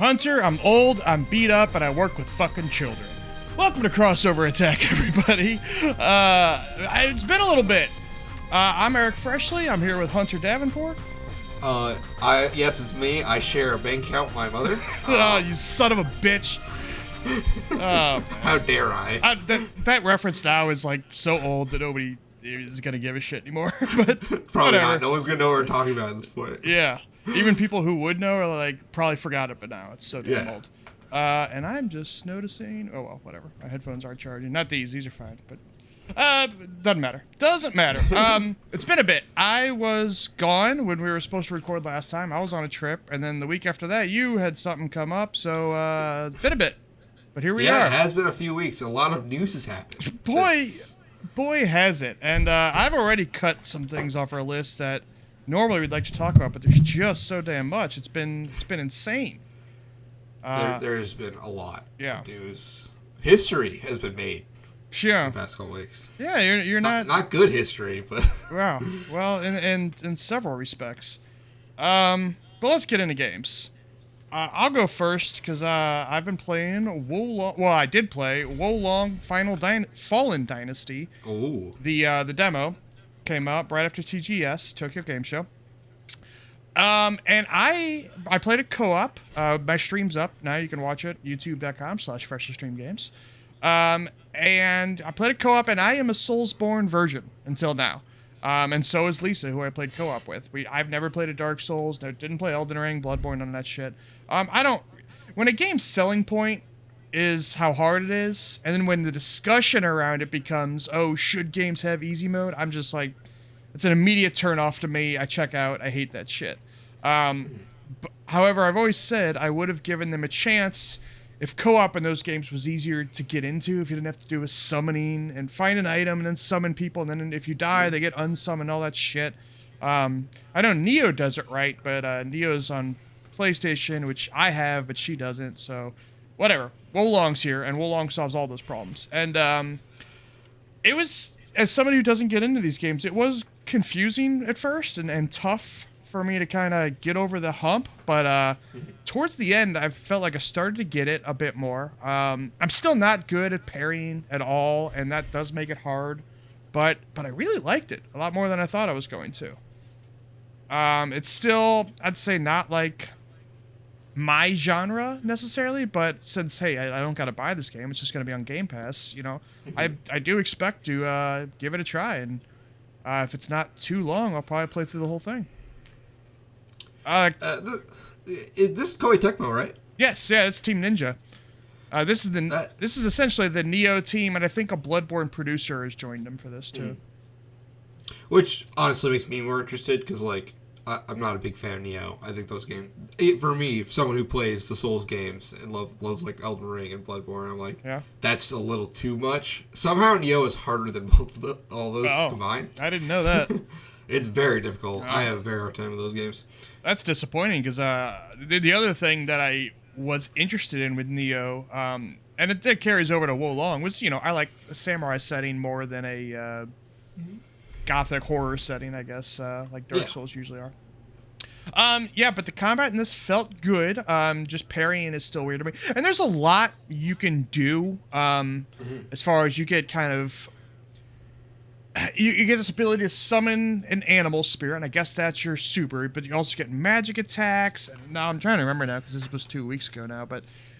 Hunter, I'm old, I'm beat up, and I work with fucking children. Welcome to Crossover Attack, everybody. It's been a little bit. I'm Eric Freshley. I'm here with Hunter Davenport. Yes, it's me. I share a bank account with my mother. Oh, you son of a bitch. Oh, how dare I? That reference now is like so old that nobody is gonna give a shit anymore. But probably whatever. not. No one's gonna know what we're talking about at this point. Yeah, even people who would know are like probably forgot it, but now it's so damn old. And I'm just noticing. Oh well, whatever. My headphones aren't charging. Not these. These are fine. But doesn't matter. Doesn't matter. It's been a bit. I was gone when we were supposed to record last time. I was on a trip, and then the week after that, you had something come up. So it's been a bit. But here we are. Yeah, it has been a few weeks. A lot of news has happened. Boy, has it. And I've already cut some things off our list that normally we'd like to talk about, but there's just so damn much. It's been insane. There's been a lot of news. History has been made. Sure. In the past couple weeks. Yeah, you're not good history, but wow. Well, in several respects. But let's get into games. I'll go first because I've been playing Wolong. Well, I did play Wolong Fallen Dynasty. Ooh. The demo came out right after TGS, Tokyo Game Show. And I played it co-op. My stream's up now. You can watch it youtube.com/FreshlyStreamGames. And I played it co-op, and I am a Soulsborne version until now. And so is Lisa, who I played co-op with. I've never played a Dark Souls. Didn't play Elden Ring, Bloodborne, none of that shit. When a game's selling point is how hard it is, and then when the discussion around it becomes, oh, should games have easy mode? I'm just like, it's an immediate turn off to me. I check out. I hate that shit. However, I've always said I would have given them a chance if co-op in those games was easier to get into, if you didn't have to do a summoning and find an item and then summon people, and then if you die, they get unsummoned, all that shit. I know Neo does it right, but Neo's on PlayStation, which I have, but she doesn't, so whatever. Wolong's here, and Wolong solves all those problems. And it was, as somebody who doesn't get into these games, it was confusing at first and tough for me to kind of get over the hump, but towards the end, I felt like I started to get it a bit more. I'm still not good at parrying at all, and that does make it hard, but I really liked it a lot more than I thought I was going to. It's still, I'd say, not like my genre necessarily, but since, hey, I don't gotta buy this game, it's just gonna be on Game Pass, you know, I do expect to give it a try, and if it's not too long, I'll probably play through the whole thing. This is Koei Tecmo, right? Yes, yeah, it's Team Ninja. This is essentially the Neo team, and I think a Bloodborne producer has joined them for this too. Which honestly makes me more interested because, like, I'm not a big fan of Neo. I think those games, for me, someone who plays the Souls games and loves like Elden Ring and Bloodborne, I'm like, that's a little too much. Somehow Neo is harder than all those combined. I didn't know that. It's very difficult. I have a very hard time with those games. That's disappointing because the other thing that I was interested in with Neo, and it carries over to Wolong, was, you know, I like a samurai setting more than a gothic horror setting, I guess, like Dark Souls usually are. But the combat in this felt good. Just parrying is still weird to me. And there's a lot you can do as far as you get kind of... You get this ability to summon an animal spirit, and I guess that's your super, but you also get magic attacks. And now I'm trying to remember now because this was 2 weeks ago now,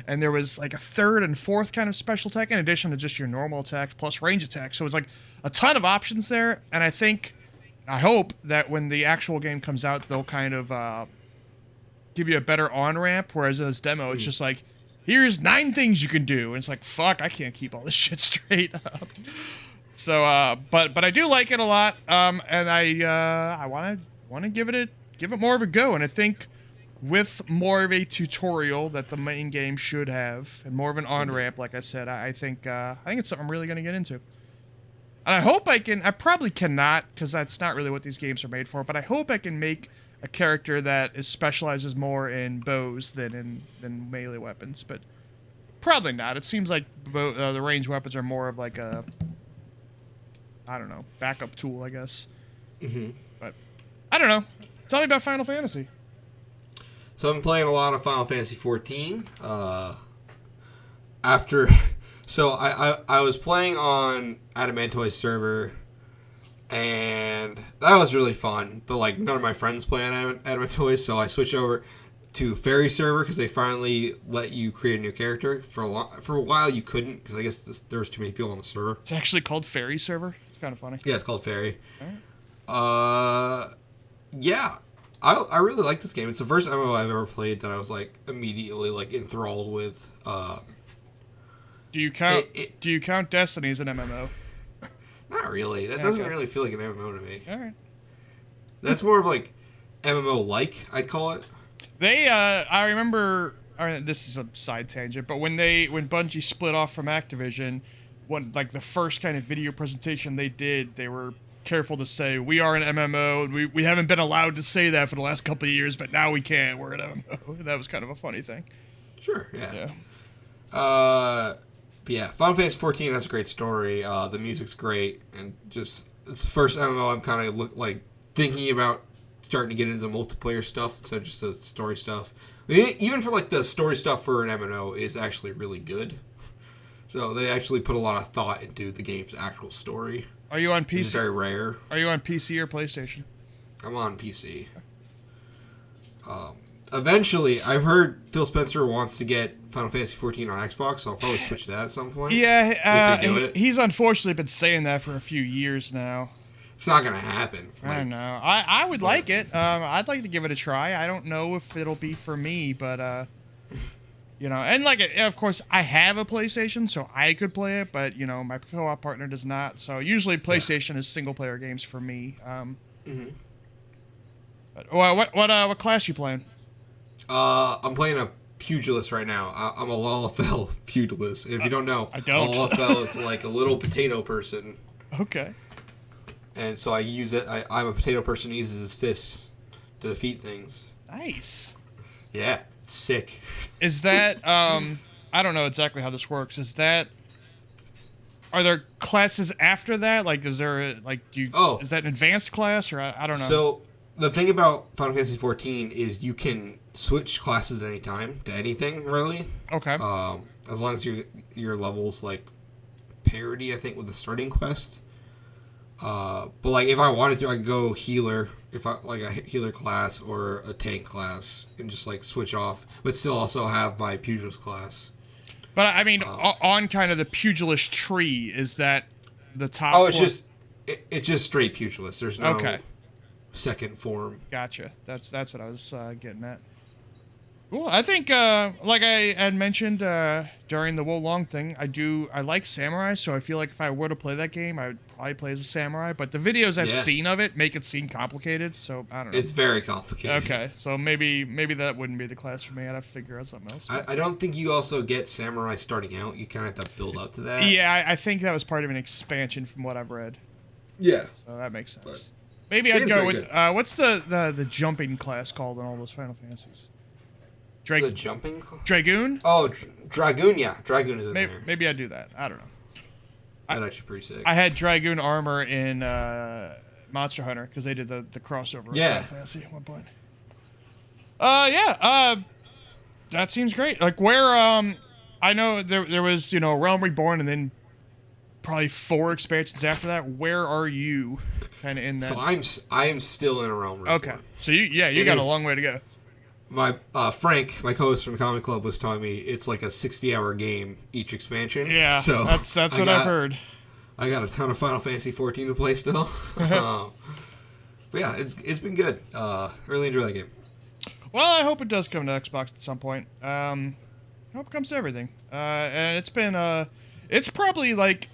and there was like a third and fourth kind of special attack in addition to just your normal attacks plus range attacks. So it's like a ton of options there, and I hope that when the actual game comes out, they'll kind of give you a better on-ramp, whereas in this demo, it's just like, here's 9 things you can do, and it's like, fuck, I can't keep all this shit straight up. So, but I do like it a lot, and I want to give it more of a go, and I think with more of a tutorial that the main game should have, and more of an on-ramp, like I said, I think it's something I'm really going to get into. And I hope I probably cannot, because that's not really what these games are made for, but I hope I can make a character that specializes more in bows than melee weapons, but probably not. It seems like the ranged weapons are more of like a, I don't know, backup tool, I guess. But I don't know. Tell me about Final Fantasy. So I'm playing a lot of Final Fantasy 14. After, so I was playing on Adamantoy's server, and that was really fun. But like none of my friends play on Adamantoy, so I switched over to Fairy server because they finally let you create a new character. For a while you couldn't because I guess there was too many people on the server. It's actually called Fairy server. It's kind of funny. Yeah, it's called Fairy. All right. Yeah. I really like this game. It's the first MMO I've ever played that I was like immediately like enthralled with. Do you count Destiny as an MMO? Not really. That doesn't really feel like an MMO to me. All right. That's more of like MMO like I'd call it. They I remember. This is a side tangent, but when Bungie split off from Activision, like the first kind of video presentation they did, they were careful to say we are an MMO. We haven't been allowed to say that for the last couple of years, but now we can. We're an MMO. That was kind of a funny thing. Sure. Yeah. Yeah. Final Fantasy 14 has a great story. The music's great, and just it's the first MMO I'm kind of like thinking about starting to get into multiplayer stuff instead of just the story stuff. Even for like the story stuff for an MMO is actually really good. So they actually put a lot of thought into the game's actual story. Are you on PC? It's very rare. Are you on PC or PlayStation? I'm on PC. Eventually, I've heard Phil Spencer wants to get Final Fantasy 14 on Xbox, so I'll probably switch to that at some point. Yeah, he's unfortunately been saying that for a few years now. It's not going to happen. I don't know. I would like it. I'd like to give it a try. I don't know if it'll be for me, but you know, and like, of course, I have a PlayStation, so I could play it, but you know, my co-op partner does not. So usually, PlayStation is single-player games for me. But, what class you playing? I'm playing a pugilist right now. I'm a Lalafell pugilist. If you don't know, I don't. Lalafell is like a little potato person. Okay. And so I use it. I'm a potato person who uses his fists to defeat things. Nice. Yeah, it's sick. Is that I don't know exactly how this works. Is that are there classes after that? Like, is there is that an advanced class or I don't know. So the thing about Final Fantasy 14 is you can switch classes at any time to anything really. Okay. As long as your level's like parity, I think, with the starting quest. But like if I wanted to, I could go healer, if I like a healer class or a tank class, and just like switch off, but still also have my pugilist class. But I mean, on kind of the pugilist tree, is that the top? Oh, it's just straight pugilist. There's no second form. Gotcha. That's what I was getting at. Cool. I think, like I had mentioned during the Wo Long thing, I like samurai, so I feel like if I were to play that game, I would probably play as a samurai. But the videos I've seen of it make it seem complicated, so I don't know. It's very complicated. Okay, so maybe that wouldn't be the class for me. I'd have to figure out something else. I don't think you also get samurai starting out. You kind of have to build up to that. Yeah, I think that was part of an expansion from what I've read. Yeah. So that makes sense. But maybe I'd go with what's the jumping class called in all those Final Fantasies? The jumping? Dragoon? Oh, Dragoon, yeah. Dragoon is in there. Maybe I'd do that. I don't know. That's actually pretty sick. I had Dragoon armor in Monster Hunter because they did the crossover with Final Fantasy at one point. That seems great. Like where I know there was, you know, Realm Reborn and then probably 4 expansions after that. Where are you kind of in that? So I am still in a Realm Reborn. Okay. So you got a long way to go. My Frank, my co-host from the Comic Club, was telling me it's like a 60-hour game each expansion. Yeah, so that's what I've heard. I got a ton of Final Fantasy 14 to play still. But yeah, it's been good. Really enjoy that game. Well, I hope it does come to Xbox at some point. I hope it comes to everything. And it's been it's probably like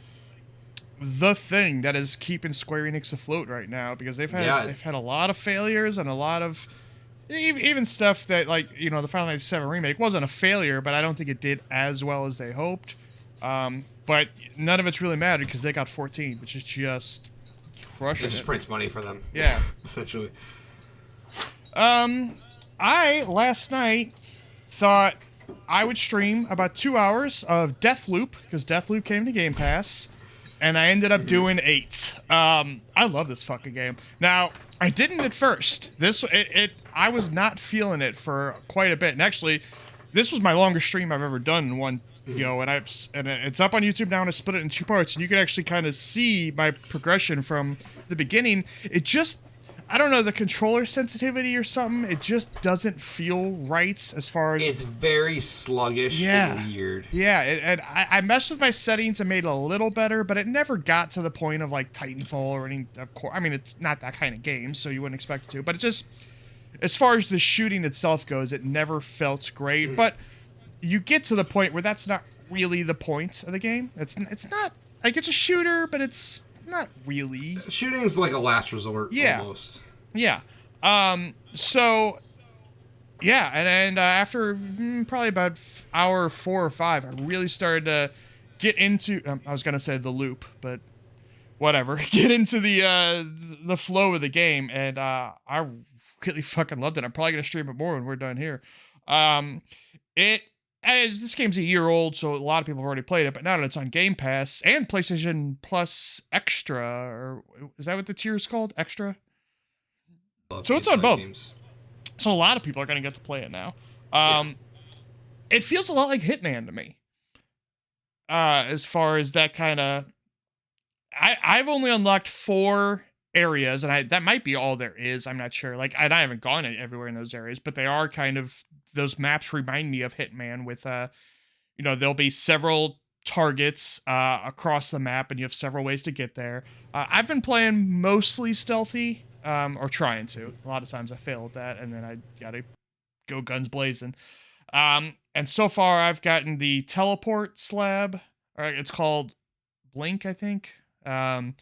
the thing that is keeping Square Enix afloat right now because they've had a lot of failures and a lot of. Even stuff that, like, you know, the Final Fantasy VII Remake wasn't a failure, but I don't think it did as well as they hoped. But none of it's really mattered because they got 14, which is just crushing it. It just prints money for them. Yeah. Essentially. I, last night, thought I would stream about 2 hours of Deathloop, because Deathloop came to Game Pass, and I ended up doing 8. I love this fucking game. Now, I didn't at first. I was not feeling it for quite a bit. And actually, this was my longest stream I've ever done in one go, and it's up on YouTube now, and I split it in 2 parts, and you can actually kind of see my progression from the beginning. It just, I don't know, the controller sensitivity or something, it just doesn't feel right as far as... It's very sluggish and weird. Yeah, and I messed with my settings and made it a little better, but it never got to the point of like Titanfall or any, of course, I mean, it's not that kind of game, so you wouldn't expect it to, but it just, as far as the shooting itself goes, it never felt great, but you get to the point where that's not really the point of the game. It's not, like, it's a shooter, but it's not really. Shooting is like a last resort, almost. Yeah. So, yeah, and after probably about hour 4 or 5, I really started to get into, I was going to say the loop, but whatever, get into the flow of the game, and I really fucking loved it. I'm probably going to stream it more when we're done here. This game's a year old, so a lot of people have already played it, but now that it's on Game Pass and PlayStation Plus Extra, or is that what the tier is called? Extra? So it's on both. Games. So a lot of people are going to get to play it now. It feels a lot like Hitman to me. As far as that kind of... I've only unlocked 4 areas, and that might be all there is. I'm not sure. Like, I haven't gone everywhere in those areas, but they are kind of... Those maps remind me of Hitman with, there'll be several targets across the map, and you have several ways to get there. I've been playing mostly stealthy, or trying to. A lot of times I fail at that, and then I gotta go guns blazing. And so far I've gotten the teleport slab, or it's called Blink, I think. The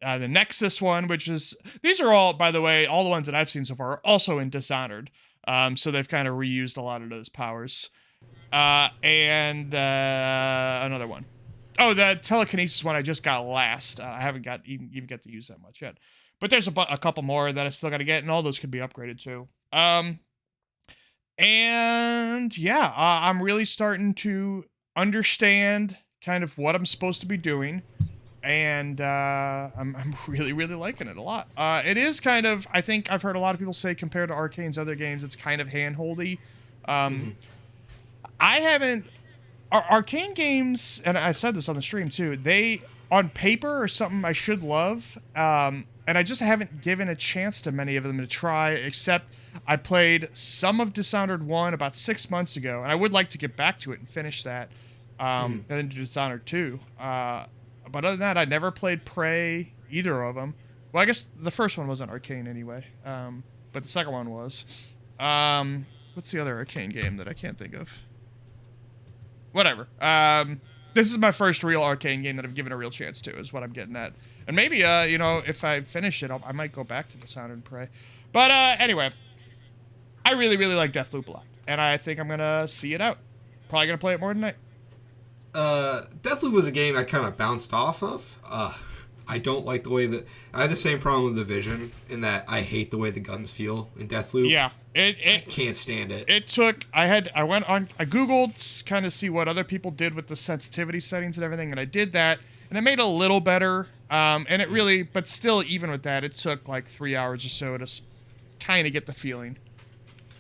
Nexus one, which is... These are all, by the way, all the ones that I've seen so far are also in Dishonored. So they've kind of reused a lot of those powers. And another one. Oh, the telekinesis one I just got last. I haven't even got to use that much yet. But there's a couple more that I still got to get, and all those could be upgraded too. And yeah, I'm really starting to understand kind of what I'm supposed to be doing. And I'm really, really liking it a lot. It is kind of, I think I've heard a lot of people say, compared to Arcane's other games, it's kind of hand-holdy. I haven't... Arcane games, and I said this on the stream too, they, on paper, are something I should love. And I just haven't given a chance to many of them to try, except I played some of Dishonored 1 about 6 months ago, and I would like to get back to it and finish that. And then Dishonored 2. But other than that, I never played Prey, either of them. Well, I guess the first one wasn't Arcane anyway, but the second one was. What's the other Arcane game that I can't think of? Whatever. This is my first real Arcane game that I've given a real chance to, is what I'm getting at. And maybe, if I finish it, I might go back to Dishonored and Prey. But anyway, I really, really like Deathloop a lot, and I think I'm going to see it out. Probably going to play it more tonight. Deathloop was a game I kind of bounced off of. I don't like the way that... I had the same problem with Division, in that I hate the way the guns feel in Deathloop. Yeah. I can't stand it. It took... I Googled kind of see what other people did with the sensitivity settings and everything, and I did that, and it made it a little better, and it really... But still, even with that, it took like 3 hours or so to kind of get the feeling.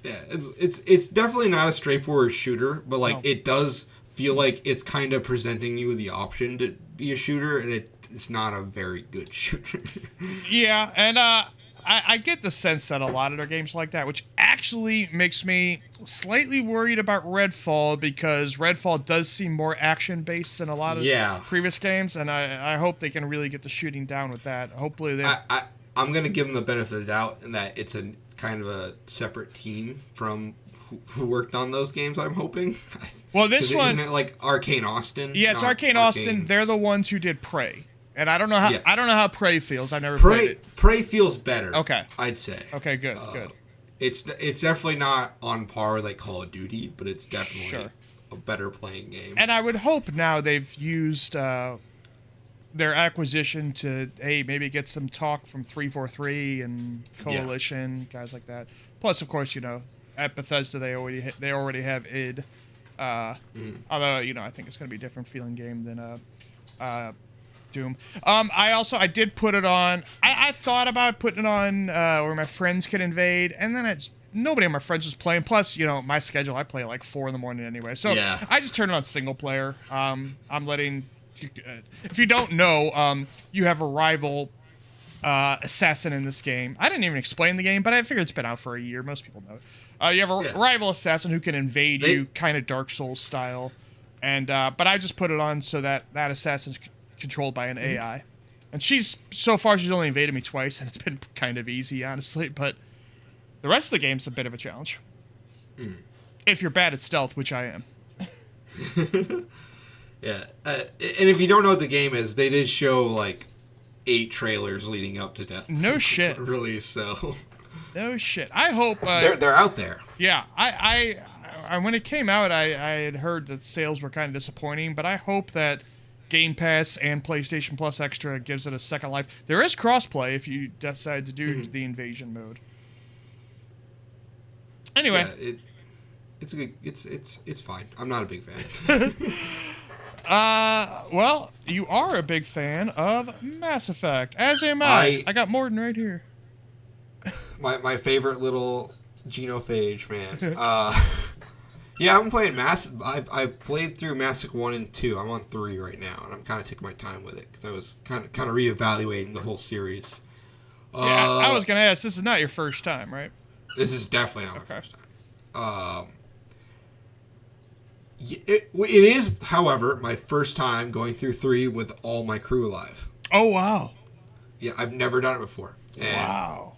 Yeah, it's definitely not a straightforward shooter, but like it does... feel like it's kind of presenting you with the option to be a shooter, and it's not a very good shooter. Yeah, and I get the sense that a lot of their games are like that, which actually makes me slightly worried about Redfall, because Redfall does seem more action-based than a lot of previous games, and I hope they can really get the shooting down with that. Hopefully they... I'm going to give them the benefit of the doubt in that it's a kind of a separate team from who worked on those games, I'm hoping. Well, this one... Isn't it like Arcane Austin? Yeah, it's Arcane Austin. They're the ones who did Prey. And I don't know how Prey feels. I've never played it. Prey feels better. Okay. I'd say. Okay, good. It's definitely not on par with like Call of Duty, but it's definitely a better playing game. And I would hope now they've used their acquisition to, hey, maybe get some talk from 343 and Coalition, guys like that. Plus, of course, at Bethesda they already have id. Although I think it's going to be a different feeling game than Doom. I did put it on. I thought about putting it on where my friends could invade, and then nobody of my friends was playing. Plus, my schedule, I play at like 4 a.m. anyway. So yeah. I just turned it on single player. I'm letting. If you don't know, you have a rival assassin in this game. I didn't even explain the game, but I figured it's been out for a year. Most people know it. You have a rival assassin who can invade you, kind of Dark Souls style. And but I just put it on so that assassin's controlled by an AI. And she's only invaded me twice, and it's been kind of easy, honestly. But the rest of the game's a bit of a challenge. If you're bad at stealth, which I am. Yeah. And if you don't know what the game is, they did show like 8 trailers leading up to Deathloop. No shit. Release, so. No shit. I hope they're out there. Yeah. I when it came out, I had heard that sales were kind of disappointing, but I hope that Game Pass and PlayStation Plus Extra gives it a second life. There is crossplay if you decide to do the invasion mode. Anyway, yeah, it's a good. It's fine. I'm not a big fan. Well, you are a big fan of Mass Effect, as am I. I got Morton right here. My favorite little genophage, man. Yeah, I'm playing I've played through Mass Effect 1 and 2. I'm on 3 right now, and I'm kind of taking my time with it because I was kind of reevaluating the whole series. Yeah, I was gonna ask. This is not your first time, right? This is definitely not my first time. It is, however, my first time going through 3 with all my crew alive. Oh wow! Yeah, I've never done it before. And, wow.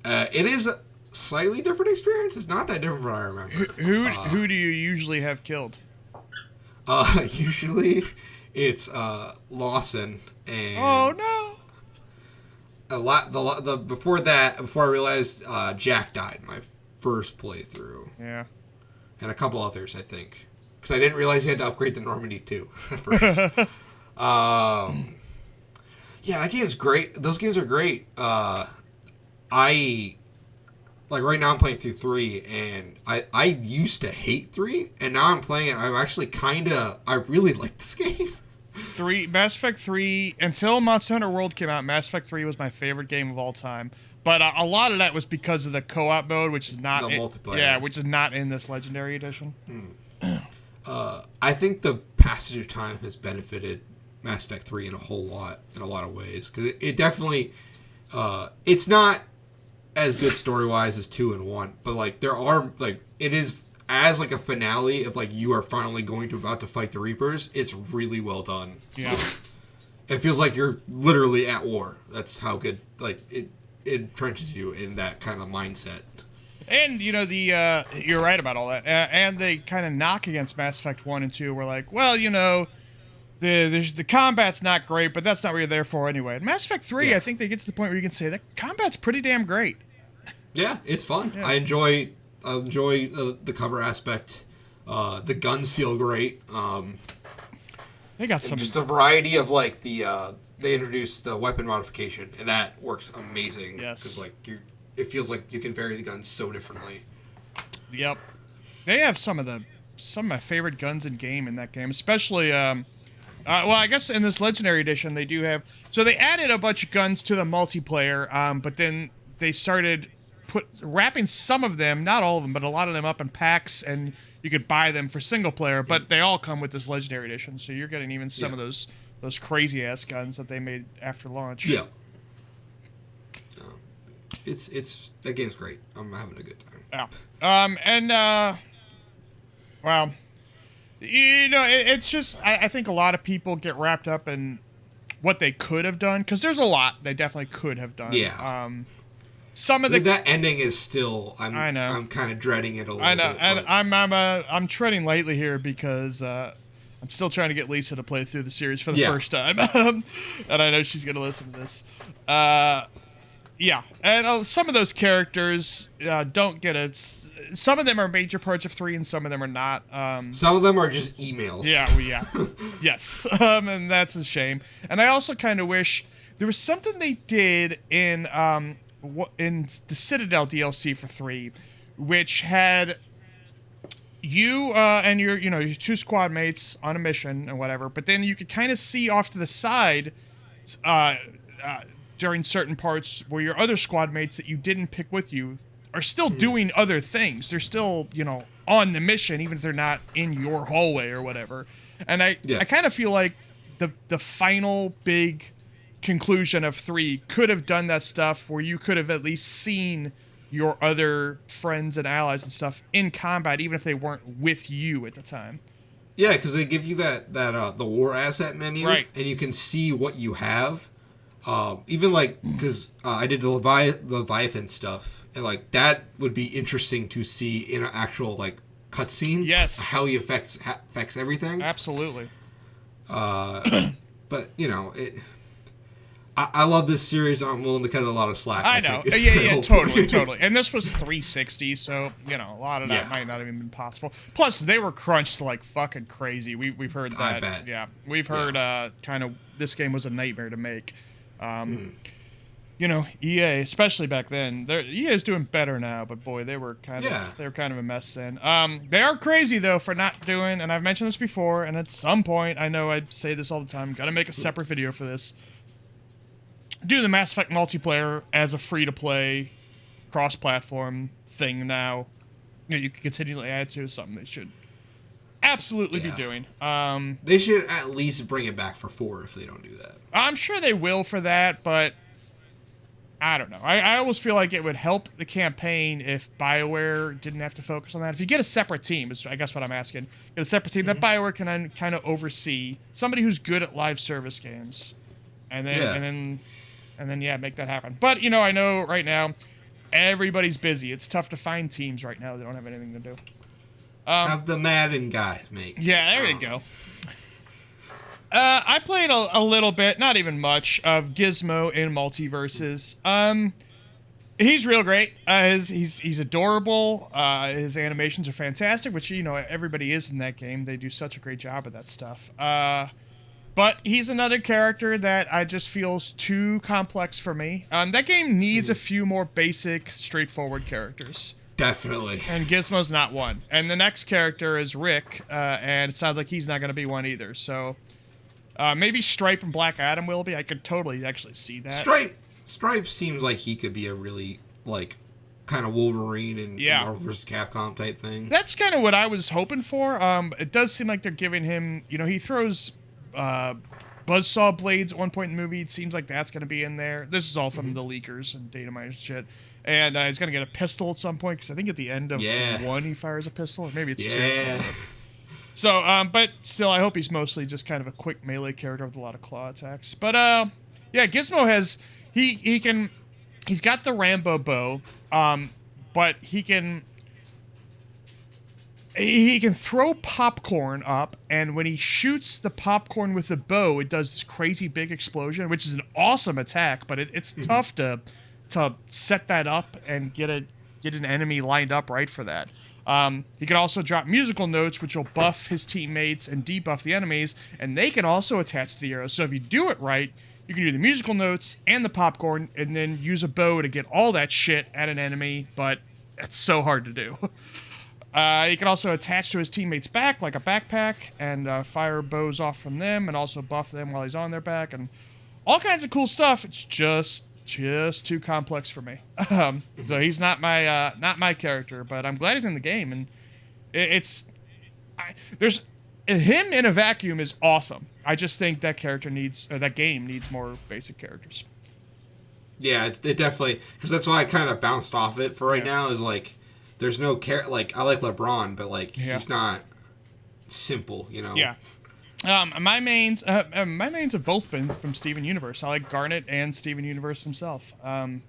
It is a slightly different experience. It's not that different from what I remember. Who do you usually have killed? Usually it's Lawson and. Oh no! Before I realized Jack died my first playthrough. Yeah. And a couple others, I think, because I didn't realize you had to upgrade the Normandy too. First. Yeah, that game's great. Those games are great. Right now I'm playing through 3, and I used to hate 3, and now I'm playing it. I'm actually I really like this game. Mass Effect 3, until Monster Hunter World came out, Mass Effect 3 was my favorite game of all time. But a lot of that was because of the co-op mode, which is not multiplayer. Yeah, which is not in this Legendary Edition. I think the passage of time has benefited Mass Effect 3 in a lot of ways, because it definitely it's not as good story-wise as 2 and 1, but like there are it is as like a finale of like you are finally about to fight the Reapers. It's really well done. Yeah, it feels like you're literally at war. That's how good it entrenches you in that kind of mindset. And you're right about all that. And the kind of knock against Mass Effect 1 and 2 were like, well, the combat's not great, but that's not what you're there for anyway. And Mass Effect 3, I think they get to the point where you can say that combat's pretty damn great. Yeah, it's fun. Yeah. I enjoy the cover aspect. The guns feel great. They got some just a variety of they introduced the weapon modification, and that works amazing. Yes, because it feels like you can vary the guns so differently. Yep, they have some of my favorite guns in game in that game, especially. Well, I guess in this Legendary Edition they do have. So they added a bunch of guns to the multiplayer, but then they started wrapping some of them, not all of them, but a lot of them up in packs, and you could buy them for single player. But they all come with this Legendary Edition, so you're getting even some of those crazy ass guns that they made after launch. Yeah. It's that game's great. I'm having a good time. Yeah. Well, it's just I think a lot of people get wrapped up in what they could have done, because there's a lot they definitely could have done. Yeah. Some of that ending is still. I know. I'm kind of dreading it a little bit. I know, and I'm treading lightly here because I'm still trying to get Lisa to play through the series for the first time, and I know she's gonna listen to this. Yeah, and some of those characters don't get it. Some of them are major parts of 3, and some of them are not. Some of them are just emails. Yeah, yes, and that's a shame. And I also kind of wish there was something they did in the Citadel DLC for 3, which had you and your two squad mates on a mission and whatever, but then you could kind of see off to the side during certain parts where your other squad mates that you didn't pick with you are still doing other things. They're still, on the mission, even if they're not in your hallway or whatever. And I kind of feel like the final big conclusion of 3 could have done that stuff where you could have at least seen your other friends and allies and stuff in combat, even if they weren't with you at the time. Yeah, because they give you that the war asset menu, right, and you can see what you have. Even because I did the Leviathan stuff, and that would be interesting to see in an actual cutscene. Yes, how he affects everything. Absolutely. But I love this series. I'm willing to cut a lot of slack. I know. Yeah, totally. And this was 360, so a lot of that might not have even been possible. Plus, they were crunched like fucking crazy. We've heard that. I bet. Yeah, we've heard kind of this game was a nightmare to make. EA, especially back then. EA is doing better now, but boy, they were kind of a mess then. They are crazy though for not doing, and I've mentioned this before, and at some point, I know I say this all the time. Got to make a separate video for this. Do the Mass Effect multiplayer as a free-to-play, cross-platform thing now. You can continually add to. Something they should absolutely be doing. They should at least bring it back for 4 if they don't do that. I'm sure they will for that, but I don't know. I always feel like it would help the campaign if BioWare didn't have to focus on that. If you get a separate team, is I guess what I'm asking. Get a separate team that BioWare can kind of oversee. Somebody who's good at live service games. And then make that happen. But, I know right now, everybody's busy. It's tough to find teams right now that don't have anything to do. Have the Madden guys make. Yeah, there you go. I played a little bit, not even much, of Gizmo in Multiverses. He's real great. He's adorable. His animations are fantastic, which, everybody is in that game. They do such a great job of that stuff. But he's another character that I just feels too complex for me. That game needs a few more basic, straightforward characters. Definitely. And Gizmo's not one. And the next character is Rick, and it sounds like he's not going to be one either. So maybe Stripe and Black Adam will be. I could totally actually see that. Stripe seems like he could be a really, kind of Wolverine and Marvel vs. Capcom type thing. That's kind of what I was hoping for. It does seem like they're giving him, he throws buzzsaw blades at one point in the movie. It seems like that's going to be in there. This is all from the leakers and data miners and shit. And he's going to get a pistol at some point, because I think at the end of 1 he fires a pistol, or maybe it's 2. So, but still, I hope he's mostly just kind of a quick melee character with a lot of claw attacks. But Gizmo has he's got the Rambo bow, but he can throw popcorn up, and when he shoots the popcorn with the bow, it does this crazy big explosion, which is an awesome attack, but it's tough to set that up and get an enemy lined up right for that. He can also drop musical notes, which will buff his teammates and debuff the enemies, and they can also attach to the arrows. So if you do it right, you can do the musical notes and the popcorn, and then use a bow to get all that shit at an enemy, but it's so hard to do. He can also attach to his teammates' back like a backpack and fire bows off from them, and also buff them while he's on their back, and all kinds of cool stuff. It's just too complex for me. So he's not my character, but I'm glad he's in the game, and there's him in a vacuum is awesome. I just think that game needs more basic characters. Yeah, it definitely, because that's why I kind of bounced off it for right now. Is there's no I like LeBron, but he's not simple, Yeah. My mains have both been from Steven Universe. I like Garnet and Steven Universe himself. And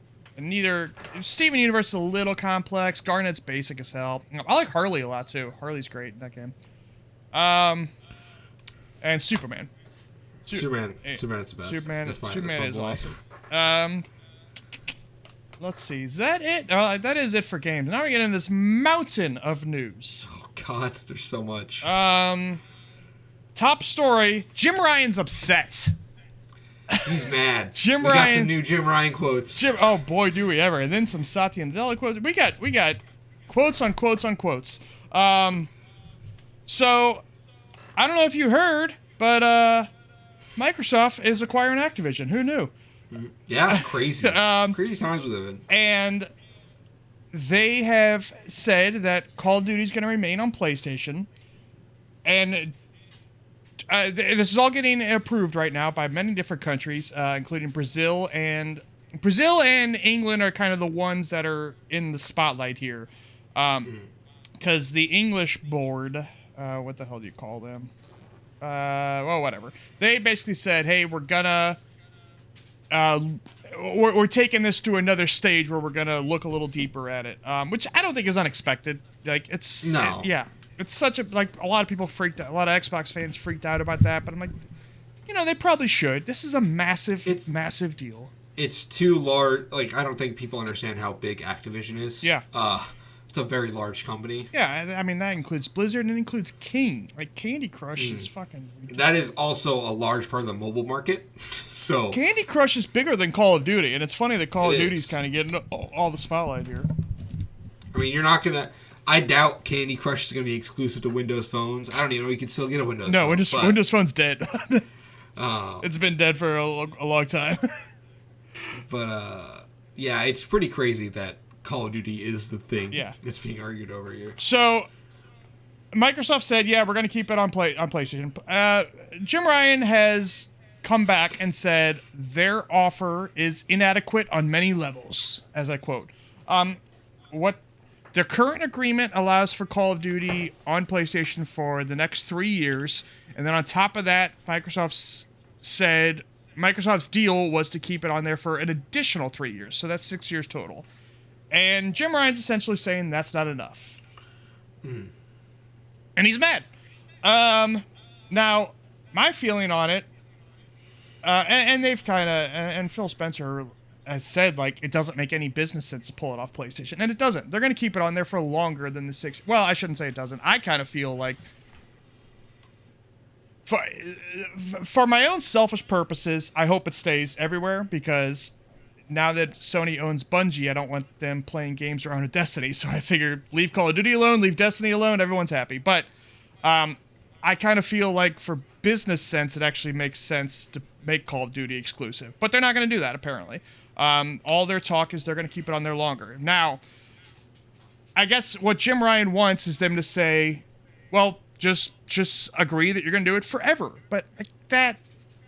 Steven Universe is a little complex. Garnet's basic as hell. I like Harley a lot too. Harley's great in that game. And Superman. Superman's the best. Superman is awesome. Let's see. Is that it? That is it for games. Now we get into this mountain of news. Oh God, there's so much. Top story, Jim Ryan's upset. He's mad. We got some new Jim Ryan quotes. Oh boy, do we ever. And then some Satya Nadella quotes. We got quotes on quotes on quotes. So, I don't know if you heard, but Microsoft is acquiring Activision. Who knew? Yeah, crazy. Crazy times we live in. And they have said that Call of Duty is going to remain on PlayStation. And this is all getting approved right now by many different countries, including Brazil. And England are kind of the ones that are in the spotlight here. Because the English board, what the hell do you call them? Well, whatever. They basically said, hey, we're gonna... we're taking this to another stage where we're gonna look a little deeper at it, which I don't think is unexpected. Like it's it's such a a lot of people freaked out, a lot of Xbox fans freaked out about that, but I'm like, they probably should. This is a massive deal. It's too large. Like I don't think people understand how big Activision is. Yeah. It's a very large company. Yeah, I mean that includes Blizzard and it includes King. Like Candy Crush is fucking ridiculous. That is also a large part of the mobile market. So Candy Crush is bigger than Call of Duty, and it's funny that Call of Duty's kind of getting all the spotlight here. I mean, you're not gonna. I doubt Candy Crush is gonna be exclusive to Windows phones. I don't even know you can still get a Windows. No, phone, Windows Phone's dead. It's been dead for a long time. But yeah, it's pretty crazy that Call of Duty is the thing that's being argued over here. So, Microsoft said, we're going to keep it on PlayStation. Jim Ryan has come back and said their offer is inadequate on many levels, as I quote. What their current agreement allows for Call of Duty on PlayStation for the next 3 years, and then on top of that, Microsoft's deal was to keep it on there for an additional 3 years, so that's 6 years total. And Jim Ryan's essentially saying that's not enough. And he's mad. Now, my feeling on it, and they've kind of, and Phil Spencer has said, it doesn't make any business sense to pull it off PlayStation. And it doesn't. They're going to keep it on there for longer than the 6. Well, I shouldn't say it doesn't. I kind of feel like, for my own selfish purposes, I hope it stays everywhere because now that Sony owns Bungie, I don't want them playing games around with Destiny. So I figured leave Call of Duty alone, leave Destiny alone, everyone's happy. But I kind of feel like for business sense, it actually makes sense to make Call of Duty exclusive. But they're not going to do that, apparently. All their talk is they're going to keep it on there longer. Now, I guess what Jim Ryan wants is them to say, well, just agree that you're going to do it forever. But that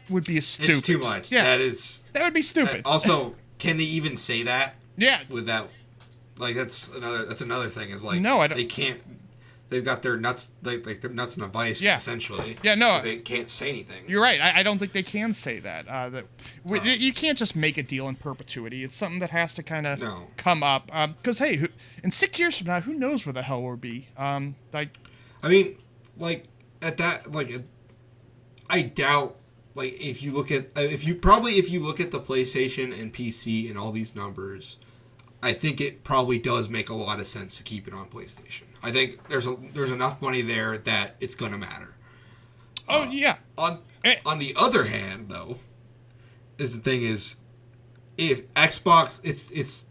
would be stupid. It's too much. Yeah, that would be stupid. Also, can they even say that? Yeah. Without, that's another thing. Is no, I don't. They can't. They've got their nuts, their nuts in a vice, essentially. Yeah, no. They can't say anything. You're right. I don't think they can say that. You can't just make a deal in perpetuity. It's something that has to kind of come up. Because, hey, in 6 years from now, who knows where the hell we'll be? I mean, at that, I doubt, if you look at, if you look at the PlayStation and PC and all these numbers, I think it probably does make a lot of sense to keep it on PlayStation. I think there's enough money there that it's going to matter. Oh, yeah. On the other hand, though, the thing is, if Xbox, it's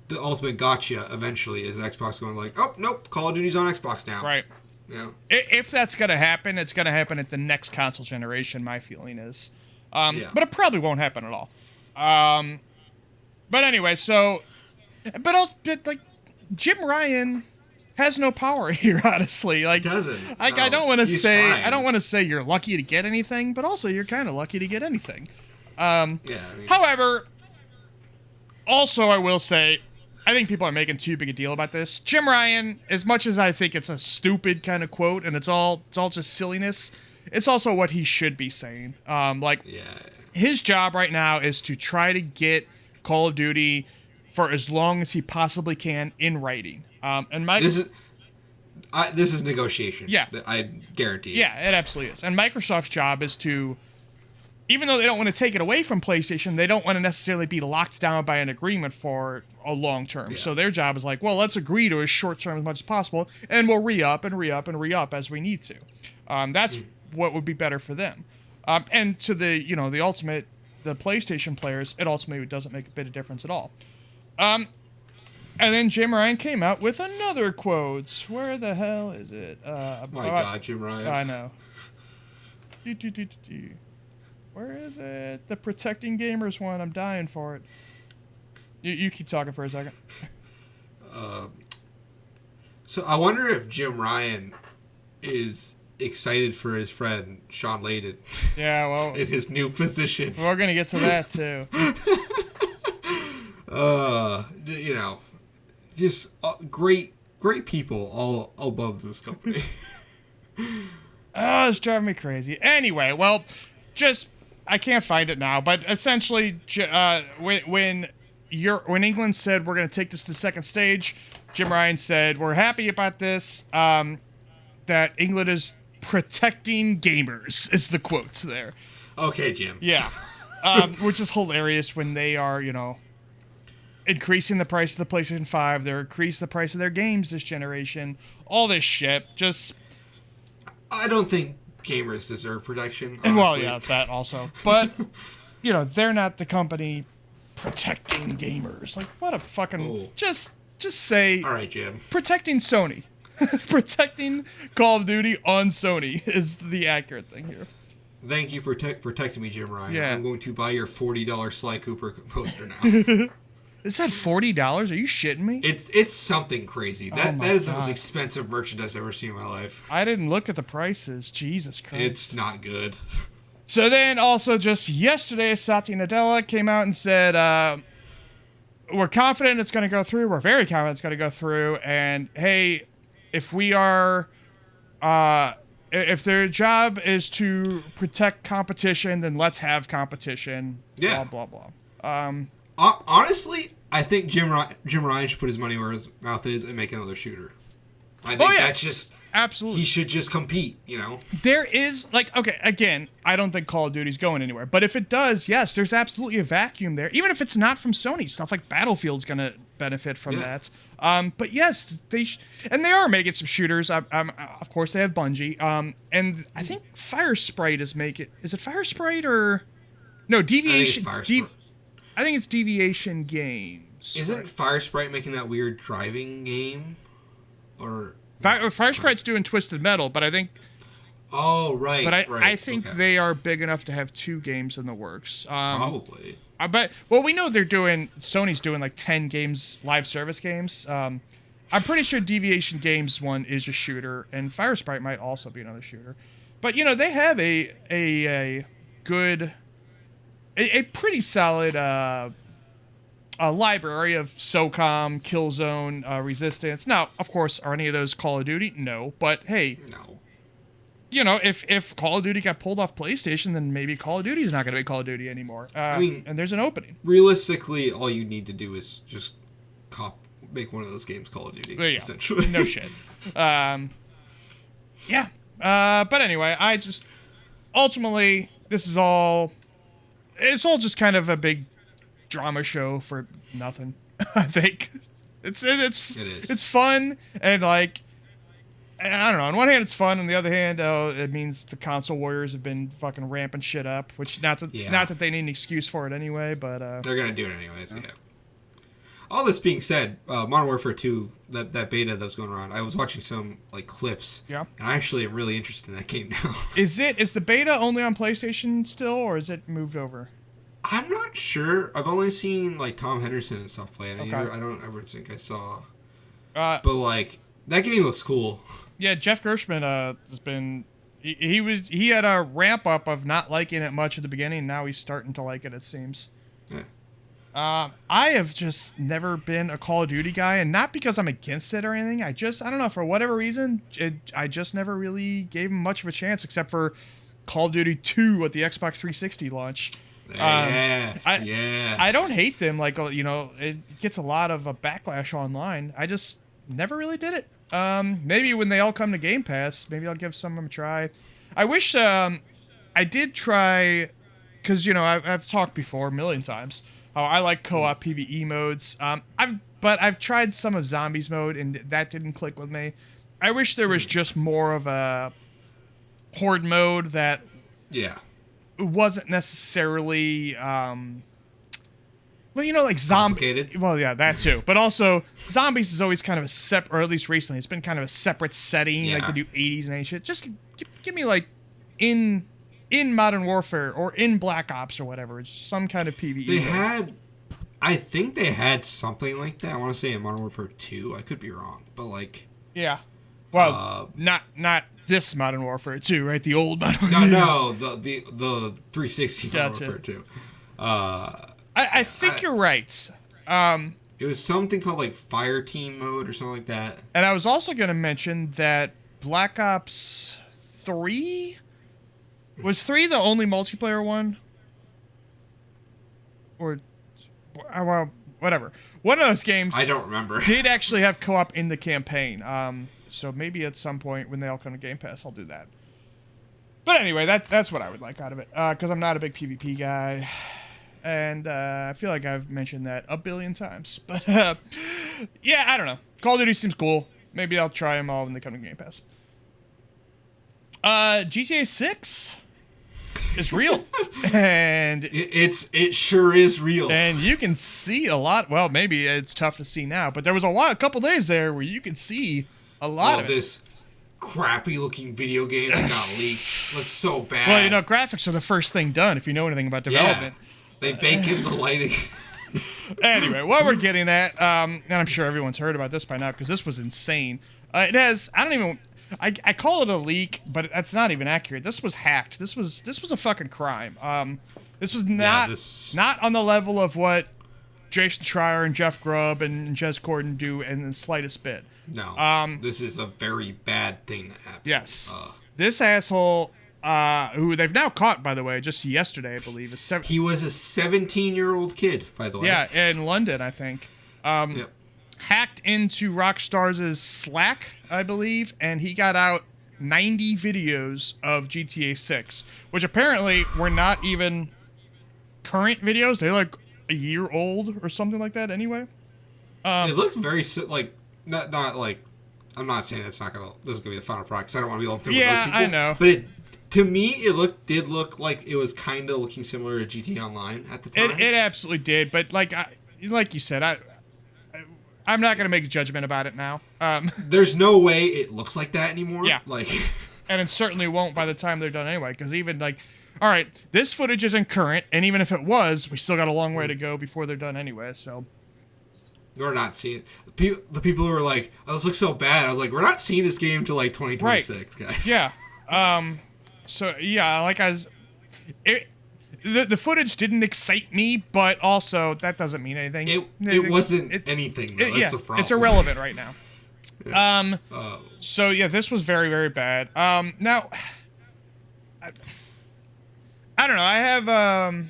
the ultimate gotcha eventually, is Xbox going oh, nope, Call of Duty's on Xbox now. Right. Yeah. If that's going to happen, it's going to happen at the next console generation, my feeling is. But it probably won't happen at all. But anyway, so... But Jim Ryan has no power here, honestly. Doesn't. I don't want to say fine. I don't want to say you're lucky to get anything, but also you're kind of lucky to get anything. However, also I will say, I think people are making too big a deal about this. Jim Ryan, as much as I think it's a stupid kind of quote and it's all just silliness, it's also what he should be saying. His job right now is to try to get Call of Duty for as long as he possibly can in writing. And this is negotiation. Yeah. I guarantee. Yeah, it absolutely is. And Microsoft's job is to, even though they don't want to take it away from PlayStation, they don't want to necessarily be locked down by an agreement for a long term. Yeah. So their job is let's agree to as short term as much as possible, and we'll re-up and re-up and re-up as we need to. That's what would be better for them. And to the PlayStation players, it ultimately doesn't make a bit of difference at all. And then Jim Ryan came out with another quote. Where the hell is it? My God, Jim Ryan. I know. Where is it? The protecting gamers one. I'm dying for it. You keep talking for a second. So I wonder if Jim Ryan is excited for his friend Sean Layden. Yeah, well, in his new position. We're gonna get to that too. You know, just great people all above this company. Oh, it's driving me crazy. Anyway, well, I can't find it now, but essentially, when England said we're going to take this to the second stage, Jim Ryan said we're happy about this. That England is protecting gamers is the quote there. Okay, Jim. Yeah, which is hilarious when they are, increasing the price of the PlayStation 5. They're increasing the price of their games this generation. All this shit. I don't think gamers deserve protection, honestly. Well, yeah, that also. But, they're not the company protecting gamers. Like, what a fucking... Oh. Just say... All right, Jim. Protecting Sony. Protecting Call of Duty on Sony is the accurate thing here. Thank you for protecting me, Jim Ryan. Yeah. I'm going to buy your $40 Sly Cooper poster now. Is that $40? Are you shitting me? It's something crazy. That is the most God. expensive merchandise I've ever seen in my life. I didn't look at the prices. Jesus Christ. It's not good. So then also just yesterday, Satya Nadella came out and said, we're confident it's going to go through. We're very confident it's going to go through. And hey, if we are, if their job is to protect competition, then let's have competition. Yeah. Blah, blah, blah. Honestly, I think Jim Ryan should put his money where his mouth is and make another shooter. I think that's just... Absolutely. He should just compete, There is, okay, again, I don't think Call of Duty's going anywhere. But if it does, yes, there's absolutely a vacuum there. Even if it's not from Sony, stuff like Battlefield's going to benefit from that. But yes, and they are making some shooters. Of course, they have Bungie. And I think Firesprite is making... Is it Firesprite or... No, Deviation... I think it's Deviation Games. Isn't Firesprite making that weird driving game? Or... Firesprite's doing Twisted Metal, but I think... Oh, right. But right. I think they are big enough to have 2 games in the works. Probably. We know Sony's doing like 10 games, live service games. I'm pretty sure Deviation Games one is a shooter, and Firesprite might also be another shooter. But, they have a good... A pretty solid a library of SOCOM, Killzone, Resistance. Now, of course, are any of those Call of Duty? No. But, hey, no. If Call of Duty got pulled off PlayStation, then maybe Call of Duty is not going to be Call of Duty anymore. And there's an opening. Realistically, all you need to do is just make one of those games Call of Duty, essentially. No shit. Yeah. But anyway, ultimately, it's all just kind of a big drama show for nothing. I think it is. It's fun and I don't know. On one hand, it's fun. On the other hand, it means the console warriors have been fucking ramping shit up. Which not that they need an excuse for it anyway, but they're gonna do it anyways. Yeah. All this being said, Modern Warfare 2, that beta that's going around, I was watching some clips. Yeah. And I actually am really interested in that game now. Is the beta only on PlayStation still, or is it moved over? I'm not sure. I've only seen Tom Henderson and stuff play it. Okay. I don't ever think I saw. But that game looks cool. Yeah, Jeff Gershman has been. He had a ramp up of not liking it much at the beginning. Now he's starting to like it. It seems. Yeah. I have just never been a Call of Duty guy, and not because I'm against it or anything. I don't know, for whatever reason, I just never really gave him much of a chance, except for Call of Duty 2 at the Xbox 360 launch. I don't hate them. It gets a lot of a backlash online. I just never really did it. Maybe when they all come to Game Pass, maybe I'll give some of them a try. I wish I did try, because I've talked before a million times. I like co-op PvE modes. I've tried some of Zombies mode, and that didn't click with me. I wish there was just more of a Horde mode that wasn't necessarily Well, like Complicated. zombie. Well, yeah, that too. But also, zombies is always kind of a separate, or at least recently, it's been kind of a separate setting, like the new 80s and shit. Just give me like in Modern Warfare or in Black Ops or whatever, it's some kind of PvE. I think they had something like that. I want to say in Modern Warfare 2. I could be wrong, but like. Yeah. Well, not this Modern Warfare 2, right? The old Modern Warfare. No, the 360 Modern Warfare 2. I think you're right. It was something called like Fire Team mode or something like that. And I was also going to mention that Black Ops 3 was 3 the only multiplayer one, or well, whatever. One of those games I don't remember did actually have co-op in the campaign. So maybe at some point when they all come to Game Pass, I'll do that. But anyway, that's what I would like out of it, because I'm not a big PvP guy. And I feel like I've mentioned that a billion times. But yeah, I don't know. Call of Duty seems cool. Maybe I'll try them all when they come to Game Pass. GTA 6 is real. And it sure is real. And you can see a lot. Well, maybe it's tough to see now, but there was a couple days there where you could see a lot of this crappy looking video game that got leaked. Looks so bad. Well, graphics are the first thing done if you know anything about development. Yeah. They bake in the lighting. Anyway, what we're getting at, and I'm sure everyone's heard about this by now because this was insane. It has, I call it a leak, but that's not even accurate. This was hacked. This was a fucking crime. This was not on the level of what Jason Schreier and Jeff Grubb and Jez Corden do in the slightest bit. No. This is a very bad thing that happened. Yes. This asshole, who they've now caught, by the way, just yesterday, I believe. He was a 17-year-old kid, by the way. Yeah, in London, I think. Yep. Hacked into Rockstar's Slack, I believe, and he got out 90 videos of GTA 6, which apparently were not even current videos. They're like a year old or something like that anyway. It looks very, like, not like, I'm not saying this is going to be the final product, because I don't want to be lumped in with those people. Yeah, I know. But to me, it did look like it was kind of looking similar to GTA Online at the time. It absolutely did, but like you said, I'm not going to make a judgment about it now. There's no way it looks like that anymore. Yeah. Like, and it certainly won't by the time they're done anyway, because even like, all right, this footage isn't current, and even if it was, we still got a long way to go before they're done anyway, so. We're not seeing the people who were like, "Oh, this looks so bad." I was like, "We're not seeing this game till like 2026, right. Guys." Yeah. So yeah, like the footage didn't excite me, but also that doesn't mean anything. It wasn't anything. Though. That's the problem. It's irrelevant right now. Yeah. So yeah, this was very, very bad. Now, I don't know. I have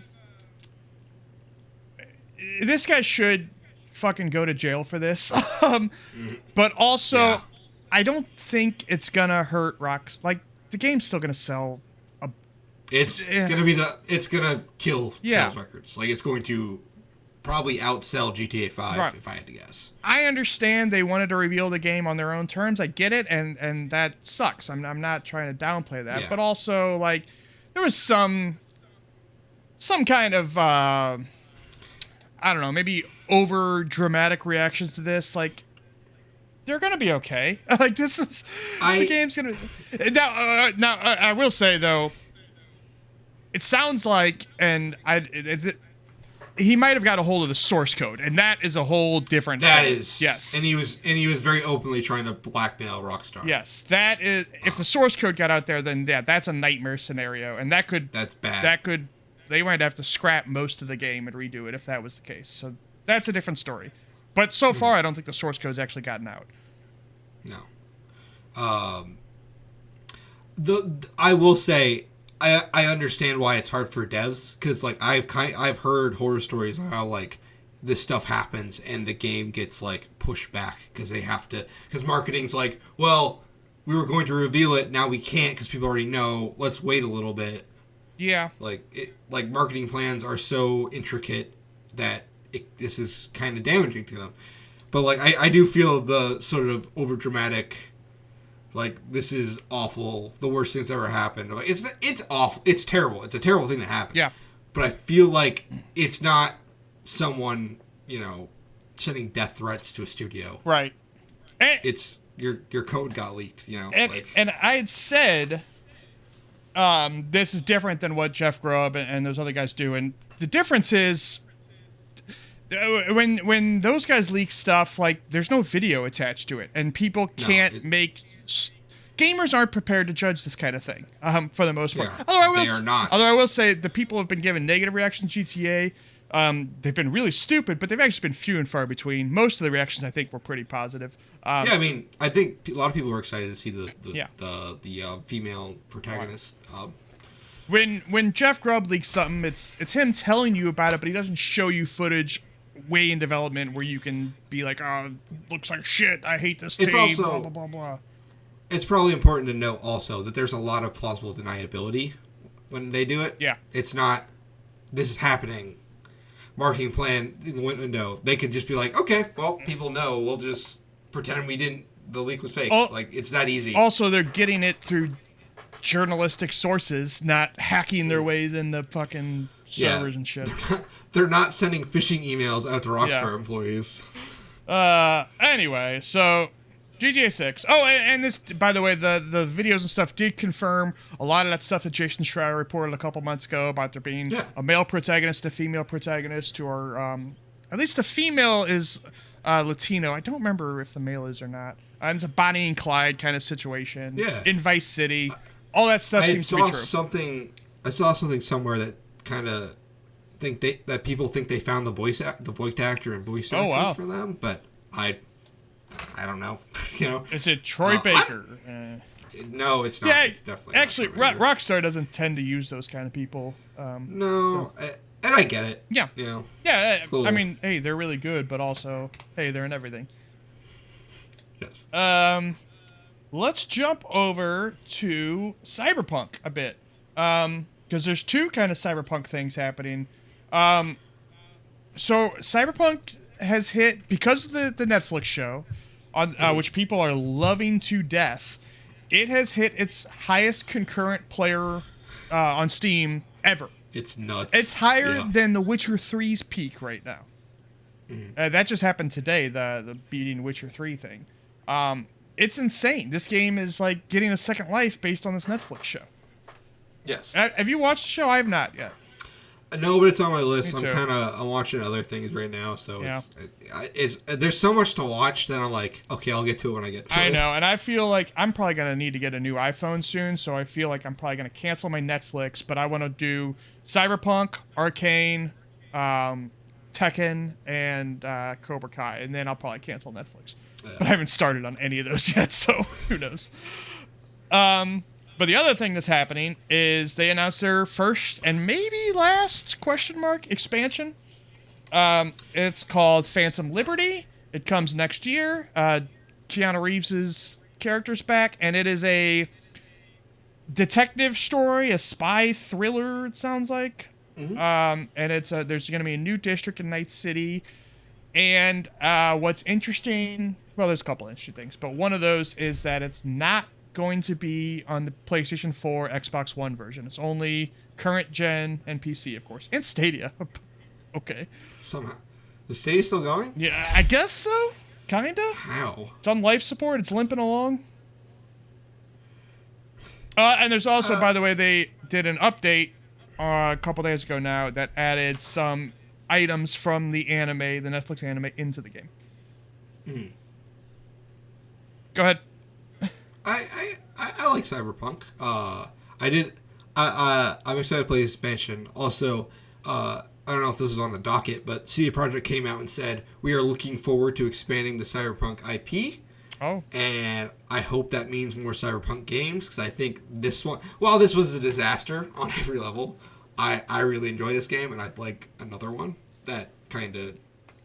this guy should fucking go to jail for this. But also, yeah. I don't think it's gonna hurt Rocks. Like, the game's still gonna sell. It's gonna kill sales records. Like, it's going to probably outsell GTA 5 if I had to guess. I understand they wanted to reveal the game on their own terms. I get it, and that sucks. I'm not trying to downplay that, but also like there was some kind of I don't know, maybe over dramatic reactions to this. Like, they're gonna be okay. Like, this is the game's gonna. Now, I will say though, it sounds like, and he might have got a hold of the source code, and that is a whole different. That is yes, and he was very openly trying to blackmail Rockstar. Yes, that is. If the source code got out there, then yeah, that's a nightmare scenario, and that's bad. They might have to scrap most of the game and redo it if that was the case. So that's a different story. But so far, I don't think the source code's actually gotten out. No. I will say, I understand why it's hard for devs, because like I've heard horror stories of how like this stuff happens and the game gets like pushed back because marketing's like, well, we were going to reveal it, now we can't because people already know. Let's wait a little bit. Yeah. Like marketing plans are so intricate that this is kind of damaging to them. But like I do feel the sort of overdramatic, like, this is awful, the worst thing that's ever happened. Like, it's awful, it's terrible, it's a terrible thing that happened. Yeah. But I feel like it's not someone, sending death threats to a studio. Right. And, it's your code got leaked, And I had said, this is different than what Jeff Grubb and those other guys do, and the difference is, when those guys leak stuff, like, there's no video attached to it, and people can't gamers aren't prepared to judge this kind of thing, for the most part. They are not. Although I will say the people have been given negative reactions to GTA. They've been really stupid, but they've actually been few and far between. Most of the reactions, I think, were pretty positive. I think a lot of people were excited to see the female protagonist. When Jeff Grubb leaks something, it's him telling you about it, but he doesn't show you footage way in development where you can be like, oh, looks like shit, I hate this team, blah, blah, blah, blah. It's probably important to note also that there's a lot of plausible deniability when they do it. Yeah. It's not, this is happening, marketing plan in the window. They could just be like, okay, well, people know, we'll just pretend the leak was fake. It's that easy. Also, they're getting it through journalistic sources, not hacking their ways into fucking servers and shit. They're not sending phishing emails out to Rockstar employees. Anyway, so GTA 6. Oh, and this, by the way, the videos and stuff did confirm a lot of that stuff that Jason Schreier reported a couple months ago about there being a male protagonist, a female protagonist, or at least the female is Latino. I don't remember if the male is or not. And it's a Bonnie and Clyde kind of situation. Yeah. In Vice City. All that stuff seems to be true. I saw something somewhere that kind of that people think they found the voice actor and voice actress for them, but I don't know. Is it Troy Baker? No, it's not. Yeah, it's definitely actually not Rockstar doesn't tend to use those kind of people. And I get it. Yeah. Yeah. Cool. I mean, hey, they're really good, but also, hey, they're in everything. Yes. Let's jump over to Cyberpunk a bit, because there's two kind of Cyberpunk things happening. So Cyberpunk has hit, because of the Netflix show, on which people are loving to death. It has hit its highest concurrent player on Steam ever. It's nuts. It's higher than The Witcher 3's peak right now. That just happened today, the beating Witcher 3 thing. It's insane. This game is like getting a second life based on this Netflix show. Yes. Have you watched the show? I have not yet. No, but it's on my list. I'm watching other things right now, so it's there's so much to watch that I'm like, okay, I'll get to it when I get to it. I know, and I feel like I'm probably gonna need to get a new iPhone soon, so I feel like I'm probably gonna cancel my Netflix, but I want to do Cyberpunk, Arcane, Tekken, and Cobra Kai, and then I'll probably cancel Netflix. But I haven't started on any of those yet, so who knows. But the other thing that's happening is they announced their first and maybe last expansion. It's called Phantom Liberty. It comes next year. Keanu Reeves' character's back, and it is a detective story, a spy thriller, it sounds like. And it's there's going to be a new district in Night City. And what's interesting, well, there's a couple interesting things, but one of those is that it's not going to be on the PlayStation 4, Xbox One version. It's only current gen and PC, of course, and Stadia. Okay. Somehow, the Stadia's still going? Yeah, I guess so. Kinda. How? It's on life support. It's limping along. And there's also, by the way, they did an update a couple days ago now that added some items from the anime, the Netflix anime, into the game. Go ahead. I like Cyberpunk. I'm excited to play this expansion. Also, I don't know if this is on the docket, but CD Projekt came out and said we are looking forward to expanding the Cyberpunk IP. Oh. And I hope that means more Cyberpunk games, because I think this one, while this was a disaster on every level, I really enjoy this game, and I'd like another one that kind of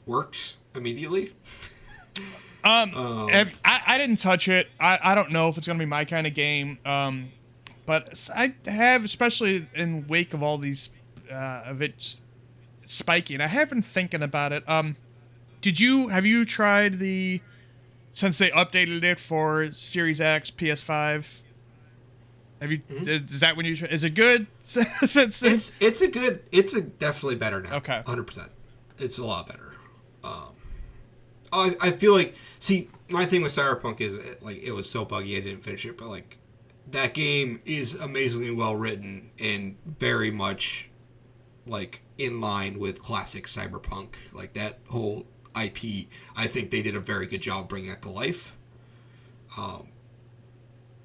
works immediately. I didn't touch it. I don't know if it's going to be my kind of game. But I have, especially in wake of all these of it spiking, I have been thinking about it. Have you tried since they updated it for Series X, PS5? Have you? Is that when is it good? Since then? It's a definitely better now. Okay. 100%. It's a lot better. I feel like, see, my thing with Cyberpunk is like it was so buggy I didn't finish it, but like that game is amazingly well written and very much like in line with classic Cyberpunk. Like that whole IP, I think they did a very good job bringing it to life.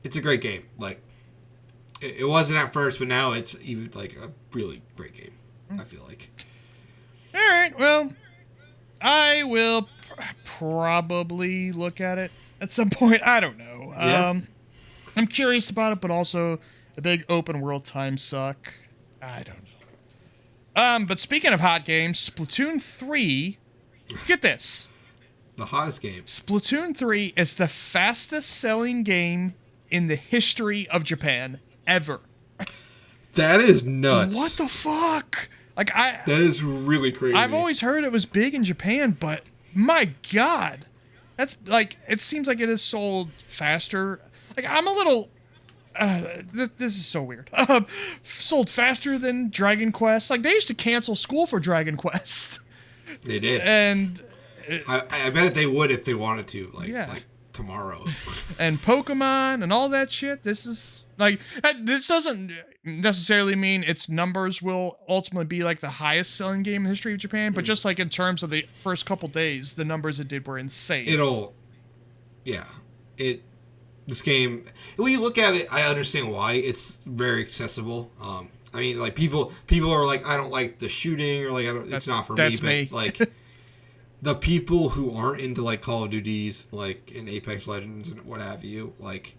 It's a great game. Like it wasn't at first, but now it's even like a really great game. I feel like. All right, well, I will probably look at it at some point. I don't know. Yeah. I'm curious about it, but also the big open world times suck. I don't know. But speaking of hot games, Splatoon 3, get this. The hottest game. Splatoon 3 is the fastest selling game in the history of Japan ever. That is nuts. What the fuck? Like that is really crazy. I've always heard it was big in Japan, but my God, that's like, it seems like it is sold faster. Like I'm a little, this is so weird. Sold faster than Dragon Quest. Like they used to cancel school for Dragon Quest. They did. And I bet they would if they wanted to, like tomorrow. And Pokemon and all that shit. This is like, this doesn't necessarily mean its numbers will ultimately be like the highest selling game in the history of Japan, but just like in terms of the first couple days, the numbers it did were insane. This game, when you look at it, I understand why. It's very accessible. I mean, like people are like, I don't like the shooting, or like it's not for me. That's but me. Like the people who aren't into like Call of Duties, like in Apex Legends and what have you, like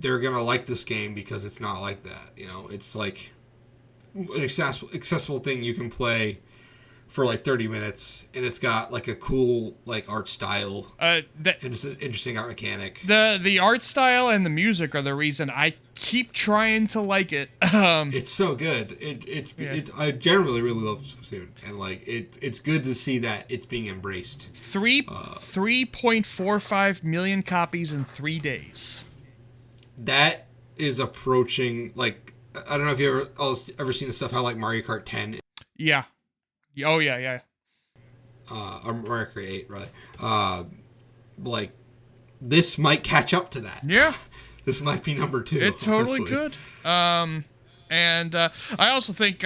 they're gonna like this game because it's not like that. You know, it's like an accessible thing you can play for like 30 minutes, and it's got like a cool like art style, and it's an interesting art mechanic. The art style and the music are the reason I keep trying to like it. It's so good. I generally really love Splatoon, and like it's good to see that it's being embraced. 3.45 million copies in 3 days. That is approaching, like, I don't know if you ever seen the stuff how like Mario Kart 10. Yeah. Oh yeah. Or Mario Kart 8 rather. Like this might catch up to that. Yeah. This might be number 2. It totally could. And I also think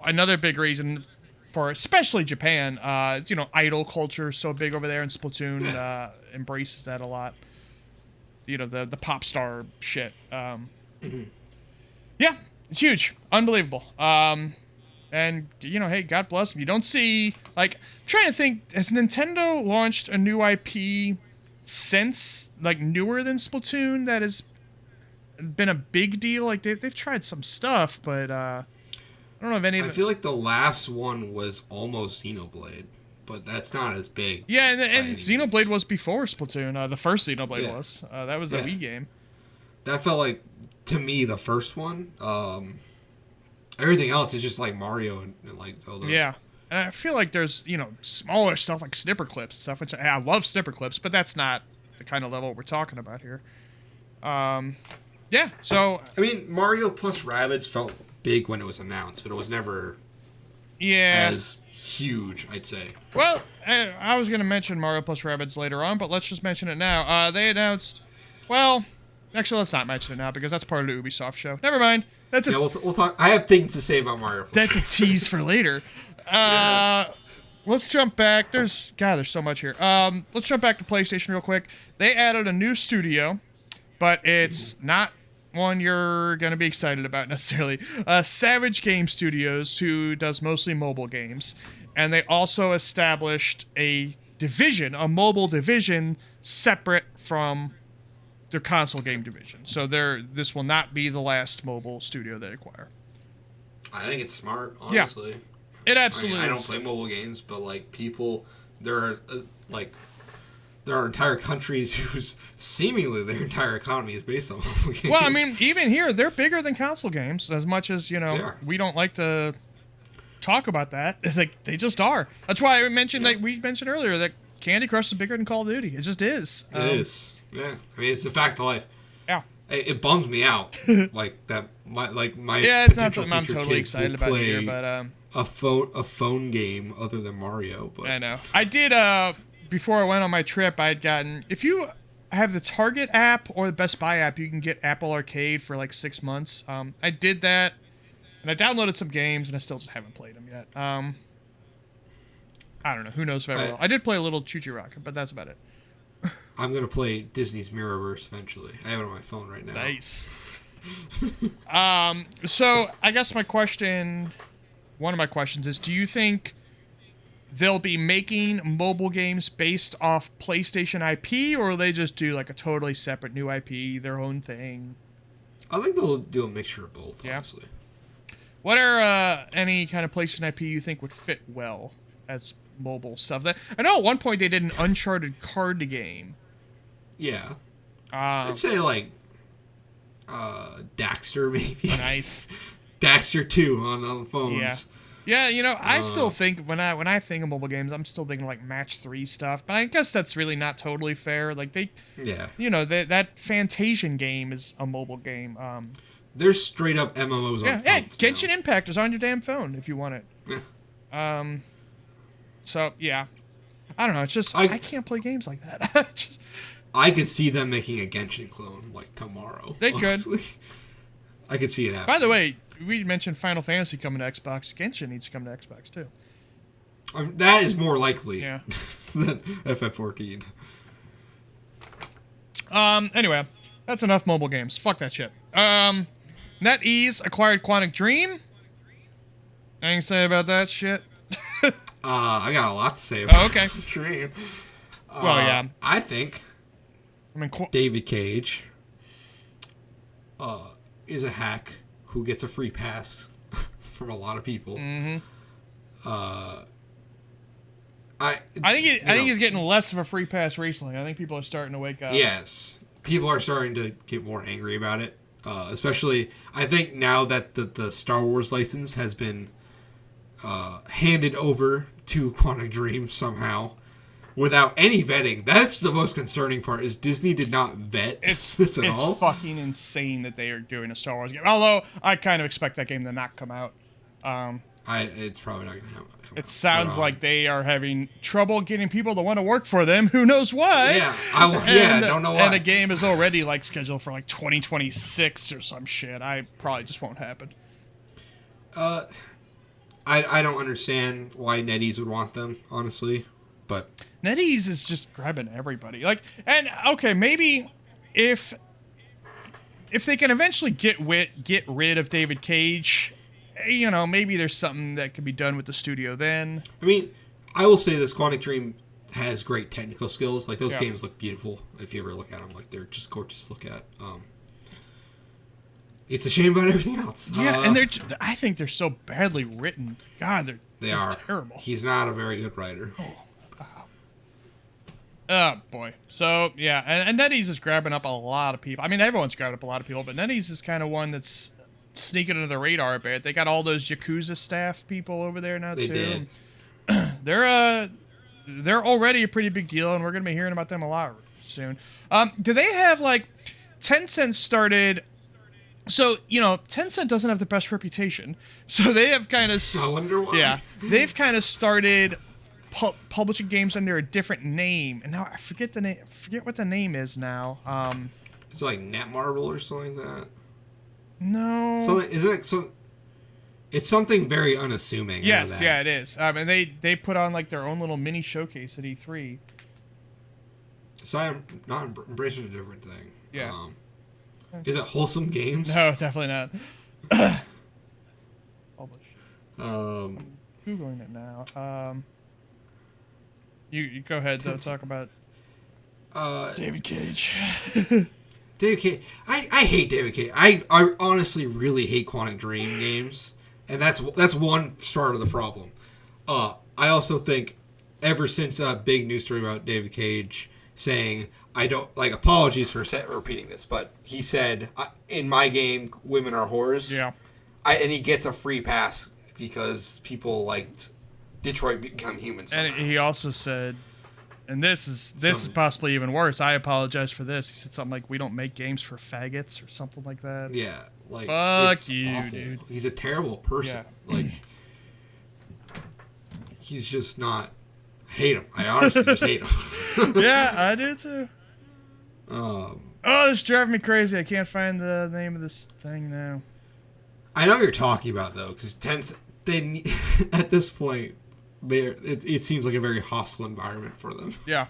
another big reason for especially Japan, idol culture is so big over there, and Splatoon embraces that a lot. You know, the pop star shit. Yeah, it's huge. Unbelievable. And, hey, God bless them. You don't see, like, I'm trying to think, has Nintendo launched a new IP since, like, newer than Splatoon that has been a big deal? Like, they've tried some stuff, but, I don't know if any of I feel like the last one was almost Xenoblade, but that's not as big. Yeah, and Xenoblade was before Splatoon. The first Xenoblade was. That was a Wii game. That felt like, to me, the first one. Everything else is just like Mario and like Zelda. Yeah. And I feel like there's, smaller stuff like Snipper Clips and stuff, which I love Snipper Clips, but that's not the kind of level we're talking about here. Yeah, so... I mean, Mario plus Rabbids felt big when it was announced, but it was never as huge, I'd say. Well, I was going to mention Mario plus Rabbids later on, but let's just mention it now. They announced... Well, actually, let's not mention it now, because that's part of the Ubisoft show. Never mind. We'll talk. I have things to say about Mario. That's a tease for later. Let's jump back. There's so much here. Let's jump back to PlayStation real quick. They added a new studio, but it's not one you're going to be excited about necessarily. Savage Game Studios, who does mostly mobile games. And they also established a mobile division, separate from their console game division. So this will not be the last mobile studio they acquire. I think it's smart, honestly. Yeah, it absolutely I don't play mobile games, but like there are entire countries whose seemingly their entire economy is based on mobile games. Well, I mean, even here, they're bigger than console games, as much as, we don't like to talk about that. Like, they just are. That's why I mentioned, we mentioned earlier, that Candy Crush is bigger than Call of Duty. It just is. It is. Yeah, I mean, it's a fact of life. Yeah. It bums me out. Like that. My yeah, it's not potential something I'm future totally kids excited will about play here, but a phone game other than Mario. But I know I did. Before I went on my trip, I had gotten, if you have the Target app or the Best Buy app, you can get Apple Arcade for like 6 months. I did that, and I downloaded some games, and I still just haven't played them yet. I don't know. Who knows if I will. I did play a little Choo Choo Rocket, but that's about it. I'm gonna play Disney's Mirrorverse eventually. I have it on my phone right now. Nice. So I guess one of my questions is, do you think they'll be making mobile games based off PlayStation IP, or will they just do like a totally separate new IP, their own thing? I think they'll do a mixture of both, honestly. What are any kind of PlayStation IP you think would fit well as mobile stuff? I know at one point they did an Uncharted card game. Yeah. I'd say like Daxter maybe. Nice. Daxter 2 on the phones. Yeah. Yeah, you know, I still think when I think of mobile games, I'm still thinking like Match 3 stuff, but I guess that's really not totally fair. Like you know, that Fantasian game is a mobile game. There's straight up MMOs on phones. Yeah, Genshin Impact is on your damn phone if you want it. Yeah. So yeah, I don't know. It's just I can't play games like that. I could see them making a Genshin clone like tomorrow. They honestly could. I could see it happening. By the way, we mentioned Final Fantasy coming to Xbox. Genshin needs to come to Xbox too. That is more likely than FF14. Anyway, that's enough mobile games. Fuck that shit. NetEase acquired Quantic Dream. Anything to say about that shit? I got a lot to say about Dream. Well, yeah. I think David Cage is a hack who gets a free pass from a lot of people. Mm-hmm. I think he's getting less of a free pass recently. I think people are starting to wake up. Yes. People are starting to get more angry about it. Especially, I think now that the Star Wars license has been handed over to Quantic Dream somehow without any vetting. That's the most concerning part, is Disney did not vet this at all. It's fucking insane that they are doing a Star Wars game. Although, I kind of expect that game to not come out. It's probably not going to happen. It sounds like they are having trouble getting people to want to work for them. Who knows why? Yeah, I don't know why. And the game is already like scheduled for like 2026 or some shit. I probably just won't happen. I don't understand why NetEase would want them, honestly, but NetEase is just grabbing everybody. Like, and okay, maybe if they can eventually get rid of David Cage, you know, maybe there's something that could be done with the studio then. I mean, I will say this: Quantic Dream has great technical skills. Like, those games look beautiful if you ever look at them. Like, they're just gorgeous to look at. It's a shame about everything else. Yeah, and I think they're so badly written. God, they are terrible. He's not a very good writer. Oh boy. So yeah, and NetEase is grabbing up a lot of people. I mean, everyone's grabbing up a lot of people, but NetEase is kind of one that's sneaking under the radar a bit. They got all those Yakuza staff people over there now too. They did. They're already a pretty big deal, and we're gonna be hearing about them a lot soon. Do they have like Tencent started? So, you know, Tencent doesn't have the best reputation. So they have kind of... I wonder why. Yeah. They've kind of started publishing games under a different name. And now I forget the name. I forget what the name is now. Is it like Netmarble or something like that? No. Isn't it... So, it's something very unassuming. Yes, yeah, it is. And they put on like their own little mini showcase at E3. So not Embracer's a different thing. Yeah. Is it Wholesome Games? No, definitely not. Publish. I'm Googling it now. You go ahead. Talk about David Cage. David Cage. I hate David Cage. I honestly really hate Quantic Dream games, and that's one part of the problem. I also think ever since a big news story about David Cage saying, I don't, like, apologies for repeating this, but he said, in my game, women are whores. Yeah. And he gets a free pass because people liked Detroit Become Human somehow. And he also said, And this is possibly even worse. I apologize for this. He said something like, "We don't make games for faggots" or something like that. Yeah, like fuck you, awful. dude. He's a terrible person. Yeah. Like he's just not. I hate him. I honestly just hate him. Yeah, I do too. Oh, this is driving me crazy. I can't find the name of this thing now. I know what you're talking about though, because they at this point, it seems like a very hostile environment for them. Yeah.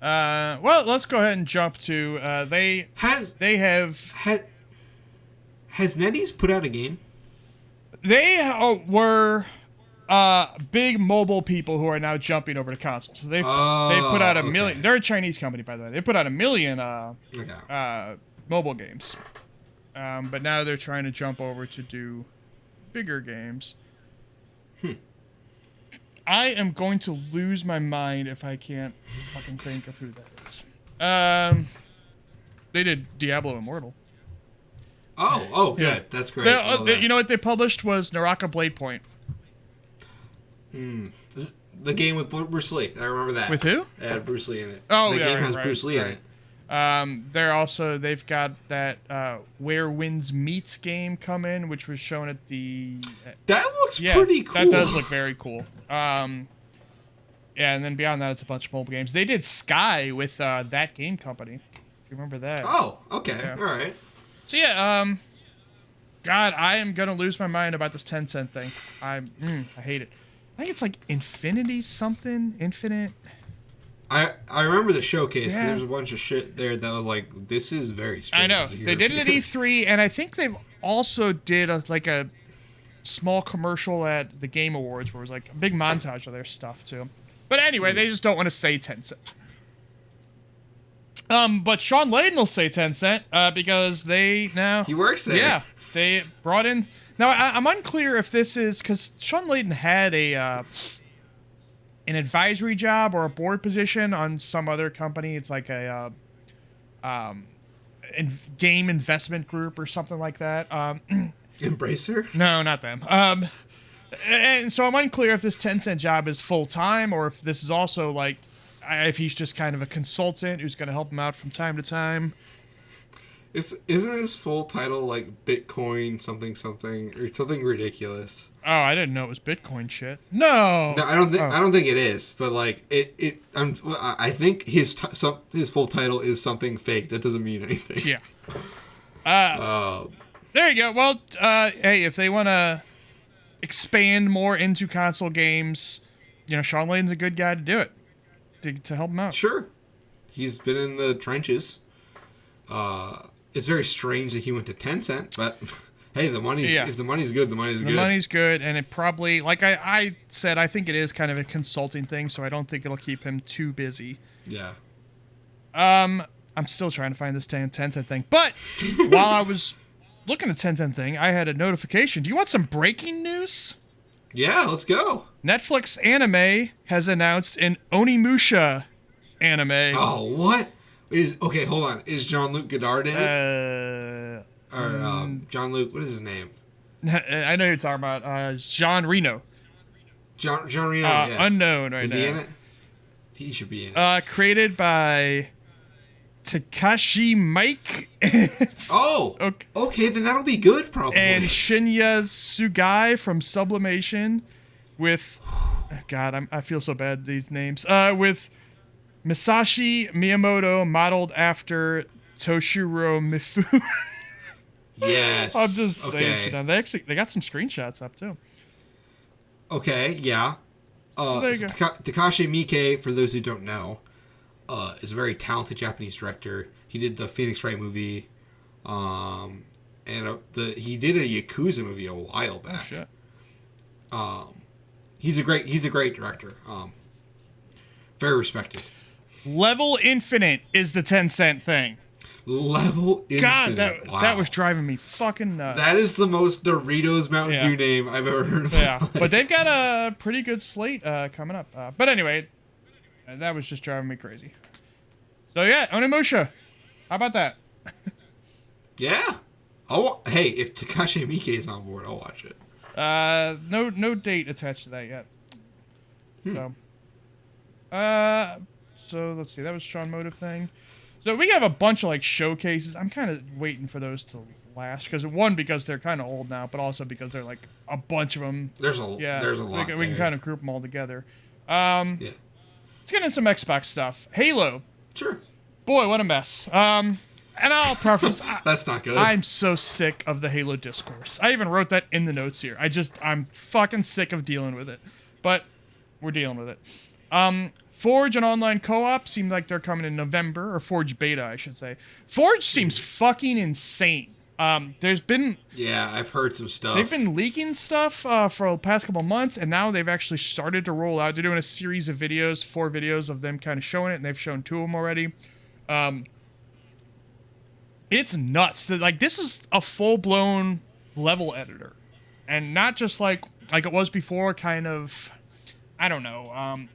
Well, let's go ahead and jump to Has NetEase put out a game? They were big mobile people who are now jumping over to consoles. So they put out a million. They're a Chinese company, by the way. They put out 1 million mobile games, but now they're trying to jump over to do bigger games. I am going to lose my mind if I can't fucking think of who that is. They did Diablo Immortal. Oh, good. Yeah. That's great. You know what they published was Naraka Blade Point. The game with Bruce Lee. I remember that. With who? It had Bruce Lee in it. Oh, the yeah, game has Bruce Lee in it. They've got that Where Winds Meet game coming, which was shown at the... that looks pretty cool. That does look very cool. Yeah, and then beyond that, it's a bunch of mobile games. They did Sky with that game company. If you remember that. Oh, okay. Yeah. All right. So yeah, God, I am going to lose my mind about this Tencent thing. I hate it. I think it's like Infinity something. Infinite. I remember the showcase. Yeah. There's a bunch of shit there that was like, this is very strange. I know. They did it at E3, and I think they've also did a small commercial at the Game Awards where it was like a big montage of their stuff too. But anyway, they just don't want to say Tencent. But Sean Layden will say Tencent because they now... He works there. Yeah. They brought in... Now, I'm unclear if this is... Because Sean Layden had an advisory job or a board position on some other company. It's like a game investment group or something like that. Embracer? No, not them. And so I'm unclear if this Tencent job is full-time or if this is also like... If he's just kind of a consultant who's going to help him out from time to time. Isn't his full title like Bitcoin something or something ridiculous? Oh, I didn't know it was Bitcoin shit. No, I don't think it is. But like I think his full title is something fake. That doesn't mean anything. Yeah. There you go. Well, hey, if they want to expand more into console games, Sean Layden's a good guy to do it. To help him out. Sure. He's been in the trenches. It's very strange that he went to Tencent, but hey, if the money's good, the money's good. The money's good, and it probably, like I said, I think it is kind of a consulting thing, so I don't think it'll keep him too busy. Yeah. I'm still trying to find this Tencent thing, but while I was looking at Tencent thing, I had a notification. Do you want some breaking news? Yeah, let's go. Netflix Anime has announced an Onimusha anime. Oh, what? Okay, hold on. Is Jean-Luc Godard in it? Jean-Luc, what is his name? I know you're talking about Jean Reno. Jean Reno, yeah. Unknown right now. Is he in it? He should be in it. Created by Takashi Mike. Okay, then that'll be good, probably. And Shinya Sugai from Sublimation with... God, I feel so bad, these names. With Masashi Miyamoto, modeled after Toshiro Mifune. Yes. I'm just saying shit down. They got some screenshots up, too. Okay, yeah. So there you go. Takashi Miike, for those who don't know, is a very talented Japanese director. He did the Phoenix Wright movie, and he did a Yakuza movie a while back. Oh, shit. He's a great director. Very respected. Level Infinite is the Tencent thing. Level Infinite. God, that was driving me fucking nuts. That is the most Doritos Mountain Dew name I've ever heard of. Yeah, but they've got a pretty good slate coming up. But anyway, that was just driving me crazy. So yeah, Onimusha. How about that? Yeah. Hey, if Takashi Miike is on board, I'll watch it. No date attached to that yet. So, So let's see. That was Sean Motive thing. So we have a bunch of like showcases. I'm kind of waiting for those to last because they're kind of old now, but also because they're like a bunch of them. There's a lot. We can kind of group them all together. Yeah. Let's get into some Xbox stuff. Halo. Sure. Boy, what a mess. And I'll preface. That's not good. I'm so sick of the Halo discourse. I even wrote that in the notes here. I'm fucking sick of dealing with it. But we're dealing with it. Forge and online co-op seem like they're coming in November, or Forge beta, I should say. Forge seems fucking insane. There's been... Yeah, I've heard some stuff. They've been leaking stuff for the past couple months, and now they've actually started to roll out. They're doing a series of videos, 4 videos of them kind of showing it, and they've shown 2 of them already. It's nuts. Like, this is a full-blown level editor. And not just like it was before, kind of... I don't know.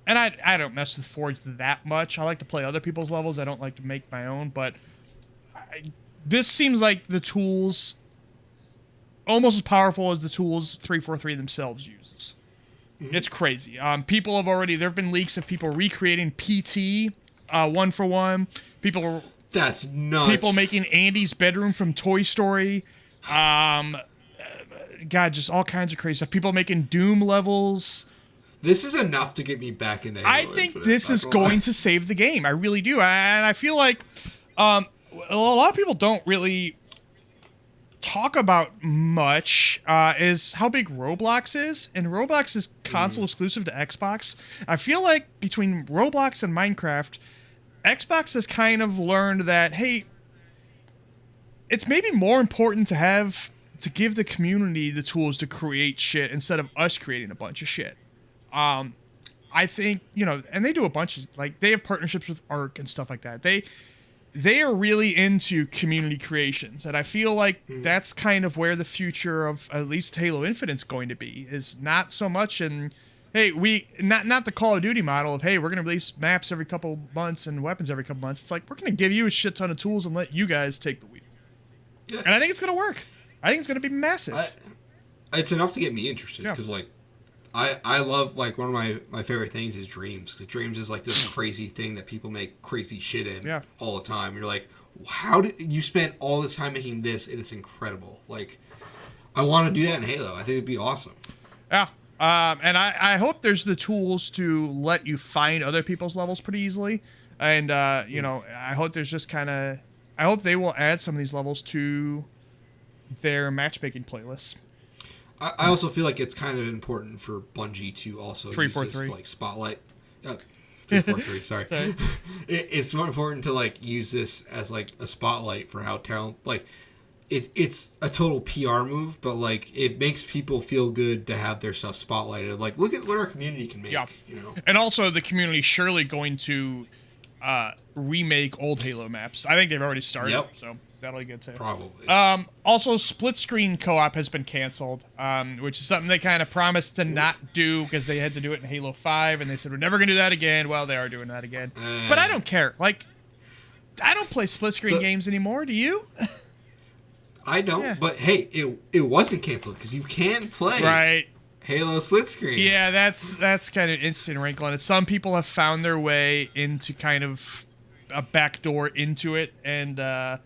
And I don't mess with Forge that much. I like to play other people's levels. I don't like to make my own, but... This seems like the tools... almost as powerful as the tools 343 themselves uses. Mm-hmm. It's crazy. People have already... There have been leaks of people recreating PT 1-for-1. That's nuts. People making Andy's bedroom from Toy Story. God, just all kinds of crazy stuff. People making Doom levels. This is enough to get me back into Halo I think Infinite, this is going to save the game. I really do. And I feel like a lot of people don't really talk about much is how big Roblox is. And Roblox is console exclusive to Xbox. I feel like between Roblox and Minecraft... Xbox has kind of learned that, hey, it's maybe more important to give the community the tools to create shit instead of us creating a bunch of shit. I think, and they do a bunch of, like, they have partnerships with Arc and stuff like that. They are really into community creations, and I feel like that's kind of where the future of at least Halo Infinite's going to be, is not so much in... Hey, not the Call of Duty model of, hey, we're going to release maps every couple months and weapons every couple months. It's like, we're going to give you a shit ton of tools and let you guys take the wheel. Yeah. And I think it's going to work. I think it's going to be massive. It's enough to get me interested, because, like, I love, like, one of my favorite things is Dreams, because Dreams is, like, this crazy thing that people make crazy shit in all the time. You're like, how did you spend all this time making this, and it's incredible. Like, I want to do that in Halo. I think it'd be awesome. Yeah. And I hope there's the tools to let you find other people's levels pretty easily. And, I hope there's just I hope they will add some of these levels to their matchmaking playlists. I also feel like it's kind of important for Bungie to also use this, like, spotlight. 343, sorry. It's more important to, like, use this as, like, a spotlight for how talented, like... It's a total PR move, but, like, it makes people feel good to have their stuff spotlighted. Like, look at what our community can make. Yeah. And also, the community surely going to remake old Halo maps. I think they've already started, so that'll be good too. Probably. Also, split screen co-op has been canceled, which is something they kind of promised to not do because they had to do it in Halo 5, and they said, we're never going to do that again. Well, they are doing that again. But I don't care. Like, I don't play split screen games anymore. Do you? I don't, but hey, it wasn't canceled because you can play Halo split screen. Yeah, that's kind of an interesting wrinkle, and some people have found their way into kind of a backdoor into it, and I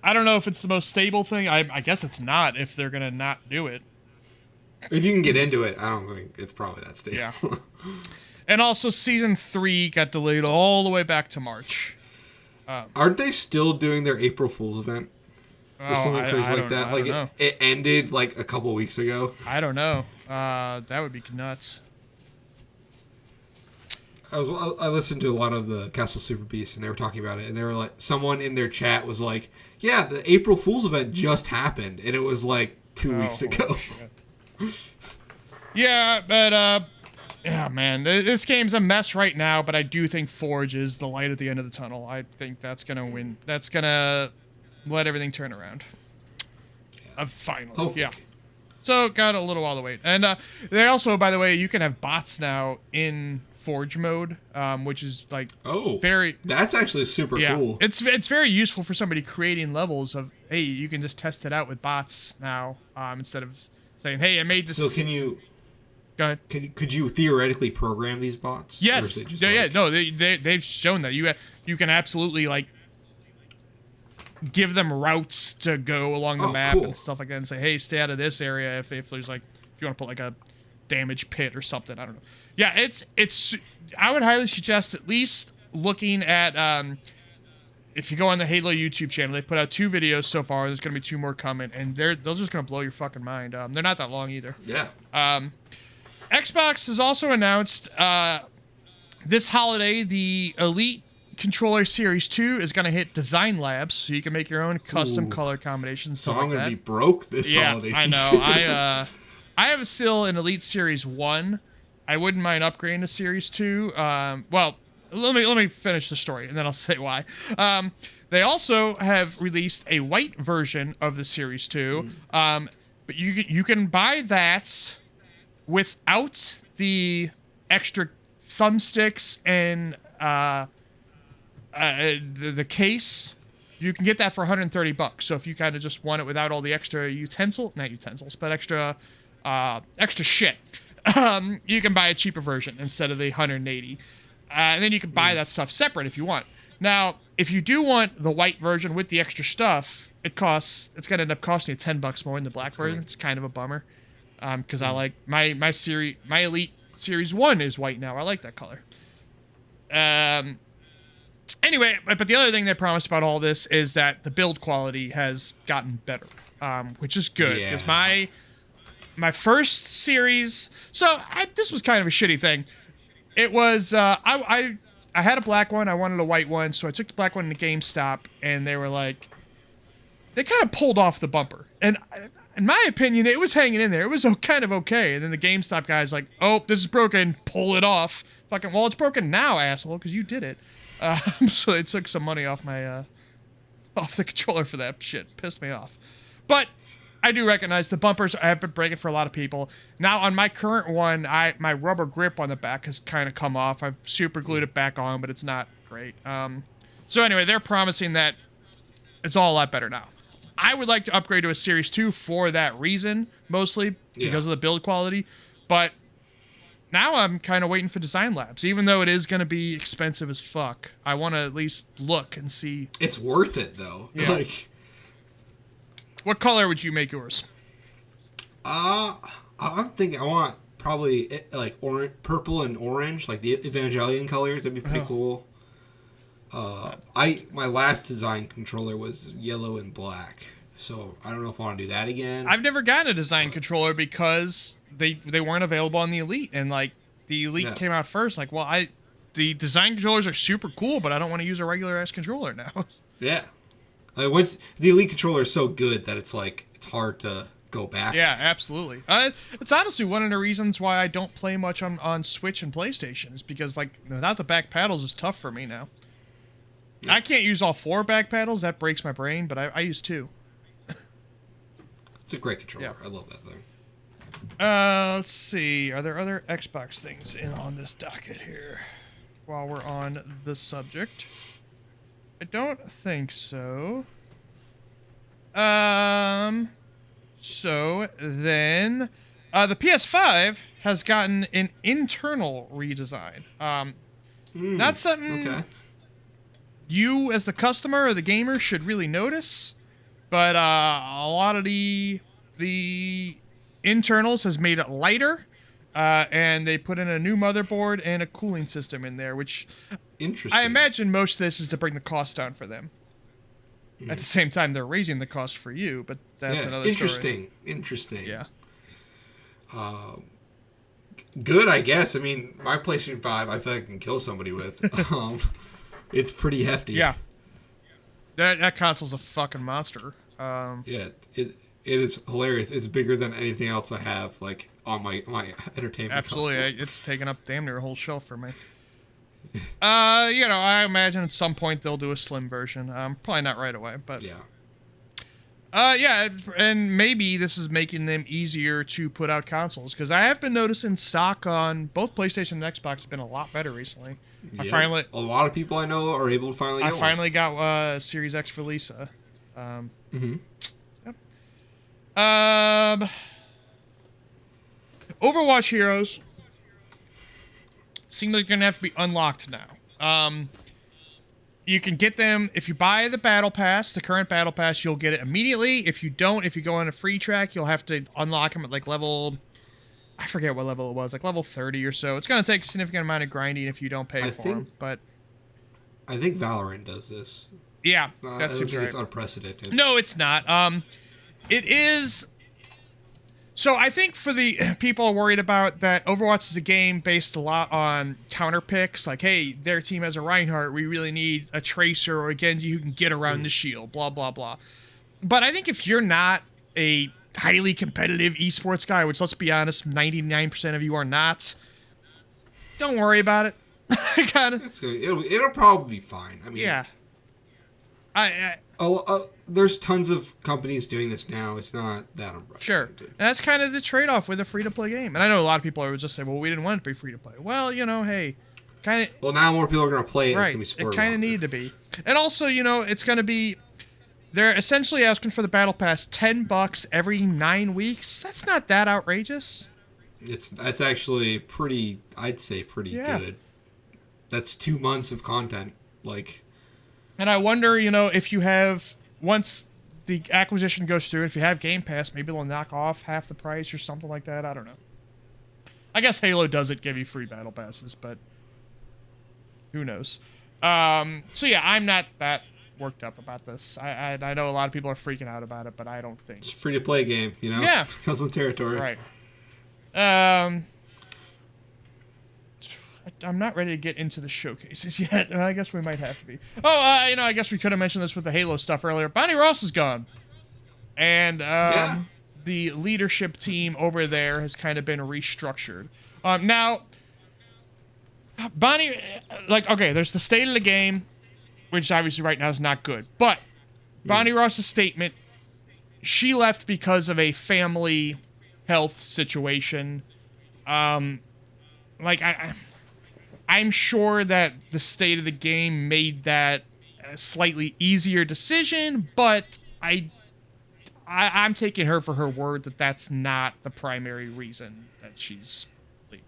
don't know if it's the most stable thing. I guess it's not if they're gonna not do it. If you can get into it, I don't think it's probably that stable. Yeah. And also, Season 3 got delayed all the way back to March. Aren't they still doing their April Fool's event? Or something crazy like that. Like it ended like a couple weeks ago. I don't know. That would be nuts. I listened to a lot of the Castle Super Beasts, and they were talking about it, and they were like, someone in their chat was like, "Yeah, the April Fool's event just happened, and it was like 2 weeks ago." Yeah, but yeah, man, this game's a mess right now. But I do think Forge is the light at the end of the tunnel. I think that's gonna win. That's gonna let everything turn around. Finally. Hopefully. Yeah. So, got a little while to wait. And they also, by the way, you can have bots now in Forge mode, which is like that's actually super cool. It's very useful for somebody creating levels of, hey, you can just test it out with bots now, instead of saying, hey, I made this. So can you Go ahead. Could you theoretically program these bots? Yes. No, they've shown that you can absolutely like give them routes to go along the map and stuff like that, and say, hey, stay out of this area if there's like, if you want to put like a damage pit or something. I don't know. Yeah, it's. I would highly suggest at least looking at if you go on the Halo YouTube channel, they've put out 2 videos so far. There's going to be 2 more coming, and they're just going to blow your fucking mind. They're not that long either. Yeah. Xbox has also announced this holiday the Elite Controller Series 2 is going to hit Design Labs, so you can make your own custom color combinations. So I'm going to be broke this holiday season. I know. I have still an Elite Series 1. I wouldn't mind upgrading to Series 2. Well, let me finish the story, and then I'll say why. They also have released a white version of the Series 2, but you can buy that without the extra thumbsticks and the case. You can get that for $130. So if you kind of just want it without all the extra extra shit, you can buy a cheaper version instead of the $180. And then you can buy that stuff separate if you want. Now, if you do want the white version with the extra stuff, it's going to end up costing you $10 more than the black version. It's kind of a bummer. Because I like my Elite Series 1 is white now. I like that color. Anyway, but the other thing they promised about all this is that the build quality has gotten better, which is good. Because my first series, this was kind of a shitty thing. It was I had a black one. I wanted a white one, so I took the black one to GameStop, and they were like, they kind of pulled off the bumper, and in my opinion, it was hanging in there. It was kind of okay. And then the GameStop guy's like, oh, this is broken. Pull it off. Fucking, well, it's broken now, asshole, because you did it. So they took some money off my off the controller for that shit. Pissed me off. But I do recognize the bumpers have been breaking for a lot of people. Now, on my current one, my rubber grip on the back has kind of come off. I've super glued it back on, but it's not great. So anyway, they're promising that it's all a lot better now. I would like to upgrade to a Series 2 for that reason, mostly because of the build quality. But now I'm kind of waiting for Design Labs. Even though it is going to be expensive as fuck, I want to at least look and see. It's worth it, though. Yeah. Like, what color would you make yours? I'm thinking I want probably like orange, purple and orange, like the Evangelion colors. That'd be pretty cool. My last design controller was yellow and black, so I don't know if I want to do that again. I've never gotten a design controller because they weren't available on the Elite, and like the Elite came out first. Like, well, the design controllers are super cool, but I don't want to use a regular ass controller now. Yeah, like once the Elite controller is so good that it's like it's hard to go back. Yeah, absolutely. It's honestly one of the reasons why I don't play much on Switch and PlayStation, is because like without the back paddles is tough for me now. Yeah. I can't use all 4 back paddles. That breaks my brain, but I use 2. It's a great controller. Yeah. I love that thing. Let's see. Are there other Xbox things on this docket here while we're on the subject? I don't think so. So then, the PS5 has gotten an internal redesign. That's something you, as the customer or the gamer, should really notice. But a lot of the internals has made it lighter, and they put in a new motherboard and a cooling system in there, which interesting. I imagine most of this is to bring the cost down for them. At the same time, they're raising the cost for you, but that's another story. Interesting. Yeah. Good, I guess. I mean, my PlayStation 5, I feel like I can kill somebody with. It's pretty hefty. Yeah. That console's a fucking monster. Yeah, it is hilarious. It's bigger than anything else I have, like, on my entertainment Absolutely. console. It's taken up damn near a whole shelf for me. I imagine at some point they'll do a slim version. Probably not right away, but... Yeah. And maybe this is making them easier to put out consoles, because I have been noticing stock on both PlayStation and Xbox have been a lot better recently. Yeah. A lot of people I know are able to finally get one. I finally got Series X for Lisa. Yep. Overwatch heroes seem like they're gonna have to be unlocked now. You can get them if you buy the battle pass, the current battle pass. You'll get it immediately. If you don't, if you go on a free track, you'll have to unlock them at like level. I forget what level it was, like level 30 or so. It's gonna take a significant amount of grinding if you don't pay for them. But I think Valorant does this. Yeah, I that's don't think right. it's unprecedented. No, it's not. It is. So I think for the people worried about that, Overwatch is a game based a lot on counter picks. Like, hey, their team has a Reinhardt. We really need a Tracer or a Genji who can get around the shield, blah, blah, blah. But I think if you're not a highly competitive esports guy, which, let's be honest, 99% of you are not, don't worry about it. It'll probably be fine. I mean, yeah. There's tons of companies doing this now. It's not that unprecedented. Sure. And that's kind of the trade-off with a free-to-play game. And I know a lot of people would just say, well, we didn't want it to be free-to-play. Well, hey, kind of... Well, now more people are going to play it. Right. It's going to be it kind of needed to be. And also, it's going to be... They're essentially asking for the Battle Pass $10 every 9 weeks. That's not that outrageous. That's actually pretty... I'd say pretty good. That's 2 months of content. And I wonder, if you have... Once the acquisition goes through, if you have Game Pass, maybe they'll knock off half the price or something like that. I don't know. I guess Halo doesn't give you free battle passes, but who knows? So yeah, I'm not that worked up about this. I know a lot of people are freaking out about it, but I don't think it's a free to play game. Yeah, comes with territory. Right. I'm not ready to get into the showcases yet. I guess we might have to be. Oh, I guess we could have mentioned this with the Halo stuff earlier. Bonnie Ross is gone. And the leadership team over there has kind of been restructured. Now, Bonnie, okay, there's the state of the game, which obviously right now is not good. But Bonnie Ross's statement, she left because of a family health situation. I'm sure that the state of the game made that a slightly easier decision, but I'm taking her for her word that that's not the primary reason that she's leaving.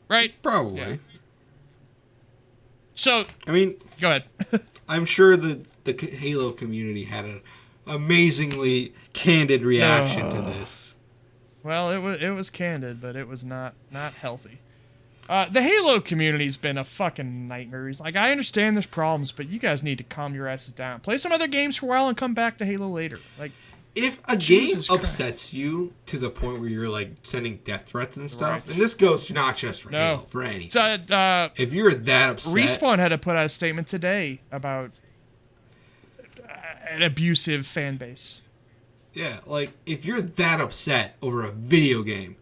Right? Probably. Yeah. So, I mean, go ahead. I'm sure the Halo community had an amazingly candid reaction to this. Well, it was candid, but it was not healthy. The Halo community's been a fucking nightmare. I understand there's problems, but you guys need to calm your asses down. Play some other games for a while and come back to Halo later. If a game upsets you to the point where you're sending death threats and stuff, and this goes not just for Halo, for anything. If you're that upset, Respawn had to put out a statement today about an abusive fan base. Yeah, if you're that upset over a video game,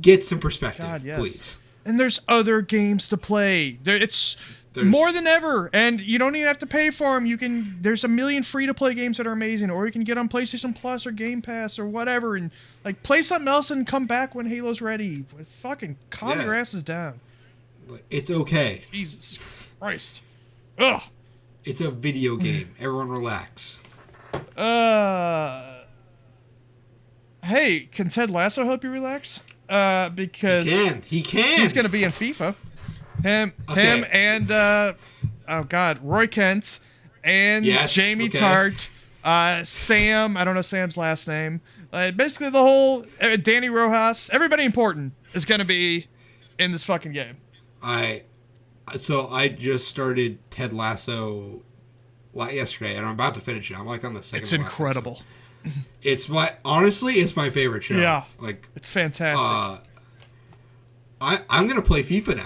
get some perspective, God, yes. please. And there's other games to play. There's more than ever, and you don't even have to pay for them. There's a million free-to-play games that are amazing, or you can get on PlayStation Plus or Game Pass or whatever, and play something else and come back when Halo's ready. Fucking calm your asses down. It's okay. Jesus Christ. Ugh. It's a video game. Everyone relax. Hey, can Ted Lasso help you relax? Because he can. He's gonna be in FIFA. Him and Roy Kent and Jamie Tart, Sam. I don't know Sam's last name. Basically, the whole Danny Rojas. Everybody important is gonna be in this fucking game. So I just started Ted Lasso yesterday, and I'm about to finish it. I'm on the second. It's incredible. It's my favorite show. Yeah, it's fantastic. I'm gonna play FIFA now.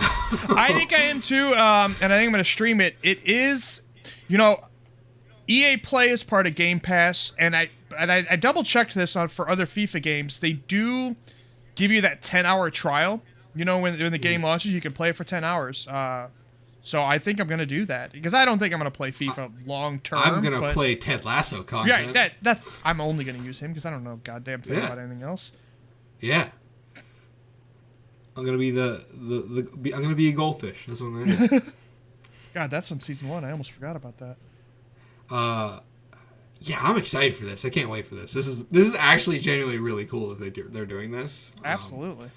I think I am too, and I think I'm gonna stream it. It is, EA Play is part of Game Pass, and I double checked this for other FIFA games. They do give you that 10-hour trial. When the game launches, you can play it for 10 hours. So I think I'm going to do that because I don't think I'm going to play FIFA long term. I'm going to play Ted Lasso content. Yeah, that's I'm only going to use him because I don't know a goddamn thing about anything else. Yeah. I'm going to be I'm going to be a goldfish. That's what I'm going to do. God, that's from season 1. I almost forgot about that. Yeah, I'm excited for this. I can't wait for this. This is actually genuinely really cool that they're doing this. Absolutely.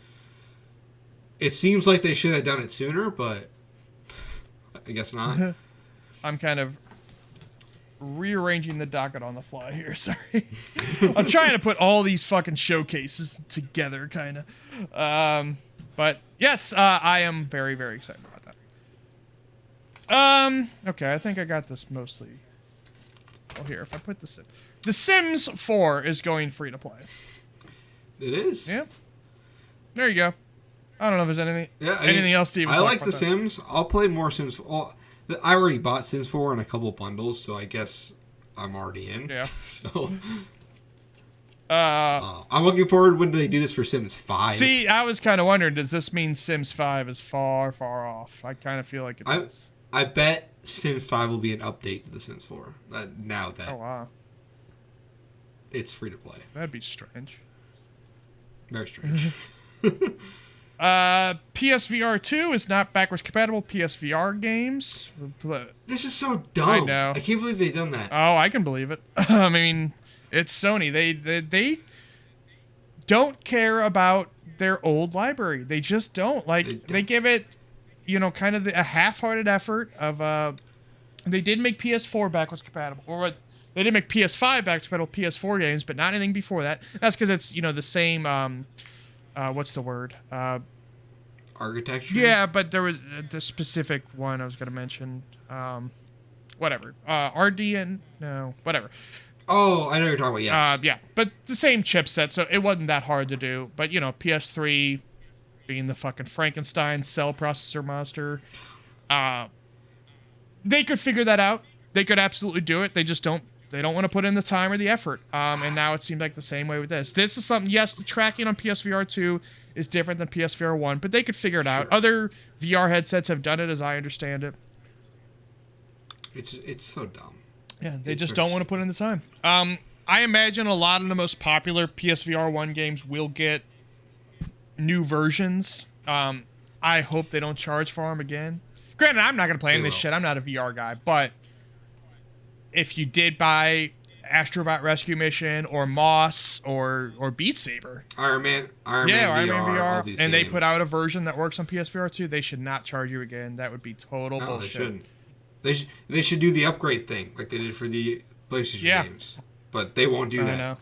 It seems like they should have done it sooner, but I guess not. I'm kind of rearranging the docket on the fly here. Sorry. I'm trying to put all these fucking showcases together, kind of. But yes, I am very, very excited about that. Okay, I think I got this mostly. Oh, here, if I put this in. The Sims 4 is going free to play. It is. Yeah. There you go. I don't know if there's anything else to even I talk like about The that. Sims. I'll play more Sims. Well, I already bought Sims 4 in a couple bundles, so I guess I'm already in. Yeah. So I'm looking forward when they do this for Sims 5. See, I was kind of wondering, does this mean Sims 5 is far, far off? I kind of feel like it does. I bet Sims 5 will be an update to The Sims 4. Now that Oh, wow. it's free to play. That'd be strange. Very strange. PSVR 2 is not backwards compatible PSVR games. This is so dumb. I know. I can't believe they've done that. Oh, I can believe it. I mean, it's Sony. They don't care about their old library. They just don't. Like, they give it, kind of a half-hearted effort of, they did make PS4 backwards compatible. Or they did make PS5 backwards compatible PS4 games, but not anything before that. That's because it's, the same, what's the word? Architecture? Yeah, but there was the specific one I was going to mention. Whatever. Whatever. Oh, I know what you're talking about, yes. Yeah, but the same chipset, so it wasn't that hard to do. But, PS3 being the fucking Frankenstein cell processor monster, they could figure that out. They could absolutely do it. They just don't want to put in the time or the effort. And now it seems like the same way with this. This is something, yes, the tracking on PSVR 2 is different than PSVR 1, but they could figure it out. Other VR headsets have done it, as I understand it. It's so dumb. Yeah, they just don't want to put in the time. I imagine a lot of the most popular PSVR 1 games will get new versions. I hope they don't charge for them again. Granted, I'm not going to play any of this shit. I'm not a VR guy, but if you did buy Astrobot Rescue Mission or Moss or Beat Saber. Iron Man VR, VR, and games. They put out a version that works on PSVR 2, they should not charge you again. That would be total bullshit. They shouldn't. They should do the upgrade thing like they did for the PlayStation games. But they won't do that. I know.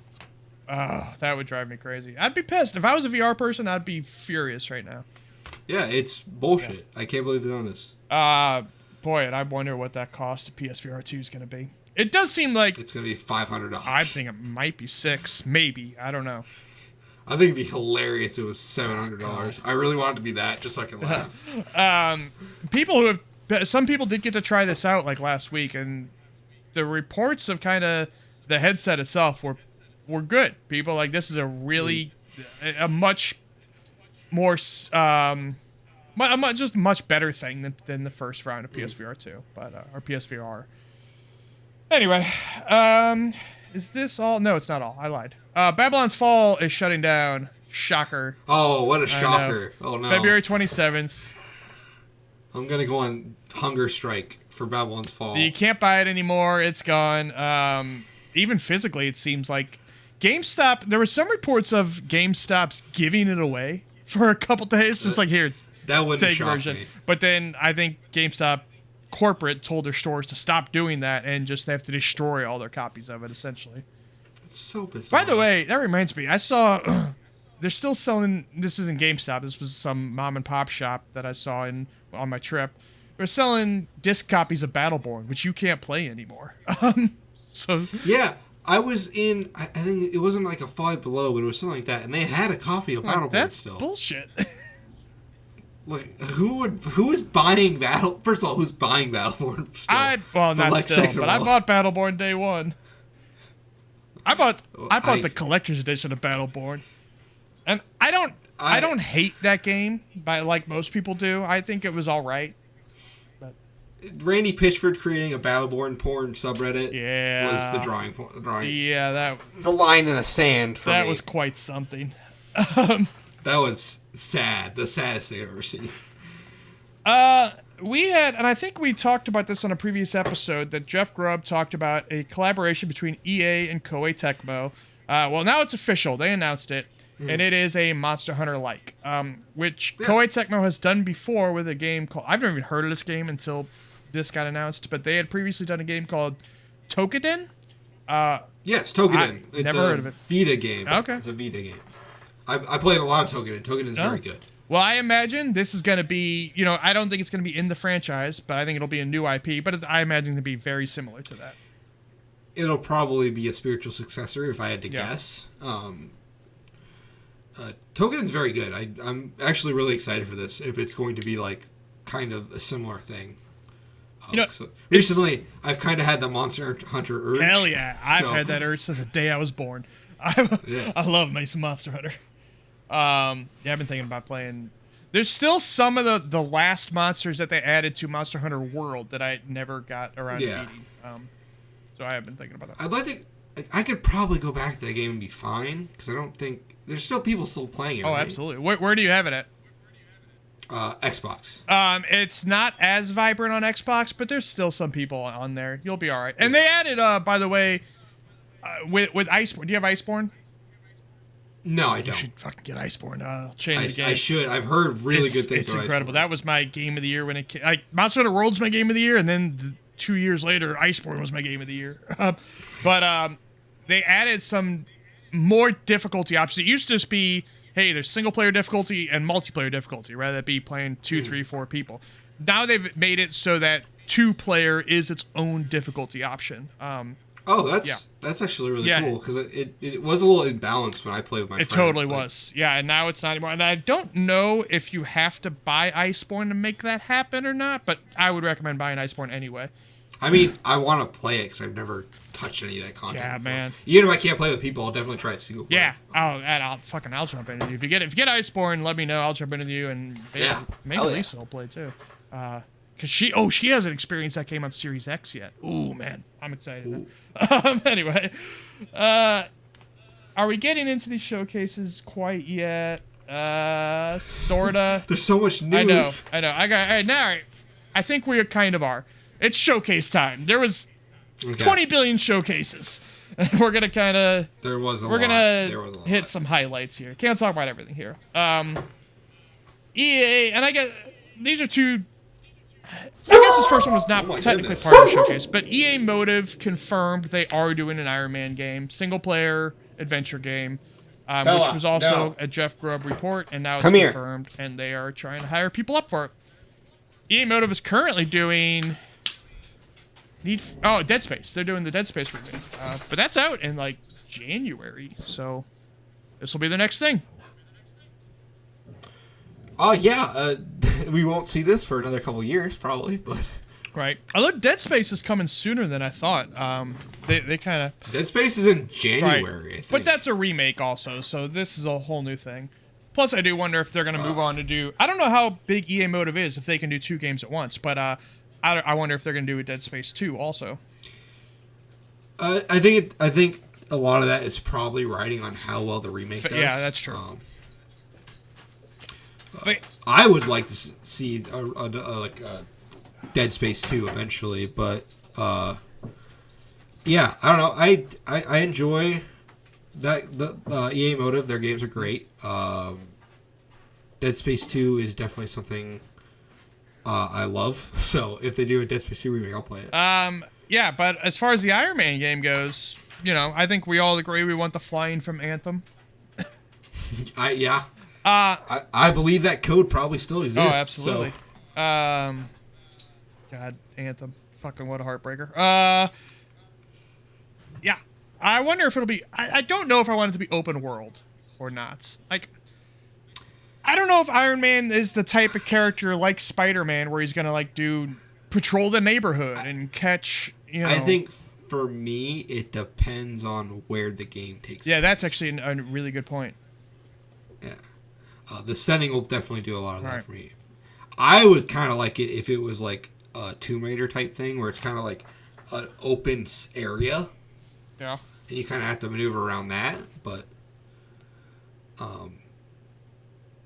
Oh, that would drive me crazy. I'd be pissed. If I was a VR person, I'd be furious right now. Yeah, it's bullshit. Yeah. I can't believe they're on this. Boy, and I wonder what that cost of PSVR 2 is going to be. It does seem like it's going to be $500. I think it might be $600, maybe. I don't know. I think it'd be hilarious if it was $700. I really want it to be that, just so I can laugh. Some people did get to try this out like last week, and the reports of kind of the headset itself were good. People like, this is a really a much more just much better thing than the first round of PSVR 2, but or PSVR. Anyway, is this all? No, it's not all. I lied. Babylon's Fall is shutting down. Shocker. Oh, what a shocker. Oh, no. February 27th. I'm going to go on hunger strike for Babylon's Fall. You can't buy it anymore. It's gone. Even physically, it seems like GameStop, there were some reports of GameStop's giving it away for a couple days. Just like, here, that wouldn't take shock version. me. But then I think GameStop corporate told their stores to stop doing that and just have to destroy all their copies of it, essentially. It's so bizarre. By the way, that reminds me, I saw they're still selling, this isn't GameStop, this was some mom and pop shop that I saw on my trip. They're selling disc copies of Battleborn, which you can't play anymore. So yeah, I was in, I think it wasn't like a Five Below, but it was something like that, and they had a copy of Battleborn still. That's bullshit. Like, who is buying First of all, who's buying Battleborn still? But I bought Battleborn day one. I bought the collector's edition of Battleborn. And I don't hate that game like most people do. I think it was all right. But Randy Pitchford creating a Battleborn porn subreddit was the drawing. Yeah, the line in the sand for me. That was quite something. That was sad. The saddest thing I've ever seen. we had, and I think we talked about this on a previous episode, that Jeff Grubb talked about a collaboration between EA and Koei Tecmo. Well, now it's official. They announced it, and it is a Monster Hunter-like, which Koei Tecmo has done before with a game called... I've never even heard of this game until this got announced, but they had previously done a game called Toukiden. Yes, Toukiden. It's never heard of it. Vita game. Okay. It's a Vita game. I played a lot of Toukiden. Toukiden's very good. Well, I imagine this is going to be, I don't think it's going to be in the franchise, but I think it'll be a new IP, but I imagine it to be very similar to that. It'll probably be a spiritual successor, if I had to guess. Toukiden's very good. I'm actually really excited for this, if it's going to be, like, kind of a similar thing. Recently, I've kind of had the Monster Hunter urge. Hell yeah. I've had that urge since the day I was born. I love me some Monster Hunter. I've been thinking about playing. There's still some of the last monsters that they added to Monster Hunter World that I never got around to eating. So I have been thinking about that. I'd like to. I could probably go back to that game and be fine, because I don't think there's still people playing it. Oh, right? Absolutely. Where do you have it at? Xbox. It's not as vibrant on Xbox, but there's still some people on there. You'll be all right. And they added, by the way, with Iceborne. Do you have Iceborne? No, I don't. You should fucking get Iceborne. I'll change the game. I should. I've heard really good things. It's incredible. Iceborne. That was my game of the year when it came. Monster Hunter World's my game of the year, and then 2 years later, Iceborne was my game of the year. But they added some more difficulty options. It used to just be, hey, there's single player difficulty and multiplayer difficulty, rather than be playing 2, 3, 4 people. Now they've made it so that 2-player is its own difficulty option. That's actually really cool, because it was a little imbalanced when I played with my friend. It totally was. Yeah, and now it's not anymore. And I don't know if you have to buy Iceborne to make that happen or not, but I would recommend buying Iceborne anyway. I mean, I want to play it because I've never touched any of that content before. Man. Even if I can't play with people, I'll definitely try a single player. Yeah, I'll jump in with you. If you get Iceborne, let me know. I'll jump in with you, and maybe Lisa will play too. Because she hasn't experienced that game on Series X yet. Ooh, man. I'm excited. Anyway. Are we getting into these showcases quite yet? Sorta. There's so much news. I know. I think we kind of are. It's showcase time. There was 20 billion showcases. We're going to kind of... There was a lot. We're going to hit some highlights here. Can't talk about everything here. EA, and I guess these are two... I guess this first one was not technically part of the showcase, but EA Motive confirmed they are doing an Iron Man game, single-player adventure game, which was also a Jeff Grubb report, and now it's confirmed, and they are trying to hire people up for it. EA Motive is currently doing... Dead Space. They're doing the Dead Space remake. But that's out in, January, so this will be the next thing. We won't see this for another couple years, probably, but... Right. Although Dead Space is coming sooner than I thought. They kind of... Dead Space is in January, I think. But that's a remake also, so this is a whole new thing. Plus, I do wonder if they're going to move on to do... I don't know how big EA Motive is, if they can do 2 games at once, but I wonder if they're going to do a Dead Space 2 also. I think a lot of that is probably riding on how well the remake does. Yeah, that's true. I would like to see a Dead Space 2 eventually, but I don't know. I enjoy that the EA Motive. Their games are great. Dead Space 2 is definitely something I love. So if they do a Dead Space 2 remake, I'll play it. Yeah, but as far as the Iron Man game goes, I think we all agree we want the flying from Anthem. I believe that code probably still exists. Oh, absolutely. So. God, Anthem. Fucking what a heartbreaker. Yeah. I wonder if it'll be... I don't know if I want it to be open world or not. I don't know if Iron Man is the type of character like Spider-Man where he's going to, patrol the neighborhood and catch, I think for me, it depends on where the game takes place. Yeah, that's actually a really good point. Yeah. The setting will definitely do a lot of that for me. I would kind of like it if it was like a Tomb Raider type thing where it's kind of like an open area. Yeah. And you kind of have to maneuver around that, but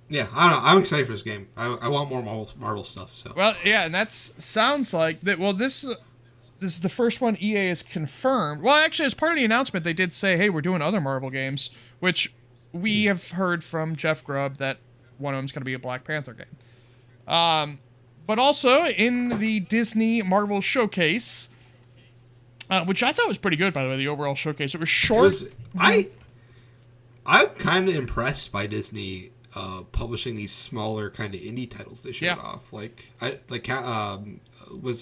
Yeah, I don't know. I'm excited for this game. I want more Marvel stuff. So. Well, yeah, and that sounds like that. Well, this is the first one EA has confirmed. Well, actually, as part of the announcement, they did say, "Hey, we're doing other Marvel games," which we have heard from Jeff Grubb that one of them's going to be a Black Panther game. But also in the Disney Marvel Showcase, which I thought was pretty good, by the way, the overall showcase. It was short. I'm kind of impressed by Disney publishing these smaller kind of indie titles they showed off. Was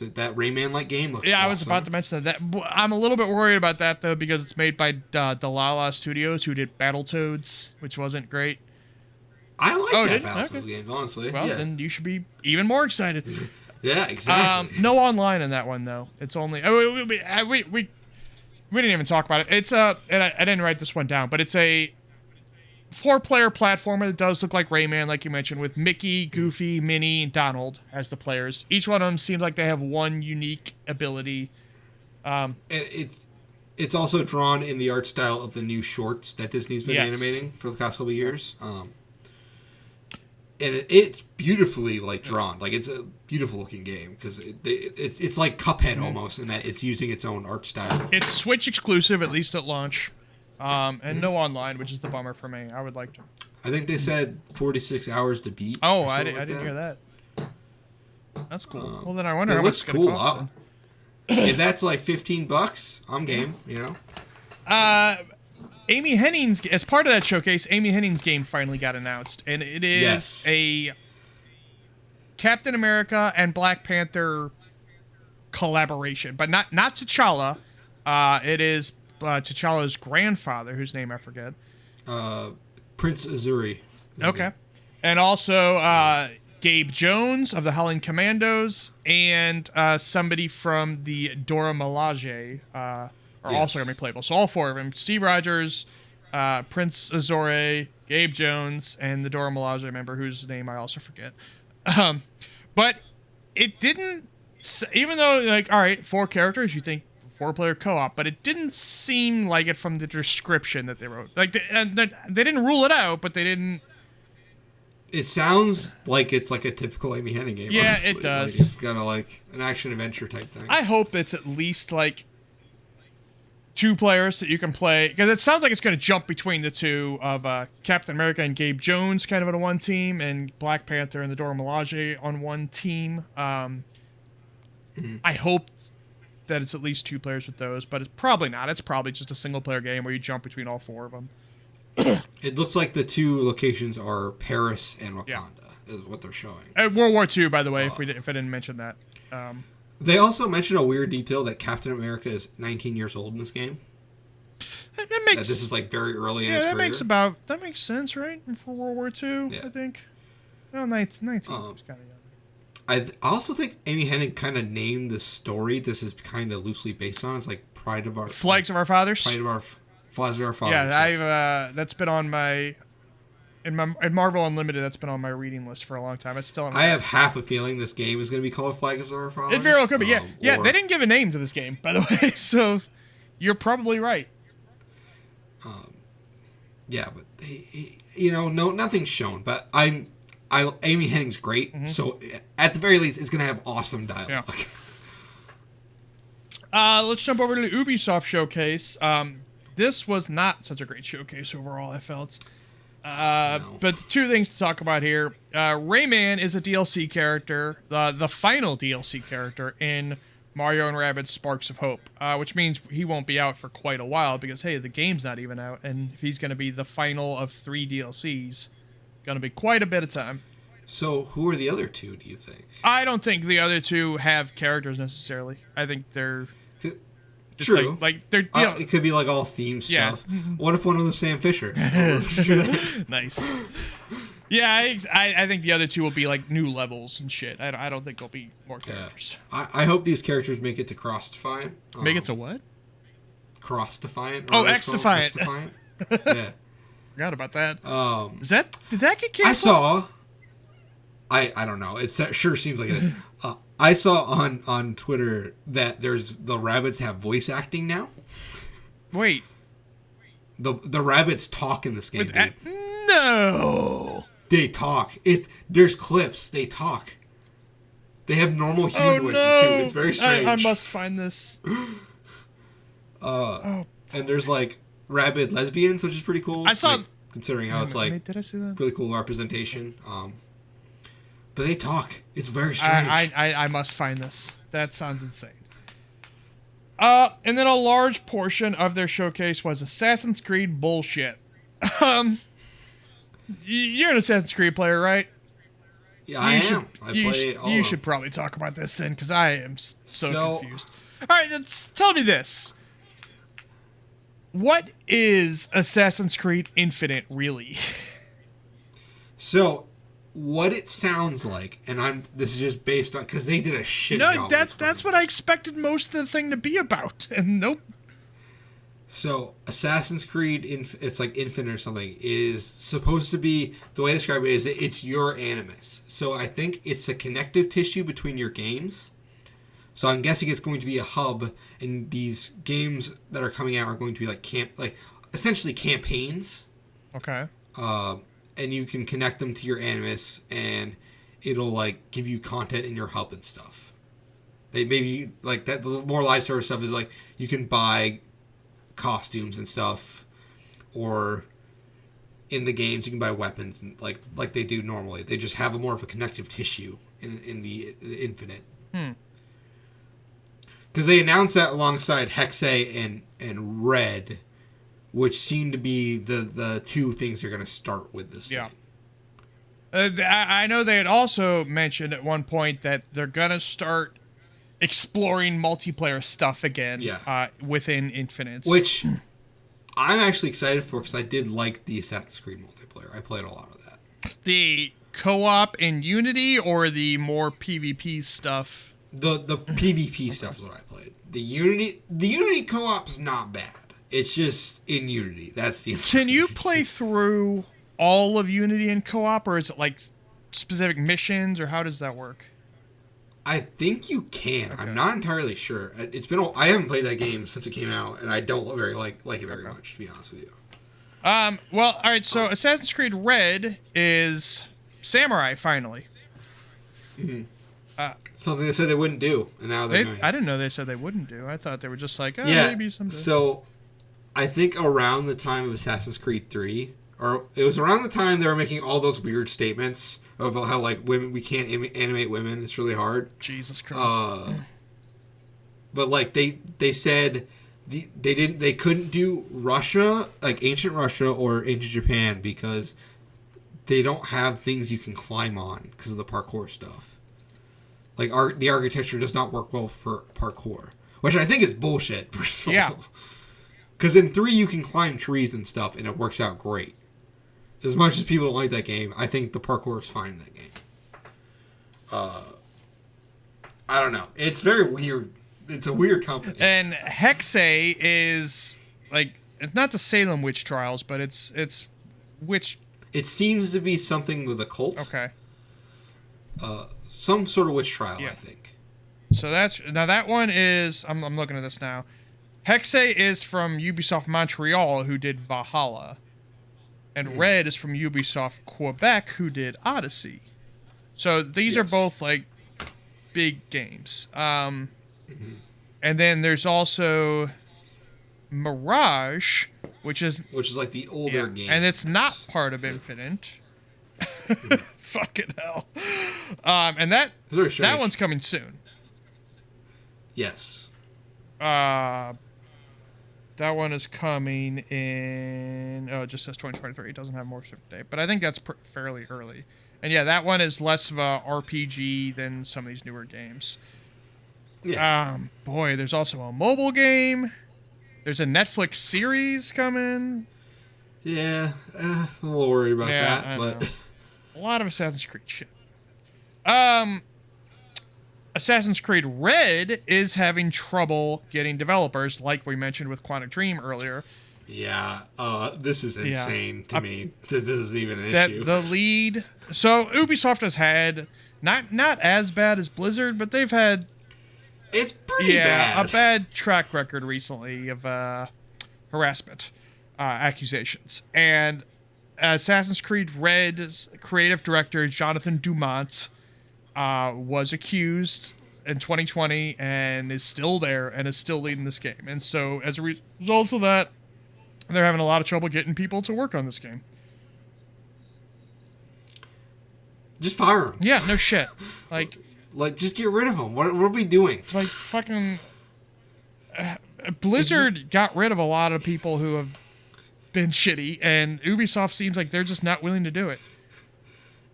it that Rayman-like game? Looks awesome. I was about to mention that. I'm a little bit worried about that, though, because it's made by Delilah Studios, who did Battletoads, which wasn't great. I like that Battletoads game, honestly. Well, then you should be even more excited. Yeah, exactly. No online in that one, though. It's only... we didn't even talk about it. It's and I didn't write this one down, but it's a 4-player platformer that does look like Rayman, like you mentioned, with Mickey, Goofy, Minnie, and Donald as the players. Each one of them seems like they have one unique ability. And it's also drawn in the art style of the new shorts that Disney's been animating for the past couple of years. And it's beautifully drawn. It's a beautiful looking game because it's like Cuphead almost in that it's using its own art style. It's Switch exclusive, at least at launch. And no online, which is the bummer for me. I would like to. I think they said 46 hours to beat. Oh, I didn't hear that. That's cool. Well, then I wonder how much it's going to cost. If that's like $15, I'm game, Amy Henning's, as part of that showcase, Amy Henning's game finally got announced. And it is a Captain America and Black Panther collaboration. But not T'Challa. It is... T'Challa's grandfather, whose name I forget. Prince Azuri. Okay. And also Gabe Jones of the Howling Commandos and somebody from the Dora Milaje are also going to be playable. So all 4 of them. Steve Rogers, Prince Azure, Gabe Jones, and the Dora Milaje member whose name I also forget. But it didn't... Even though, all right, 4 characters, you think 4-player co-op, but it didn't seem like it from the description that they wrote. They didn't rule it out, but they didn't. It sounds like it's like a typical Amy Hennig game. Yeah, honestly. it does. It's kind of like an action adventure type thing. I hope it's at least 2 players that you can play, because it sounds like it's going to jump between the two of Captain America and Gabe Jones kind of on one team, and Black Panther and the Dora Milaje on one team. I hope that it's at least 2 players with those, but it's probably not. It's probably just a single-player game where you jump between all 4 of them. It looks like the 2 locations are Paris and Wakanda, is what they're showing. World War II, by the way, if I didn't mention that. They also mentioned a weird detail that Captain America is 19 years old in this game. That makes... That this is very early in his career. That makes sense, right? For World War II, I think. Well, 19 is kind of young. I also think Amy Hennig kind of named the story this is kind of loosely based on. It's Pride of Our... Flags of Our Fathers? Flags of Our Fathers. Yeah, that's been on my... In Marvel Unlimited, that's been on my reading list for a long time. I have half a feeling this game is going to be called Flags of Our Fathers. It very well could be, yeah. They didn't give a name to this game, by the way, so you're probably right. Yeah, but, nothing's shown, but Amy Hennig's great, so at the very least, it's going to have awesome dialogue. Yeah. Let's jump over to the Ubisoft showcase. This was not such a great showcase overall, I felt. No. But 2 things to talk about here. Rayman is a DLC character, the final DLC character in Mario and Rabbids Sparks of Hope, which means he won't be out for quite a while because, hey, the game's not even out, and if he's going to be the final of 3 DLCs... Going to be quite a bit of time. So, who are the other 2, do you think? I don't think the other 2 have characters necessarily. I think they're... True. They're... it could be all theme stuff. What if one of them was Sam Fisher? Nice. Yeah, I think the other 2 will be new levels and shit. I don't think there'll be more characters. Yeah. I hope these characters make it to Cross-Defiant. Make it to what? Cross-Defiant. Oh, X-Defiant. Yeah. Forgot about that. Did that get canceled? I saw. I don't know. It sure seems like it is. I saw on Twitter that the Rabbids have voice acting now. Wait. The Rabbids talk in this game. No. They talk. There's clips. They talk. They have normal human voices too. It's very strange. I must find this. And there's like rabid lesbians, which is pretty cool. I saw, like, considering how it's like did I see that? really cool representation. But they talk. It's very strange. I must find this. That sounds insane. And then a large portion of their showcase was Assassin's Creed bullshit. You're an Assassin's Creed player, right? Yeah, I am. I play all of them. You should probably talk about this then, because I am so confused. All right, tell me this. What is Assassin's Creed Infinite, really? So, what it sounds like, and this is just based on, because they did a shit job. No, that's what I expected most of the thing to be about, and nope. So, Assassin's Creed, it's like Infinite or something, is supposed to be, the way I describe it is that it's your animus. So, I think it's a connective tissue between your games. So, I'm guessing it's going to be a hub, and these games that are coming out are going to be like essentially campaigns. Okay. And you can connect them to your animus, and it'll like give you content in your hub and stuff. They maybe like that. The more live service stuff is like you can buy costumes and stuff, or in the games you can buy weapons and like they do normally. They just have more of a connective tissue in the Infinite. Because they announced that alongside Hexe and Red, which seem to be the two things they're going to start with this thing. I know they had also mentioned at one point that they're going to start exploring multiplayer stuff again within Infinite. Which I'm actually excited for because I did like the Assassin's Creed multiplayer. I played a lot of that. The co-op in Unity or the more PvP stuff? The PvP stuff is what I played. The Unity co-op's not bad. It's just in Unity. That's the. Can you play through all of Unity in co-op, or is it like specific missions, or how does that work? I think you can. Okay. I'm not entirely sure. It's been. I haven't played that game since it came out, and I don't like it very much, to be honest with you. Well, all right. So Assassin's Creed Red is Samurai finally. Mm-hmm. Something they said they wouldn't do, and now they're doing. I didn't know they said they wouldn't do. I thought they were just like, maybe someday. So, I think around the time of Assassin's Creed 3, or it was around the time they were making all those weird statements about how like women, we can't animate women. It's really hard. Jesus Christ. But like they said they couldn't do Russia, like ancient Russia or ancient Japan, because they don't have things you can climb on because of the parkour stuff. Like, the architecture does not work well for parkour. Which I think is bullshit, first of all. Because in 3, you can climb trees and stuff, and it works out great. As much as people don't like that game, I think the parkour is fine in that game. I don't know. It's very weird. It's a weird company. And Hexe is, like, it's not the Salem witch trials, but it's witch... It seems to be something with a cult. Okay. Some sort of witch trial, I think. So that one is, I'm looking at this now. Hexe is from Ubisoft Montreal, who did Valhalla. And Red is from Ubisoft Quebec, who did Odyssey. So these are both, like, big games. And then there's also Mirage, which is like the older game. And it's not part of Infinite. Fucking hell. And that one's coming soon. Yes. That one is coming in... Oh, it just says 2023. It doesn't have more specific date. But I think that's fairly early. And yeah, that one is less of a RPG than some of these newer games. Yeah. Boy, there's also a mobile game. There's a Netflix series coming. Yeah, I'm a little worried about that. But a lot of Assassin's Creed shit. Assassin's Creed Red is having trouble getting developers, like we mentioned with Quantic Dream earlier. Yeah, this is insane to me that this is even an issue. The lead... So, Ubisoft has had, not as bad as Blizzard, but they've had... It's pretty bad. A bad track record recently of harassment accusations. And Assassin's Creed Red's creative director Jonathan Dumont was accused in 2020 and is still there and is still leading this game. And so as a result of that, they're having a lot of trouble getting people to work on this game. Just fire him. Yeah, no shit. Like, just get rid of him. What are we doing? Like, fucking... Blizzard got rid of a lot of people who have been shitty, and Ubisoft seems like they're just not willing to do it.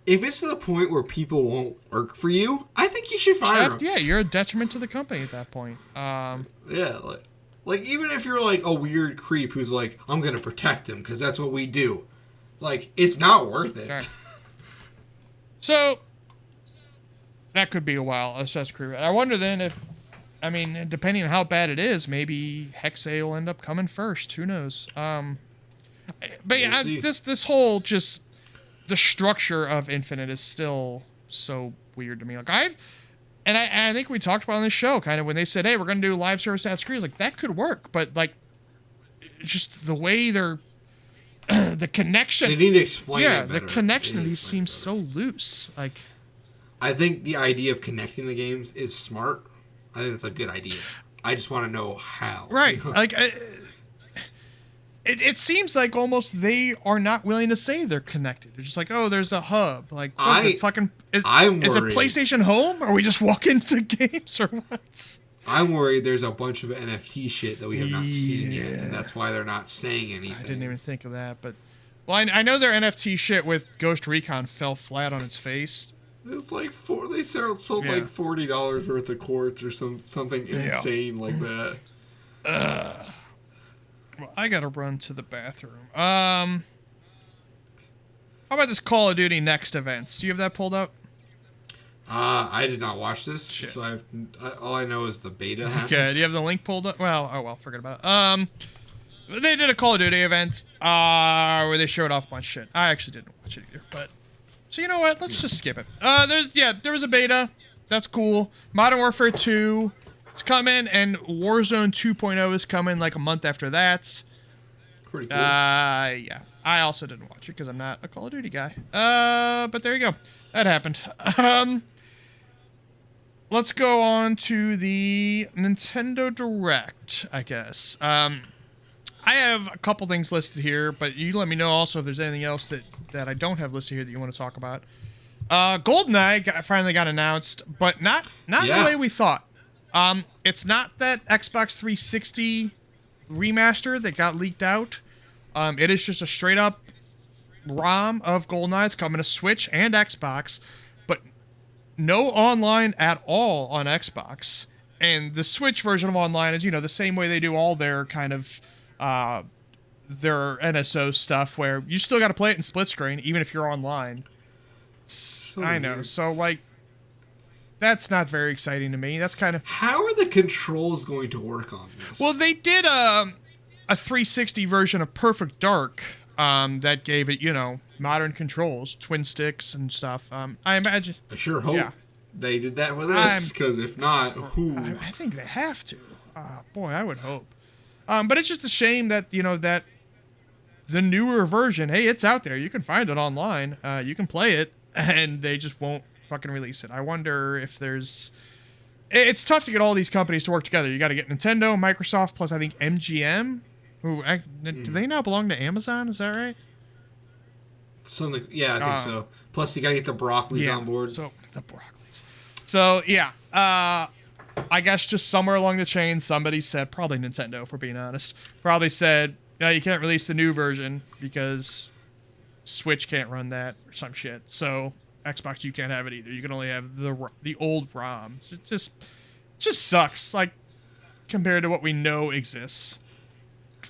If it's to the point where people won't work for you, I think you should fire them. Yeah, you're a detriment to the company at that point. Yeah, like even if you're like a weird creep who's like, I'm gonna protect him because that's what we do. Like, it's not worth it. Right. So that could be a while. Assassin's Creed. I wonder then if, I mean, depending on how bad it is, maybe Hexay will end up coming first. Who knows? But yeah, this whole just the structure of Infinite is still so weird to me. Like I think we talked about on this show kind of when they said, "Hey, we're going to do live service Assassin's Creed." Like that could work, but like just the way they're the connection. They need to explain. Yeah, it better. The connection of these seems so loose. Like I think the idea of connecting the games is smart. I think it's a good idea. I just want to know how. Right. Like, it seems like almost they are not willing to say they're connected. They're just like, oh, there's a hub. Like, what is it fucking... Is it PlayStation Home? Or we just walk into games or what? I'm worried there's a bunch of NFT shit that we have not seen yet, and that's why they're not saying anything. I didn't even think of that, but... Well, I know their NFT shit with Ghost Recon fell flat on its face. It's like they sold like $40 worth of quartz or something insane like that. Well, I gotta run to the bathroom. How about this Call of Duty Next events? Do you have that pulled up? I did not watch this, so all I know is the beta happened. Okay, do you have the link pulled up? Well, forget about it. They did a Call of Duty event where they showed off a bunch of shit. I actually didn't watch it either, but... So you know what? Let's just skip it. There was a beta. That's cool. Modern Warfare 2 is coming, and Warzone 2.0 is coming like a month after that. Pretty cool. Yeah. I also didn't watch it because I'm not a Call of Duty guy. But there you go. That happened. Let's go on to the Nintendo Direct, I guess. I have a couple things listed here, but you let me know also if there's anything else that I don't have listed here that you want to talk about. GoldenEye finally got announced, but not the way we thought. It's not that Xbox 360 remaster that got leaked out. It is just a straight up ROM of GoldenEye. It's coming to Switch and Xbox, but no online at all on Xbox. And the Switch version of online is, the same way they do all their kind of their NSO stuff, where you still got to play it in split screen even if you're online. So I know. So like, that's not very exciting to me. That's kind of... How are the controls going to work on this? Well, they did a 360 version of Perfect Dark that gave it, modern controls, twin sticks and stuff. I imagine... I sure hope they did that with this, because if not, who... I think they have to. Boy, I would hope. But it's just a shame that, that the newer version, hey, it's out there. You can find it online. You can play it, and they just won't fucking release it. I wonder if there's... It's tough to get all these companies to work together. You got to get Nintendo, Microsoft, plus I think MGM. Do they now belong to Amazon? Is that right? Something, yeah, I think so. Plus, you got to get the Broccolis on board. So the Broccolis. So yeah, I guess just somewhere along the chain, somebody said, probably Nintendo, if we're being honest, probably said, no, you can't release the new version because Switch can't run that or some shit. So Xbox, you can't have it either. You can only have the old ROMs. It just sucks, like, compared to what we know exists.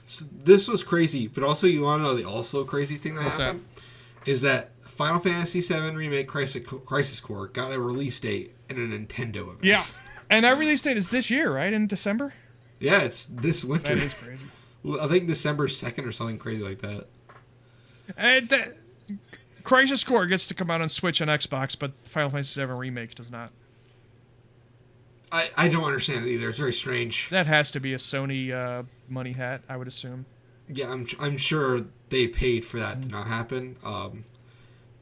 So this was crazy, but also you want to know the also crazy thing that happened? Is that Final Fantasy VII Remake Crisis Core got a release date in a Nintendo event. Yeah. And that release date is this year, right? In December? Yeah, it's this winter. That is crazy. I think December 2nd or something crazy like that. And Crisis Core gets to come out on Switch and Xbox, but Final Fantasy VII Remake does not. I don't understand it either. It's very strange. That has to be a Sony money hat, I would assume. Yeah, I'm sure they paid for that to not happen.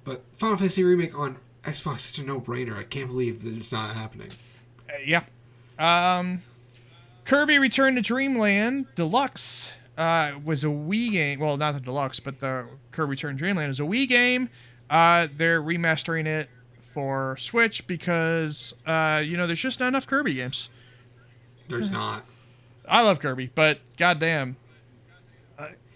But Final Fantasy Remake on Xbox is such a no-brainer. I can't believe that it's not happening. Yeah. Kirby Return to Dreamland Deluxe was a Wii game. Well, not the Deluxe, but the Kirby Return to Dreamland is a Wii game. They're remastering it for Switch because, there's just not enough Kirby games. There's not. I love Kirby, but goddamn.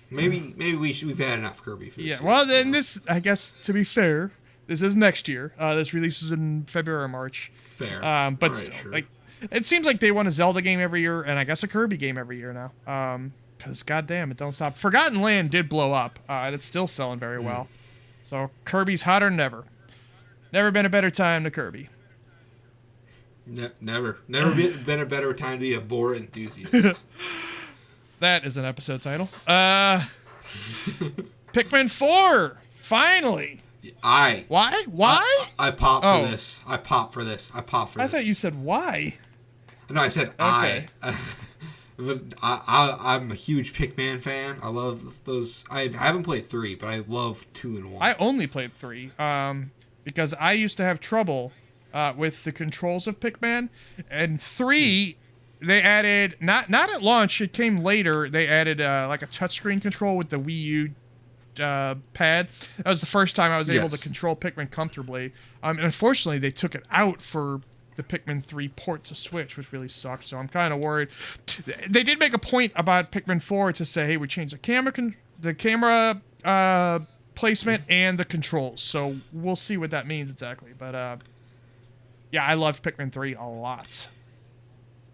Maybe we've had enough Kirby for this. Yeah, well, then this, I guess, to be fair, this is next year. This releases in February or March. Fair. But right, still, sure. like, it seems like they want a Zelda game every year, and I guess a Kirby game every year now. Because, goddamn, it don't stop. Forgotten Land did blow up, and it's still selling very well. So, Kirby's hotter than ever. Never been a better time to Kirby. Never been a better time to be a Vore enthusiast. That is an episode title. Pikmin 4! Finally! Why? I pop for this. I pop for this. I thought you said why. No, I said okay. I'm a huge Pikmin fan. I love those. I haven't played 3, but I love 2 and 1. I only played 3 because I used to have trouble with the controls of Pikmin. And 3, they added, not at launch, it came later, they added like a touchscreen control with the Wii U pad. That was the first time I was able to control Pikmin comfortably. And unfortunately, they took it out for the Pikmin 3 port to Switch, which really sucks. So I'm kind of worried. They did make a point about Pikmin 4 to say, hey, we changed the camera placement and the controls. So we'll see what that means exactly. But yeah, I loved Pikmin 3 a lot.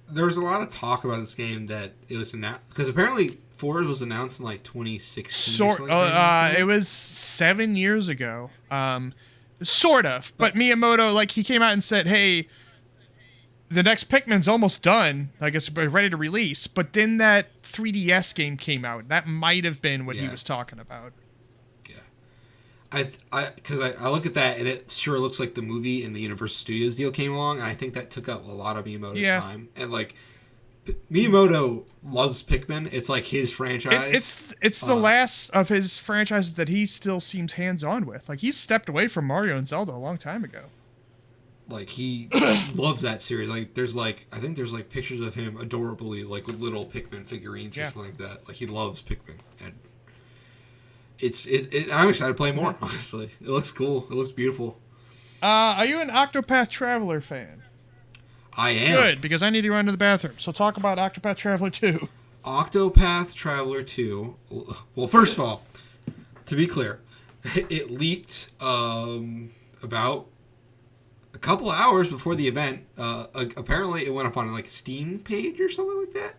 There was a lot of talk about this game that it was announced because apparently 4 was announced in like 2016. It was 7 years ago. Sort of, but Miyamoto, like, he came out and said, "Hey, the next Pikmin's almost done. Like, it's ready to release." But then that 3DS game came out. That might have been what he was talking about. Yeah, I look at that and it sure looks like the movie and the Universal Studios deal came along, and I think that took up a lot of Miyamoto's time. And like, Miyamoto loves Pikmin. It's like his franchise. It's the last of his franchises that he still seems hands-on with. Like, he stepped away from Mario and Zelda a long time ago. Like, he loves that series. Like, I think there's pictures of him adorably, like, with little Pikmin figurines or something like that. Like, he loves Pikmin. And I'm excited to play more, honestly. It looks cool. It looks beautiful. Are you an Octopath Traveler fan? I am. Good, because I need to run to the bathroom. So talk about Octopath Traveler 2. Octopath Traveler 2. Well, first of all, to be clear, it leaked about a couple of hours before the event. Apparently, it went up on like a Steam page or something like that.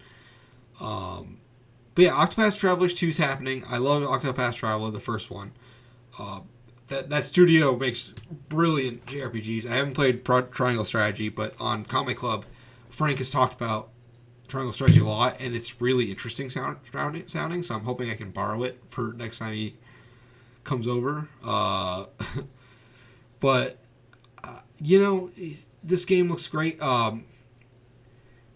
But yeah, Octopath Traveler 2 is happening. I love Octopath Traveler, the first one. That studio makes brilliant JRPGs. I haven't played Triangle Strategy, but on Comic Club, Frank has talked about Triangle Strategy a lot, and it's really interesting sounding. So I'm hoping I can borrow it for next time he comes over. But this game looks great.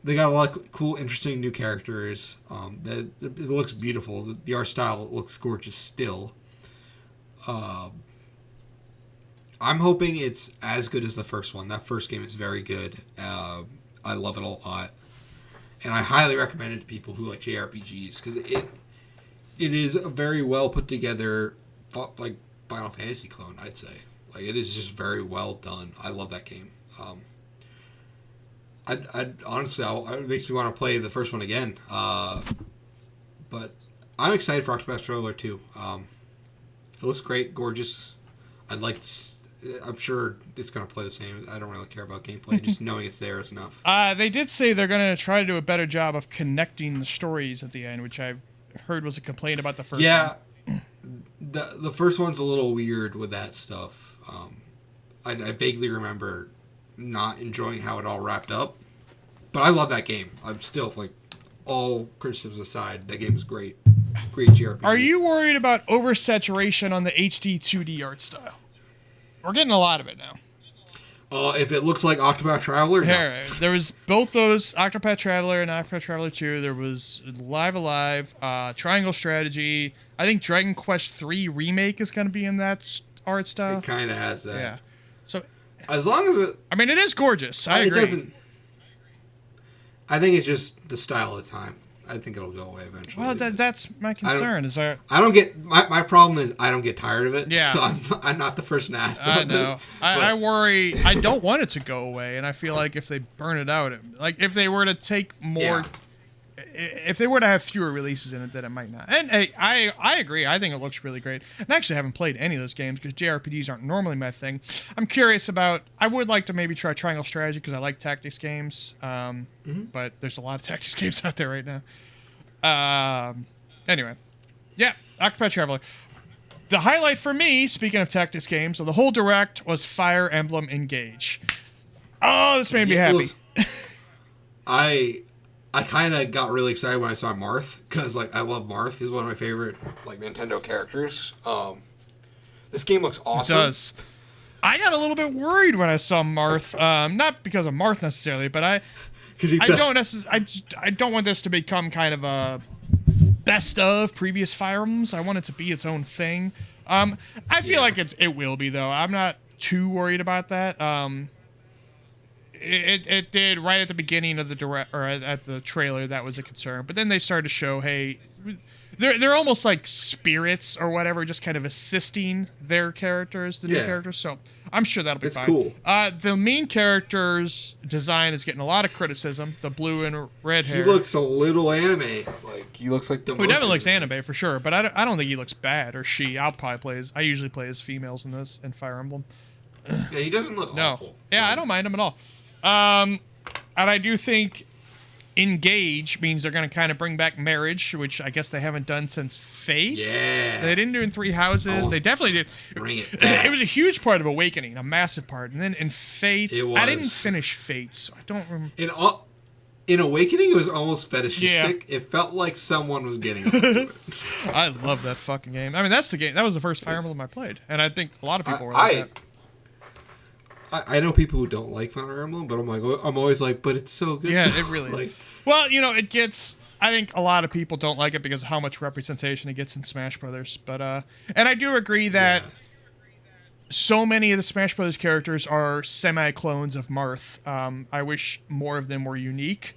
They got a lot of cool, interesting new characters. It looks beautiful. The art style looks gorgeous still. I'm hoping it's as good as the first one. That first game is very good. I love it a lot. And I highly recommend it to people who like JRPGs because it is a very well put together like Final Fantasy clone, I'd say. Like, it is just very well done. I love that game. I honestly, it makes me want to play the first one again. But I'm excited for Octopath Traveler 2. It looks great, gorgeous. I'm sure it's going to play the same. I don't really care about gameplay. Just knowing it's there is enough. They did say they're going to try to do a better job of connecting the stories at the end, which I've heard was a complaint about the first one. Yeah, the first one's a little weird with that stuff. I vaguely remember not enjoying how it all wrapped up. But I love that game. I'm still, like, all criticisms aside, that game is great. Great JRPG. Are you worried about oversaturation on the HD 2D art style? We're getting a lot of it now. If it looks like Octopath Traveler, no. There was both those, Octopath Traveler and Octopath Traveler 2. There was Live Alive, Triangle Strategy. I think Dragon Quest 3 Remake is going to be in that art style. It kind of has that. Yeah. So, as long as it... I mean, it is gorgeous. I agree. I think it's just the style of the time. I think it'll go away eventually. Well, that's my concern. I don't get... My problem is I don't get tired of it. Yeah. So I'm not the person to ask about this. I worry... I don't want it to go away, and I feel like if they burn it out... Like, if they were to take more... Yeah. If they were to have fewer releases in it, then it might not. And hey, I agree. I think it looks really great. And I actually haven't played any of those games because JRPGs aren't normally my thing. I'm curious about... I would like to maybe try Triangle Strategy because I like tactics games. But there's a lot of tactics games out there right now. Anyway. Yeah, Octopath Traveler. The highlight for me, speaking of tactics games, of the whole Direct was Fire Emblem Engage. Oh, this made me happy. I kind of got really excited when I saw Marth, because, like, I love Marth. He's one of my favorite, like, Nintendo characters. This game looks awesome. It does. I got a little bit worried when I saw Marth. Not because of Marth necessarily, but I don't want this to become kind of a best of previous Fire Emblems. I want it to be its own thing. I feel like it will be, though. I'm not too worried about that. It did right at the beginning of the direct, or at the trailer, that was a concern. But then they started to show, hey, they're almost like spirits or whatever, just kind of assisting their characters, the new characters. So I'm sure that'll be fine. It's cool. The main character's design is getting a lot of criticism. The blue and red hair. He looks a little anime. Like, he looks like the. He definitely looks anime for sure, but I don't think he looks bad, or she. I'll probably play as. I usually play as females in Fire Emblem. Yeah, he doesn't look awful. Yeah, I don't mind him at all. And I do think Engage means they're going to kind of bring back marriage, which I guess they haven't done since Fates. Yeah. They didn't do it in Three Houses. They definitely did. Bring it back. It was a huge part of Awakening, a massive part. And then in Fates, I didn't finish Fates, so I don't remember. In Awakening, it was almost fetishistic. Yeah. It felt like someone was getting into it. I love that fucking game. I mean, that's the game. That was the first Fire Emblem I played. And I think a lot of people were like that. I know people who don't like Fire Emblem, but I'm always like, but it's so good. Yeah, it really is. Well, it gets... I think a lot of people don't like it because of how much representation it gets in Smash Brothers. But and I do agree that so many of the Smash Brothers characters are semi-clones of Marth. I wish more of them were unique.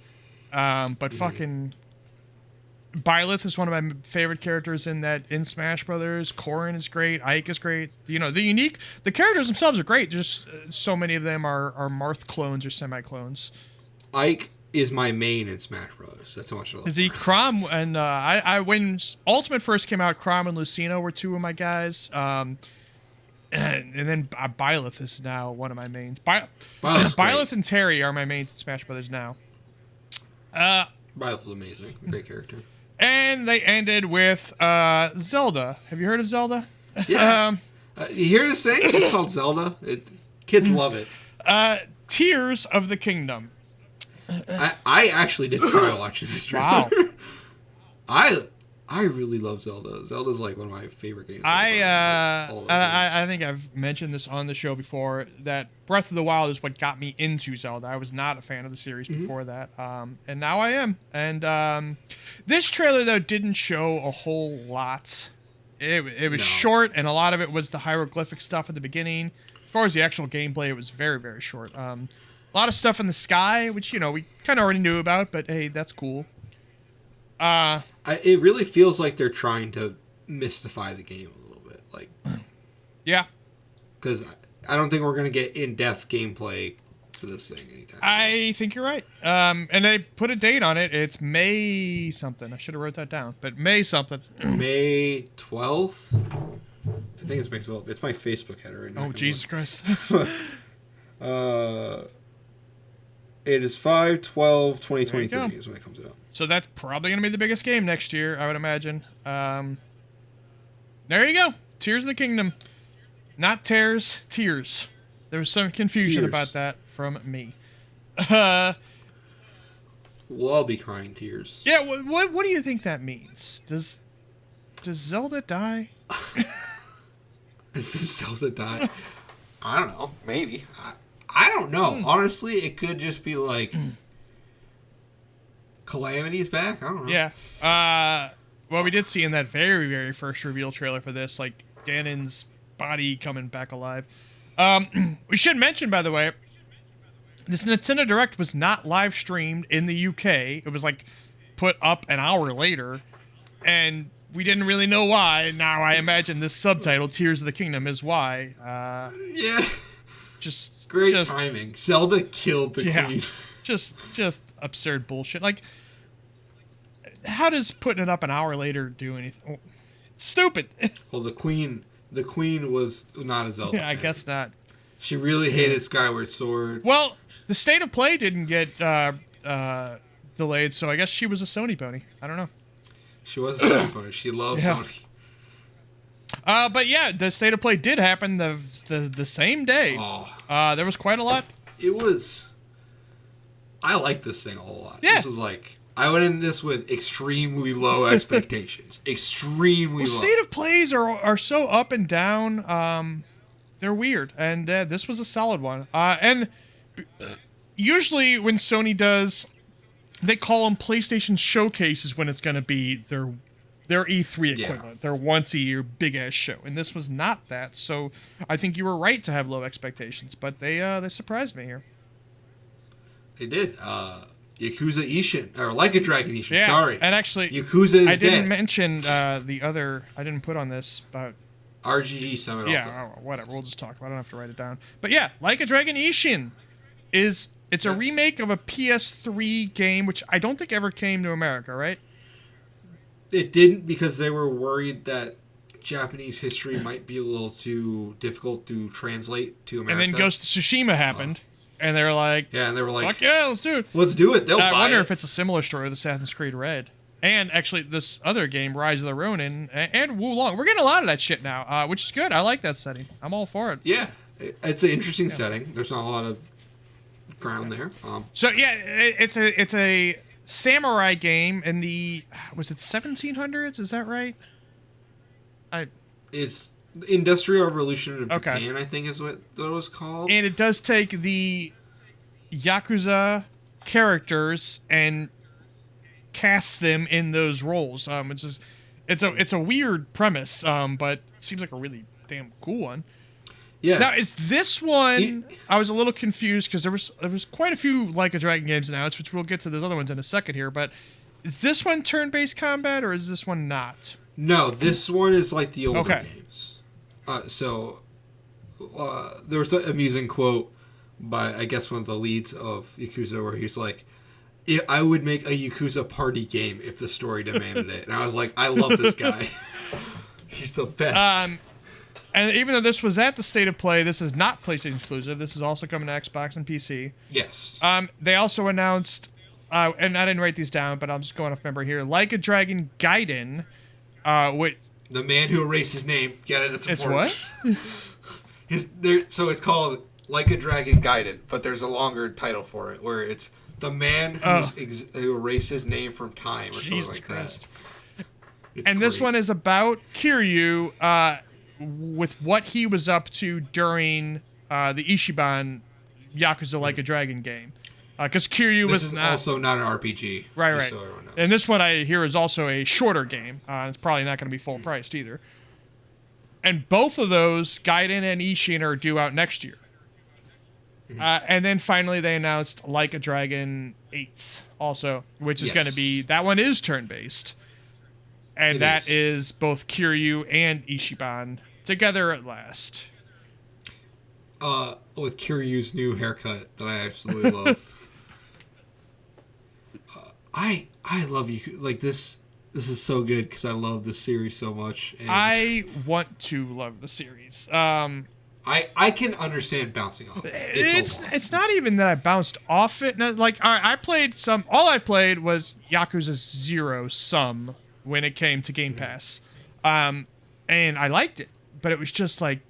But fucking... Byleth is one of my favorite characters in Smash Brothers. Corrin is great. Ike is great. The characters themselves are great. Just so many of them are Marth clones or semi-clones. Ike is my main in Smash Brothers. That's how much I love. Is he Chrom? And I when Ultimate first came out, Chrom and Lucina were two of my guys. And then Byleth is now one of my mains. Byleth and Terry are my mains in Smash Brothers now. Byleth is amazing. Great character. And they ended with Zelda. Have you heard of Zelda? Yeah. You hear this thing? It's called Zelda. Kids love it. Tears of the Kingdom. I actually did try watching this trailer. Wow. I really love Zelda. Zelda's like one of my favorite games. I think I've mentioned this on the show before, that Breath of the Wild is what got me into Zelda. I was not a fan of the series before that, and now I am. And this trailer, though, didn't show a whole lot. It was short, and a lot of it was the hieroglyphic stuff at the beginning. As far as the actual gameplay, it was very, very short. A lot of stuff in the sky, which, we kind of already knew about, but hey, that's cool. It really feels like they're trying to mystify the game a little bit, yeah, because I don't think we're gonna get in-depth gameplay for this thing anytime soon. I think you're right. And they put a date on it. It's May something. I should have wrote that down, but May something. May 12th. I think it's May 12th. It's my Facebook header right now. Oh, Jesus Christ. It is 5/12/2023 is when it comes out. So that's probably going to be the biggest game next year, I would imagine. There you go. Tears of the Kingdom. Not tears, tears. There was some confusion about that from me. We'll all be crying tears. Yeah, what do you think that means? Does Zelda die? Does Zelda die? I don't know. Maybe. I don't know. Honestly, it could just be like Calamity's back. I don't know. Yeah. Well, we did see in that very, very first reveal trailer for this, like, Ganon's body coming back alive. We should mention, by the way, this Nintendo Direct was not live streamed in the UK. It was, like, put up an hour later, and we didn't really know why. Now I imagine this subtitle, Tears of the Kingdom, is why. Yeah. Just great timing. Zelda killed the queen. Just absurd bullshit. Like, how does putting it up an hour later do anything? Oh, it's stupid. Well, the queen was not a Zelda fan. I guess not. She really hated Skyward Sword. Well, the State of Play didn't get delayed, so I guess she was a Sony pony. I don't know. She was a Sony pony. She loved Sony. But yeah, the State of Play did happen the same day. Oh. There was quite a lot. It was. I like this thing a whole lot. Yeah. This was like, I went in this with extremely low expectations. Extremely low. State of Plays are so up and down. They're weird, and this was a solid one. And usually when Sony does, they call them PlayStation showcases when it's going to be their E3 equivalent, their once a year big ass show, and this was not that. So I think you were right to have low expectations, but they surprised me here. They did. Yakuza Ishin, or Like a Dragon Ishin. Yeah, sorry, and actually, Yakuza is I didn't dead. mention the other. I didn't put on this, but RGG Summit. Yeah, also. Whatever. We'll just talk about it. I don't have to write it down. But yeah, Like a Dragon Ishin it's a remake of a PS3 game, which I don't think ever came to America, right? It didn't, because they were worried that Japanese history might be a little too difficult to translate to America. And then Ghost of Tsushima happened, and they were like, fuck yeah, let's do it. Let's do it. They'll buy it. I wonder if it's a similar story with Assassin's Creed Red. And actually, this other game, Rise of the Ronin, and Wulong. We're getting a lot of that shit now, which is good. I like that setting. I'm all for it. Yeah, it's an interesting setting. There's not a lot of ground there. So yeah, it's a samurai game in the, was it 1700s? Is that right? It's Industrial Revolution of Japan, I think is what it was called. And it does take the Yakuza characters and cast them in those roles. It's a weird premise, but it seems like a really damn cool one. Yeah. Now, is this one? I was a little confused because there was quite a few Like a Dragon games announced, which we'll get to those other ones in a second here. But is this one turn-based combat or is this one not? No, this one is like the older games. So there was an amusing quote by, I guess, one of the leads of Yakuza, where he's like, I would make a Yakuza party game if the story demanded it. And I was like, I love this guy. He's the best. And even though this was at the State of Play, this is not PlayStation exclusive. This is also coming to Xbox and PC. Yes. They also announced, and I didn't write these down, but I'm just going off memory here, Like a Dragon Gaiden, which... The man who erased his name. Get it? It's what? So it's called Like a Dragon Gaiden, but there's a longer title for it, where it's the man who erased his name from time, or something like that. And this one is about Kiryu, with what he was up to during the Ichiban Yakuza Like a Dragon game. Because Kiryu was also not an RPG. Right. So everyone knows. And this one I hear is also a shorter game. It's probably not going to be full priced either. And both of those, Gaiden and Ishin, are due out next year. Mm-hmm. And then finally they announced Like a Dragon 8 also, which is going to be, that one is turn-based. And that is both Kiryu and Ichiban together at last. With Kiryu's new haircut that I absolutely love. I love you. Like, this is so good because I love this series so much. And I want to love the series. I can understand bouncing off it. It's not even that I bounced off it. No, like, I played some... All I played was Yakuza 0 some when it came to Game Pass. And I liked it. But it was just like,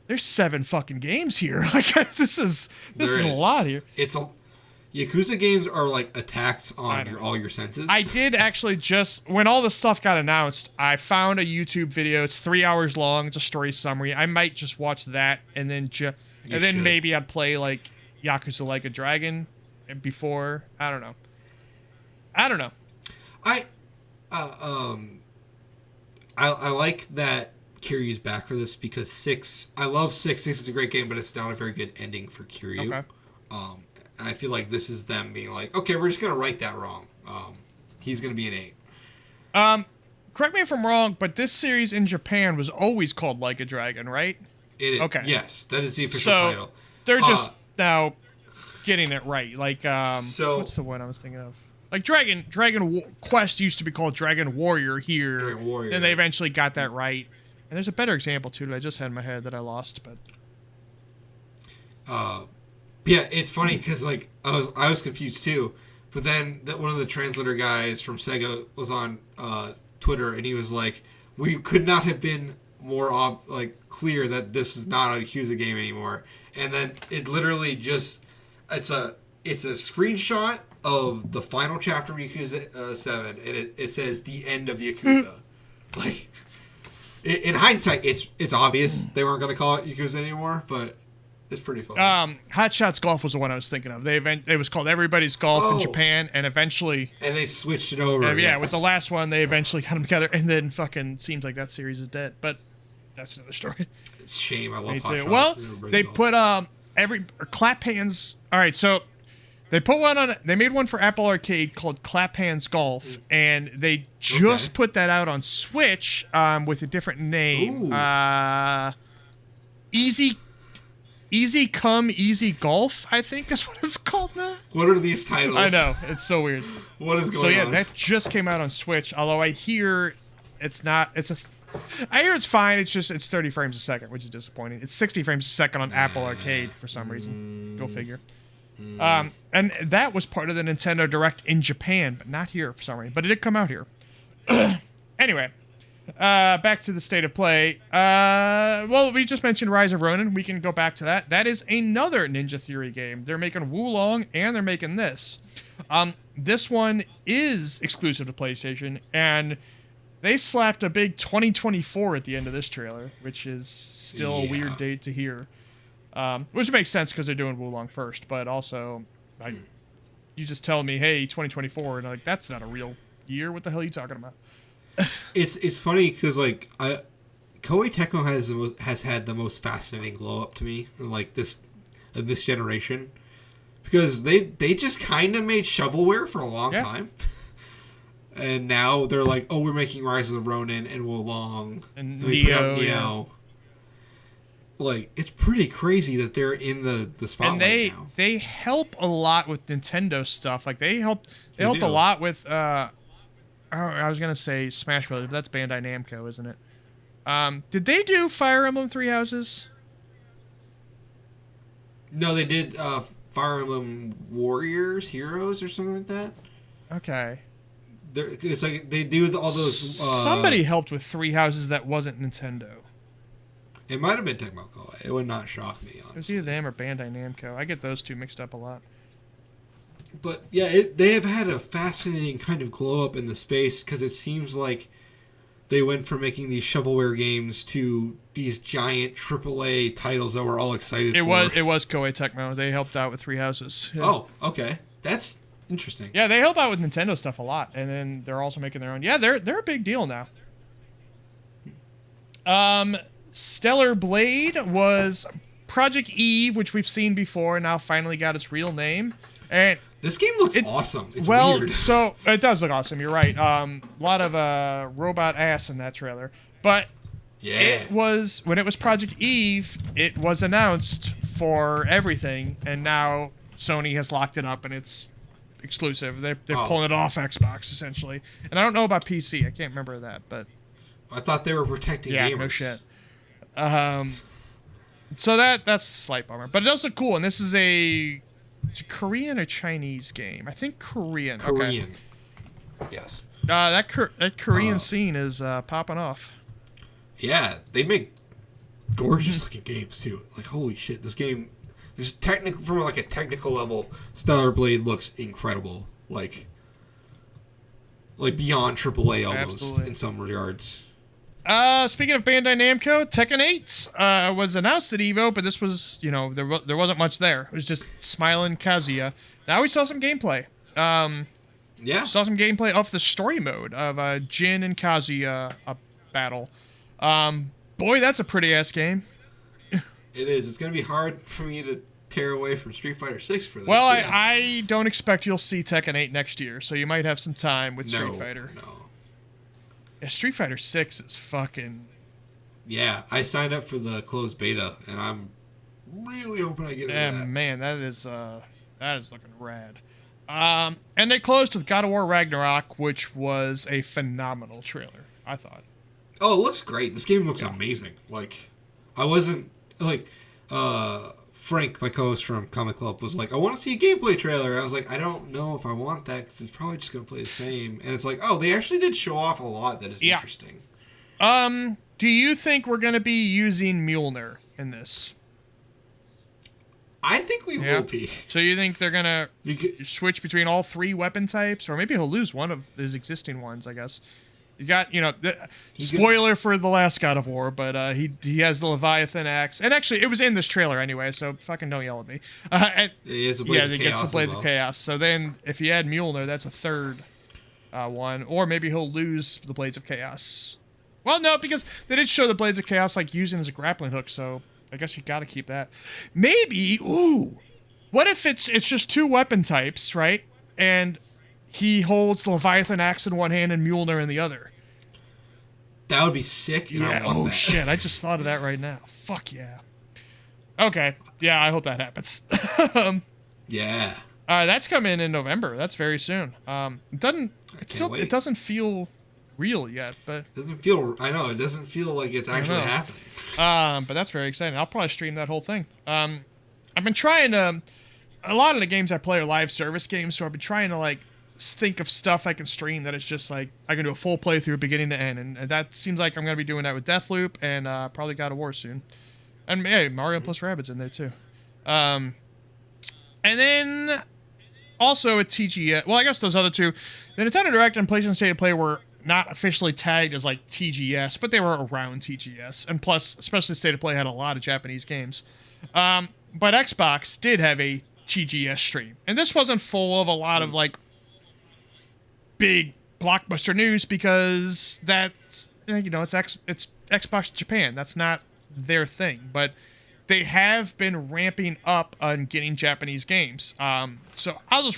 there's 7 fucking games here. Like, this is a lot here. Yakuza games are like attacks on all your senses. I did actually when all the stuff got announced, I found a YouTube video. It's 3 hours long. It's a story summary. I might just watch that and then And then maybe I'd play like Yakuza Like a Dragon before. I don't know. I like that Kiryu's back for this because 6. I love 6. 6 is a great game, but it's not a very good ending for Kiryu. Okay. And I feel like this is them being like, okay, we're just gonna write that wrong. He's gonna be an 8. Correct me if I'm wrong, but this series in Japan was always called Like a Dragon, right? It is. Okay. Yes, that is the official title. They're just now getting it right. Like, so what's the one I was thinking of? Like Dragon Quest used to be called Dragon Warrior here. Dragon Warrior. And they eventually got that right. And there's a better example too that I just had in my head that I lost, but. Yeah, it's funny because like I was confused too, but then one of the translator guys from Sega was on Twitter and he was like, "We could not have been more clear that this is not a Yakuza game anymore." And then it literally just it's a screenshot of the final chapter of Yakuza 7, and it says the end of Yakuza. Like in hindsight, it's obvious they weren't going to call it Yakuza anymore, but. It's pretty fun. Hot Shots Golf was the one I was thinking of. It was called Everybody's Golf in Japan, and eventually... And they switched it over. Yeah, with the last one, they eventually got them together, and then fucking seems like that series is dead. But that's another story. It's a shame. I love Hot Shots. Well, they put Clap Hands... All right, so they put one on... They made one for Apple Arcade called Clap Hands Golf, and they just put that out on Switch with a different name. Easy Come Easy Golf, I think is what it's called now. What are these titles? I know, it's so weird. What is going on? That just came out on Switch. Although I hear it's not. I hear it's fine. It's 30 frames a second, which is disappointing. It's 60 frames a second on Apple Arcade for some reason. Go figure. And that was part of the Nintendo Direct in Japan, but not here for some reason. But it did come out here. Anyway. Back to the state of play. Well, we just mentioned Rise of Ronin. We can go back to that. That is another Ninja Theory game. They're making Wulong, and they're making this. This one is exclusive to PlayStation, and they slapped a big 2024 at the end of this trailer, which is still a weird date to hear. Which makes sense because they're doing Wulong first, but also, you just tell me, hey, 2024, and I'm like, that's not a real year. What the hell are you talking about? It's funny because like Koei Tecmo has had the most fascinating glow up to me in like this generation because they just kind of made shovelware for a long time, and now they're like, oh, we're making Rise of the Ronin and Wulong and we put out Neo. Like it's pretty crazy that they're in the spotlight and now. They help a lot with Nintendo stuff. Like they helped a lot with. I was going to say Smash Brothers, but that's Bandai Namco, isn't it? Did they do Fire Emblem Three Houses? No, they did Fire Emblem Warriors, Heroes, or something like that. Okay. It's like they do all those... Somebody helped with Three Houses that wasn't Nintendo. It might have been Tecmo Koei. It would not shock me, honestly. It's either them or Bandai Namco. I get those two mixed up a lot. But yeah, they have had a fascinating kind of glow up in the space because it seems like they went from making these shovelware games to these giant AAA titles that we're all excited for. It was Koei Tecmo. They helped out with Three Houses. Yeah. Oh, okay, that's interesting. Yeah, they help out with Nintendo stuff a lot, and then they're also making their own. Yeah, they're a big deal now. Stellar Blade was Project Eve, which we've seen before, and now finally got its real name. And this game looks awesome. It's weird. So it does look awesome. You're right. A lot of robot ass in that trailer, but it was when it was Project Eve. It was announced for everything, and now Sony has locked it up, and it's exclusive. They're pulling it off Xbox essentially, and I don't know about PC. I can't remember that, but I thought they were protecting gamers. Yeah, no shit. So that's a slight bummer, but it does look cool, and this is it's a Korean or Chinese game. I think Korean. Korean. Okay. Yes. That Korean scene is popping off. Yeah, they make gorgeous looking games too. Like holy shit, this game. There's from like a technical level, Stellar Blade looks incredible. Like beyond AAA almost. Absolutely. In some regards. Speaking of Bandai Namco, Tekken 8 was announced at EVO, but this was, there wasn't much there. It was just Smiling Kazuya. Now we saw some gameplay. Yeah. Saw some gameplay of the story mode of Jin and Kazuya battle. Boy, that's a pretty-ass game. It is. It's going to be hard for me to tear away from Street Fighter 6 for this. Well, I don't expect you'll see Tekken 8 next year, so you might have some time with Street Fighter. No. Yeah, Street Fighter 6 is fucking... Yeah, I signed up for the closed beta, and I'm really hoping I get into that. Man, that is looking rad. And they closed with God of War Ragnarok, which was a phenomenal trailer, I thought. Oh, it looks great. This game looks amazing. Like, I wasn't... Like, Frank, my co-host from Comic Club, was like, I want to see a gameplay trailer. I was like, I don't know if I want that, because it's probably just going to play the same. And it's like, oh, they actually did show off a lot that is interesting. Do you think we're going to be using Mjolnir in this? I think we will be. So you think they're going to switch between all 3 weapon types? Or maybe he'll lose one of his existing ones, I guess. You got, spoiler for the last God of War, but he has the Leviathan axe. And actually, it was in this trailer anyway, so fucking don't yell at me. He has the Blades of Chaos. Gets the Blades of Chaos. So then, if you add Mjolnir, that's a third one. Or maybe he'll lose the Blades of Chaos. Well, no, because they did show the Blades of Chaos like using as a grappling hook, so I guess you got to keep that. Maybe, what if it's just 2 weapon types, right? And he holds the Leviathan axe in one hand and Mjolnir in the other. That would be sick. Yeah. Oh shit! I just thought of that right now. Fuck yeah. Okay. Yeah, I hope that happens. Yeah. That's coming in November. That's very soon. It doesn't feel real yet, but it doesn't feel. I know it doesn't feel like it's actually happening. But that's very exciting. I'll probably stream that whole thing. I've been trying to. A lot of the games I play are live service games, so I've been trying to think of stuff I can stream that it's just like I can do a full playthrough beginning to end, and that seems like I'm gonna be doing that with Deathloop and probably God of War soon, and hey, Mario plus Rabbids in there too, and then also at TGS. Well, I guess those other 2, the Nintendo Direct and PlayStation State of Play were not officially tagged as like TGS, but they were around TGS, and plus, especially State of Play had a lot of Japanese games, but Xbox did have a TGS stream, and this wasn't full of a lot of big blockbuster news because that's it's Xbox Japan. That's not their thing, but they have been ramping up on getting Japanese games. So I'll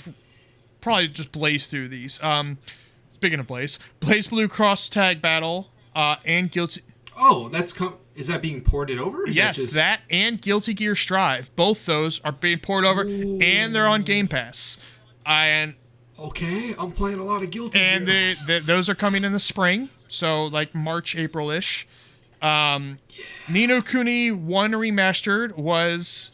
probably just blaze through these. Speaking of Blaze Blue Cross Tag Battle and Guilty. Oh, is that being ported over? Yes, that and Guilty Gear Strive. Both those are being ported over, and they're on Game Pass. Okay, I'm playing a lot of Guilty Gear. And those are coming in the spring, so like March, April-ish. Ni no Kuni 1 Remastered was...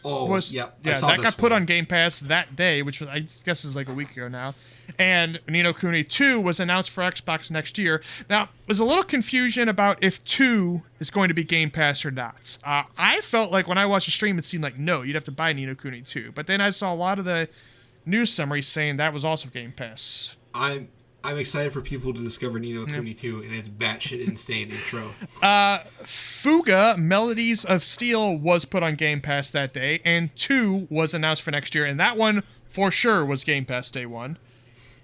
Yep. Yeah, that got put on Game Pass that day, which was, I guess is like a week ago now. And Ni no Kuni 2 was announced for Xbox next year. Now, there's a little confusion about if 2 is going to be Game Pass or not. I felt like when I watched the stream, it seemed like, no, you'd have to buy Ni no Kuni 2. But then I saw a lot of the news summaries saying that was also Game Pass. I'm excited for people to discover Ni no Kuni 2 and its batshit insane intro. Fuga Melodies of Steel was put on Game Pass that day, and 2 was announced for next year, and that one for sure was Game Pass day 1.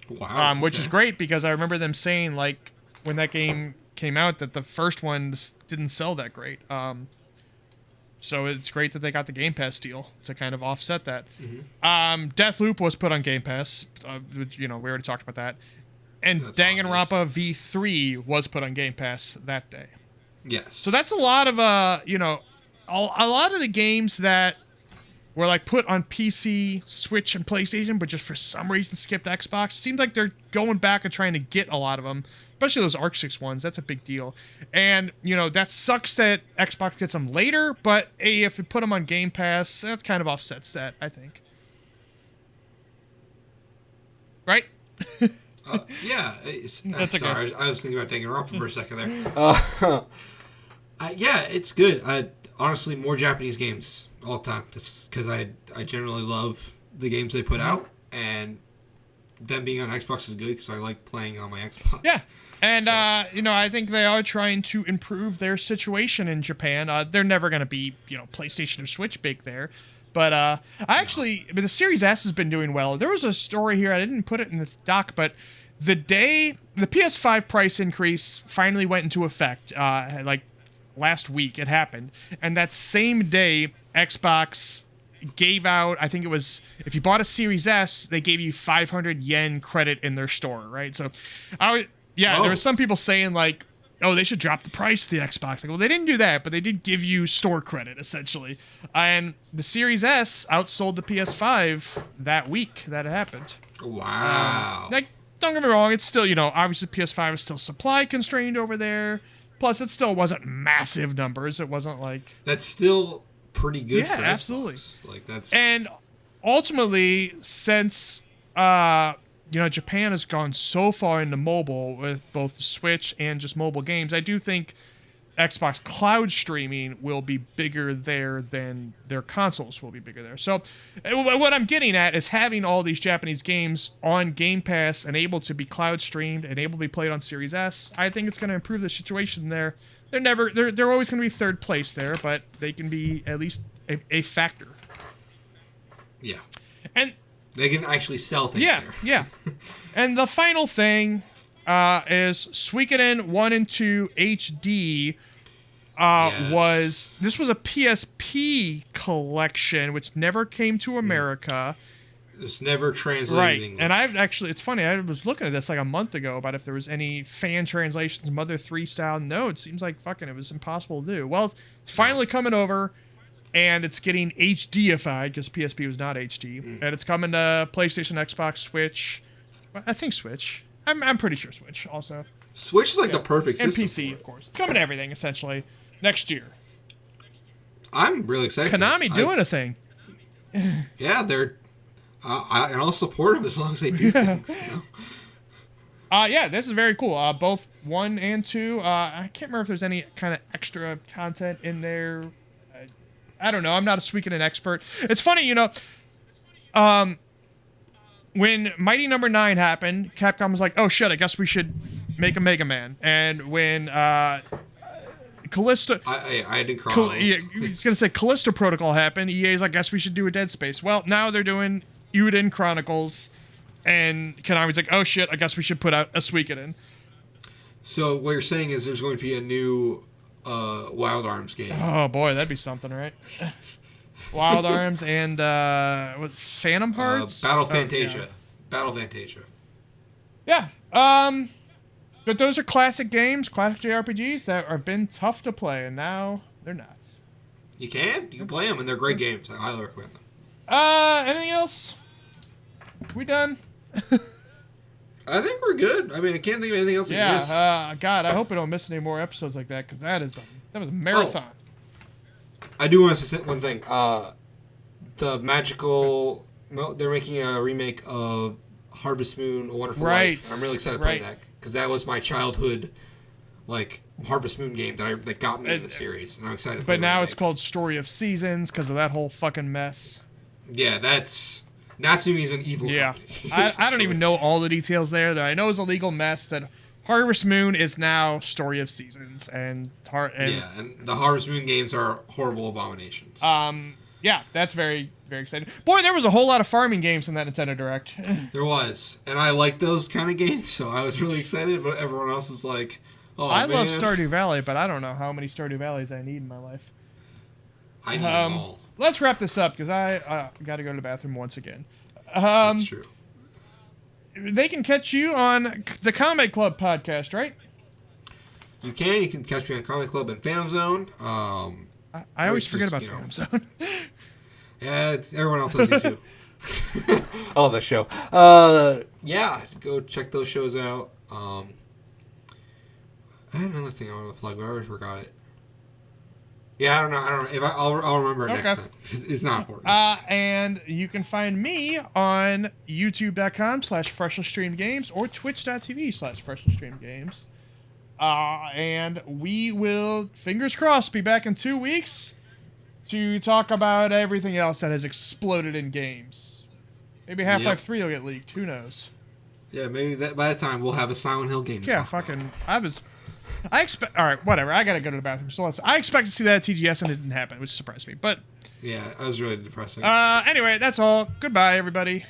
Wow. Which is great because I remember them saying like when that game came out that the first one didn't sell that great. So it's great that they got the Game Pass deal to kind of offset that. Mm-hmm. Deathloop was put on Game Pass. We already talked about that. And Danganronpa V3 was put on Game Pass that day. Yes. So that's a lot of a lot of the games that were like put on PC, Switch, and PlayStation, but just for some reason skipped Xbox. Seems like they're going back and trying to get a lot of them, especially those Arc 6 ones. That's a big deal. And, that sucks that Xbox gets them later, but hey, if you put them on Game Pass, that kind of offsets that, I think. Right? Yeah. That's sorry, I was thinking about Danganronpa for a second there. Yeah, it's good. Honestly, more Japanese games all the time. That's because I generally love the games they put out, and them being on Xbox is good because I like playing on my Xbox. Yeah. And, I think they are trying to improve their situation in Japan. They're never going to be, PlayStation or Switch big there. But the Series S has been doing well. There was a story here, I didn't put it in the doc, but the day the PS5 price increase finally went into effect, last week it happened. And that same day, Xbox gave out, I think it was, if you bought a Series S, they gave you 500 yen credit in their store, right? So, there were some people saying, like, oh, they should drop the price of the Xbox. Like, well, they didn't do that, but they did give you store credit, essentially. And the Series S outsold the PS5 that week that it happened. Wow. Don't get me wrong, it's still, obviously PS5 is still supply constrained over there. Plus, it still wasn't massive numbers. It wasn't like... That's still pretty good for Xbox. Absolutely. Like, that's... And ultimately, since... Japan has gone so far into mobile with both the Switch and just mobile games. I do think Xbox cloud streaming will be bigger there than their consoles will be bigger there. So what I'm getting at is having all these Japanese games on Game Pass and able to be cloud streamed and able to be played on Series S. I think it's going to improve the situation there. They're always going to be third place there, but they can be at least a factor. Yeah. And they can actually sell things there. Yeah. And the final thing is Suikoden 1 and 2 HD this was a PSP collection, which never came to America. It's never translated in English. And it's funny, I was looking at this like a month ago about if there was any fan translations, Mother 3 style. No, it seems like it was impossible to do. Well, it's finally coming over. And it's getting HDified because PSP was not HD. And it's coming to PlayStation, Xbox, Switch. I think Switch. I'm pretty sure Switch also. Switch is the perfect system. And PC, of course. It's coming to everything, essentially, next year. I'm really excited. Konami doing a thing. Yeah, they're... and I'll support them as long as they do things. This is very cool. Both 1 and 2. I can't remember if there's any kind of extra content in there. I don't know. I'm not a Suikoden expert. It's funny, when Mighty Number 9 happened, Capcom was like, oh shit, I guess we should make a Mega Man. And when Callisto... I did crawl. I was going to say Callisto Protocol happened, EA's like, I guess we should do a Dead Space. Well, now they're doing Uden Chronicles, and Konami's like, oh shit, I guess we should put out a Suikoden. So what you're saying is there's going to be a new... Wild Arms game. Oh boy, that'd be something, right? Wild Arms and Phantom Hearts? Battle Fantasia. Yeah. Battle Fantasia. Yeah. But those are classic games, classic JRPGs that have been tough to play, and now they're not. You can play them, and they're great games. I highly recommend them. Anything else? We done? I think we're good. I mean, I can't think of anything else. Yeah, God, I hope we don't miss any more episodes like that, because that was a marathon. I do want to say one thing. The magical... They're making a remake of Harvest Moon, A Wonderful Life. I'm really excited to play that, because that was my childhood, Harvest Moon game that got me in the series, and I'm excited to play But now it's called Story of Seasons, because of that whole fucking mess. Yeah, that's... Natsumi's an evil company. I don't even know all the details there. That I know is a legal mess. That Harvest Moon is now Story of Seasons, and the Harvest Moon games are horrible abominations. That's very, very exciting. Boy, there was a whole lot of farming games in that Nintendo Direct. There was, and I like those kind of games, so I was really excited. But everyone else is like, "Oh, I love Stardew Valley, but I don't know how many Stardew Valleys I need in my life." I need them all. Let's wrap this up, because I got to go to the bathroom once again. That's true. They can catch you on the Comic Club podcast, right? You can. You can catch me on Comic Club and Phantom Zone. I always forget about Phantom Zone. Yeah, everyone else does too. I love that show. Go check those shows out. I had another thing I wanted to plug, but I already forgot it. Yeah, I don't know. If I'll remember it next time. It's not important. And you can find me on youtube.com/FreshleyStreamGames or twitch.tv/FreshleyStreamGames. And we will, fingers crossed, be back in 2 weeks to talk about everything else that has exploded in games. Maybe Half-Life 3 will get leaked. Who knows? Yeah, maybe by that time we'll have a Silent Hill game. Yeah, fucking. I expect. All right, whatever. I gotta go to the bathroom. So I expect to see that at TGS, and it didn't happen, which surprised me. But yeah, that was really depressing. Anyway, that's all. Goodbye, everybody.